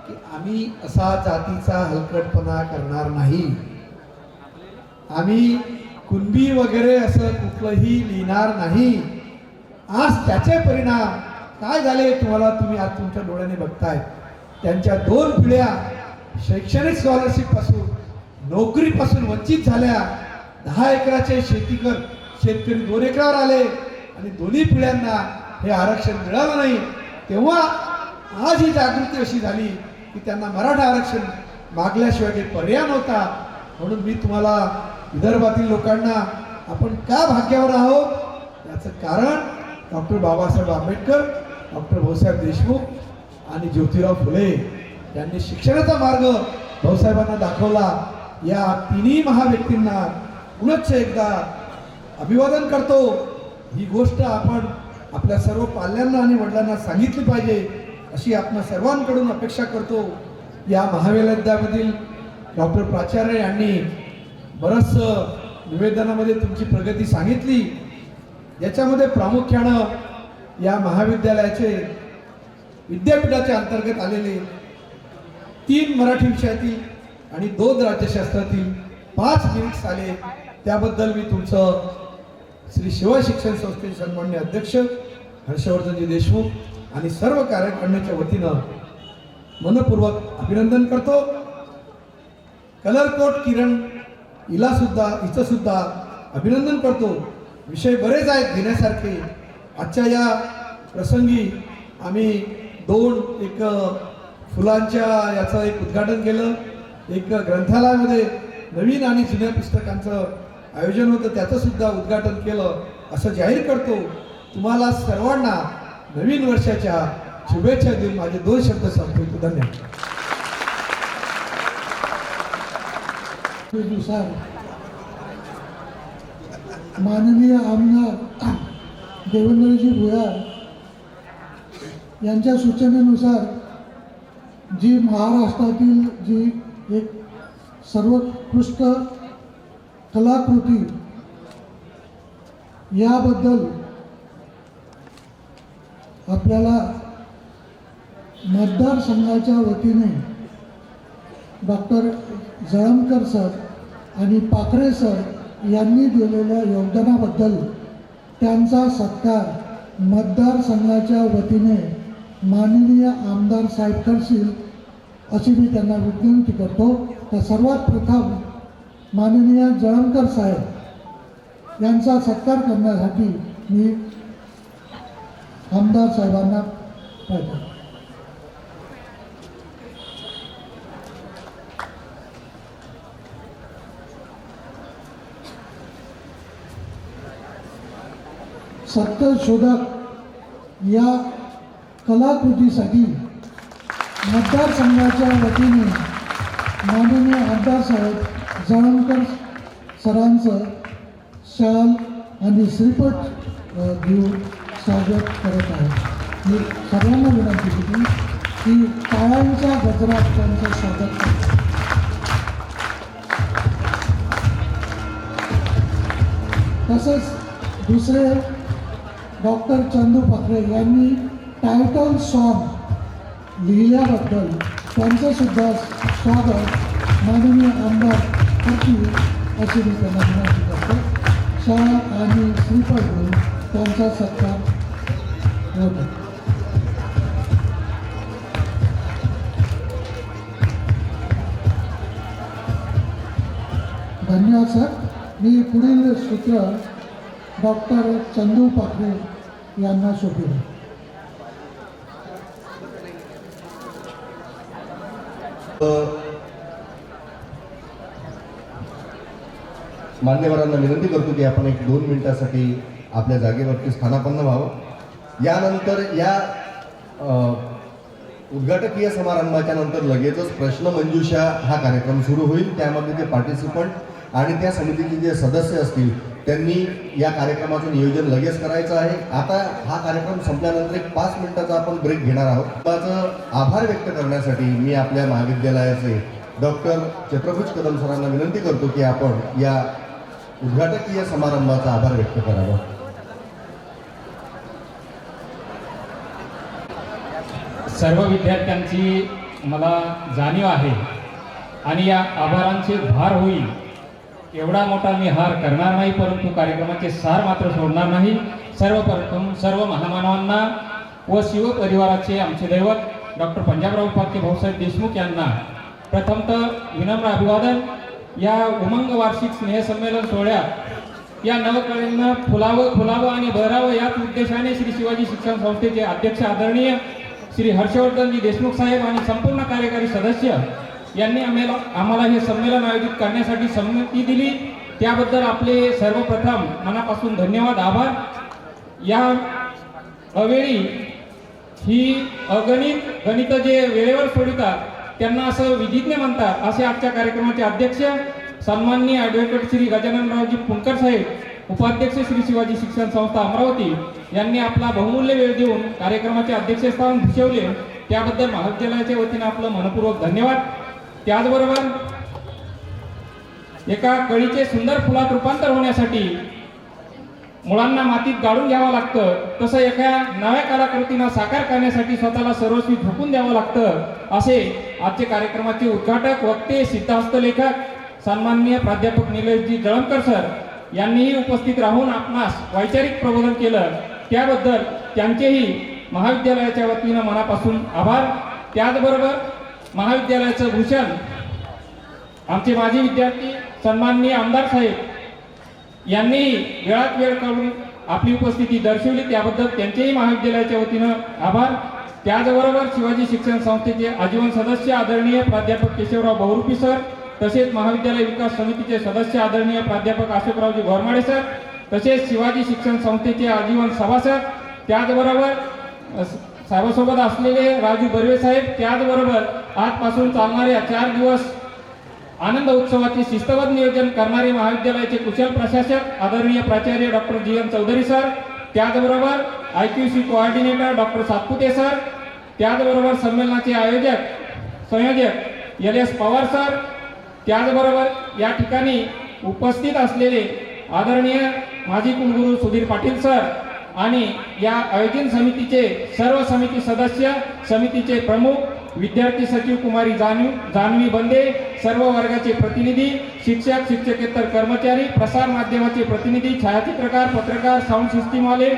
की आम्ही असा जातीचा हलकटपणा करणार नाही, आम्ही कुणबी वगैरे असं कुठलंही लिहिणार नाही. आज त्याचे परिणाम काय झाले तुम्ही आज तुमच्या डोळ्याने बघताय. त्यांच्या 2 पिढ्या शैक्षणिक स्कॉलरशिप पासून, नोकरीपासून वंचित झाल्या. 10 एकराचे शेतकरी 2 एकरावर आले आणि दोन्ही पिढ्यांना हे आरक्षण मिळालं नाही. तेव्हा आज ही जागृती अशी झाली की त्यांना मराठा आरक्षण मागल्याशिवाय काही पर्याय नव्हता. म्हणून मी तुम्हाला विदर्भातील लोकांना आपण का भाग्यावर आहोत याचं कारण डॉक्टर बाबासाहेब आंबेडकर, डॉक्टर भाऊसाहेब देशमुख आणि ज्योतिराव फुले यांनी शिक्षणाचा मार्ग भाऊसाहेबांना दाखवला. या तिन्ही महाव्यक्तींना पुनश्च एकदा अभिवादन करतो. ही गोष्ट आपण आपल्या सर्व पाल्यांना आणि वडिलांना सांगितली पाहिजे अशी आपण सर्वांकडून अपेक्षा करतो. या महाविद्यालयामधील डॉक्टर प्राचार्य यांनी बरंच निवेदनामध्ये तुमची प्रगती सांगितली. याच्यामध्ये प्रामुख्यानं या महाविद्यालयाचे विद्यापीठाच्या अंतर्गत आलेले 3 मराठी विषयातील आणि 2 राज्यशास्त्रातील 5 मिनिट्स आले, त्याबद्दल मी तुमचं श्री शिवाजी शिक्षण संस्थेचे सन्माननीय अध्यक्ष हर्षवर्धनजी देशमुख आणि सर्व कार्यकारिणीच्या वतीनं मनपूर्वक अभिनंदन करतो. कलरकोट किरण हिचं सुद्धा अभिनंदन करतो. विषय बरेच आहेत घेण्यासारखे. आजच्या या प्रसंगी आम्ही 2 फुलांच्या याचं एक उद्घाटन केलं. एक ग्रंथालयामध्ये नवीन आणि जुन्या पुस्तकांचं आयोजन होतं, त्याचं सुद्धा उद्घाटन केलं. असं जाहीर करतो. तुम्हाला सर्वांना नवीन वर्षाच्या शुभेच्छा देऊन माझे 2 शब्द संपवतो. धन्यवाद. माननीय आमदार देवेंद्रजी भुयार यांच्या सूचनेनुसार जी महाराष्ट्रातील जी एक सर्वोत्कृष्ट कलाकृती याबद्दल आपल्याला मतदारसंघाच्या वतीने डॉक्टर जळमकर सर आणि पाखरे सर यांनी दिलेल्या योगदानाबद्दल त्यांचा सत्कार मतदारसंघाच्या वतीने माननीय आमदार साहेब करतील अशी मी त्यांना विनंती करतो. तर सर्वात प्रथम माननीय जळमकर साहेब यांचा सत्कार करण्यासाठी मी आमदार साहेबांना पाहिजे. सत्यशोधक या कलाकृतीसाठी मतदारसंघाच्या वतीने माननीय आमदार साहेब जळमकर सरांचं शाल आणि श्रीपट घेऊन स्वागत करत आहे. मी सर्वांना विनंती केली की टाळ्यांच्या गजरात त्यांचं स्वागत करतो. तसंच दुसरे डॉक्टर चंदू पाखरे यांनी टायटल सॉन्ग लिहिल्याबद्दल त्यांचं सुद्धा स्वागत माननीय आमदार करतील अशी मी त्यांना विनंती करतो. शाल आणि श्रीफळ घेऊन त्यांचा सत्कार होतो. धन्यवाद सर. मी पुढील सूत्र डॉक्टर चंदू पाखरे यांना सोपविले. मान्यवरांना विनंती करतो की आपण 1-2 मिनिटासाठी आपल्या जागेवरती स्थानापन्न व्हावं. यानंतर या उद्घाटकीय समारंभाच्या नंतर लगेचच प्रश्नमंजुषा हा कार्यक्रम सुरू होईल. त्यामध्ये ते पार्टिसिपंट आणि त्या समितीचे जे सदस्य असतील त्यांनी या कार्यक्रमाचं नियोजन लगेच करायचं आहे. आता हा कार्यक्रम संपल्यानंतर 5 मिनिटाचा आपण ब्रेक घेणार आहोत. त्याचं आभार व्यक्त करण्यासाठी मी आपल्या महाविद्यालयाचे डॉक्टर चंद्रभुज कदम सरांना विनंती करतो की आपण या उद्घाटकीय समारंभाचा आभार व्यक्त करावा. सर्व विद्यार्थ्यांची मला जाणीव आहे आणि या आभारांचे भार होईल एवढा मोठा मी हार करणार नाही, परंतु कार्यक्रमाचे सार मात्र सोडणार नाही. सर्वप्रथम सर्व महामानवांना व शिवपरिवाराचे आमचे दैवत डॉक्टर पंजाबराव उपाध्ये भाऊसाहेब देशमुख यांना प्रथमतः विनम्र अभिवादन. या उमंग वार्षिक स्नेहसंमेलन सोहळ्यात या नवकळ्यांना फुलावं आणि बहरावं याच उद्देशाने श्री शिवाजी शिक्षण संस्थेचे अध्यक्ष आदरणीय श्री हर्षवर्धनजी देशमुख साहेब आणि संपूर्ण कार्यकारी सदस्य यांनी आम्हाला हे संमेलन आयोजित करण्यासाठी संमती दिली. त्याबद्दल आपले सर्वप्रथम मनापासून धन्यवाद, आभार. या अवेळी ही गणित जे वेळेवर सोडतात त्यांना असं विधिज्ञ म्हणतात, असे आजच्या कार्यक्रमाचे अध्यक्ष सन्माननीय ॲडव्होकेट श्री गजाननरावजी पुणकर साहेब, उपाध्यक्ष श्री शिवाजी शिक्षण संस्था अमरावती यांनी आपला बहुमूल्य वेळ देऊन कार्यक्रमाचे अध्यक्षस्थान भूषवले. त्याबद्दल महाविद्यालयाच्या वतीने आपलं मनपूर्वक धन्यवाद. त्याचबरोबर एका कळीचे सुंदर फुलात रूपांतर होण्यासाठी मुलांना मातीत गाडून घ्यावं लागतं, तसं एका नव्या कलाकृतींना साकार करण्यासाठी स्वतःला सर्वस्वी झोकून द्यावं लागतं, असे आजचे कार्यक्रमाचे उद्घाटक, वक्ते, सिद्धहस्त लेखक सन्माननीय प्राध्यापक निलेशजी जळमकर सर यांनीही उपस्थित राहून आपणास वैचारिक प्रबोधन केलं. त्याबद्दल त्यांचेही महाविद्यालयाच्या वतीनं मनापासून आभार. त्याचबरोबर महाविद्यालयाचं भूषण आमचे माजी विद्यार्थी सन्माननीय आमदार साहेब यांनीही वेळात वेळ काढून आपली उपस्थिती दर्शवली, त्याबद्दल त्यांचेही महाविद्यालयाच्या वतीनं आभार. त्याचबरोबर शिवाजी शिक्षण संस्थेचे आजीवन सदस्य आदरणीय प्राध्यापक केशवराव बहुरूपी सर, तसेच महाविद्यालय विकास समितीचे सदस्य आदरणीय प्राध्यापक अशोकरावजी घोरमाडे सर, तसेच शिवाजी शिक्षण संस्थेचे आजीवन सभासद, त्याचबरोबर साहेबासोबत असलेले राजू बर्वे साहेब, त्याचबरोबर आजपासून चालणाऱ्या 4 दिवस आनंद उत्सवाचे शिस्तबद्ध नियोजन करणारे महाविद्यालयाचे कुशल प्रशासक आदरणीय प्राचार्य डॉक्टर जी.एन. चौधरी सर, त्याचबरोबर IQC coordinator doctor Satpute sir, त्याचबरोबर संमेलनाचे संयोजक LS पवार सर, त्याचबरोबर या ठिकाणी उपस्थित असलेले आदरणीय माजी कुलगुरू सुधीर पाटील सर आणि या आयोजन समितीचे सर्व समिती सदस्य, समितीचे प्रमुख, विद्यार्थी सचिव कुमारी जान्हवी बंदे, सर्व वर्गाचे प्रतिनिधी, शिक्षक, शिक्षकेतर कर्मचारी, प्रसार माध्यमाचे प्रतिनिधी, छायाचित्रकार, पत्रकार, साऊंड सिस्टीमवाले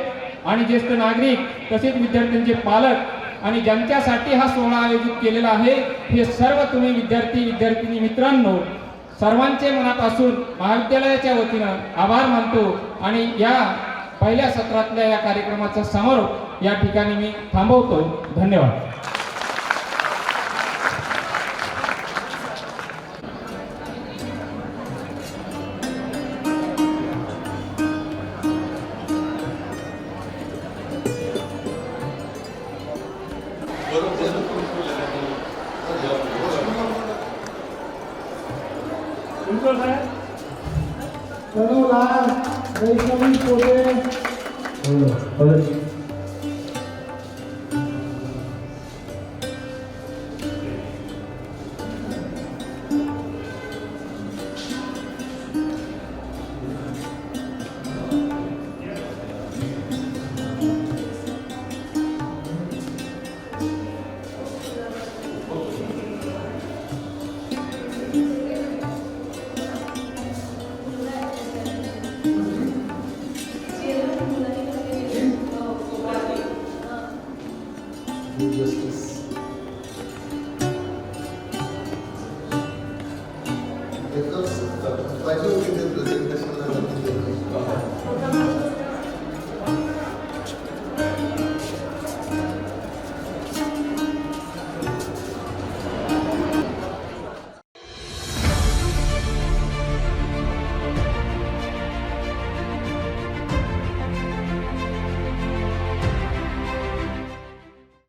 आणि ज्येष्ठ नागरिक, तसेच विद्यार्थ्यांचे पालक आणि ज्यांच्यासाठी हा सोहळा आयोजित केलेला आहे, हे सर्व तुम्ही विद्यार्थी मित्रांनो, सर्वांचे मनापासून महाविद्यालयाच्या वतीनं आभार मानतो आणि या पहिल्या सत्रातल्या या कार्यक्रमाचा समारोप या ठिकाणी मी थांबवतो. धन्यवाद. कुलकर्णी साहेब, प्रणवलाल वैष्णवी पोटे Justice.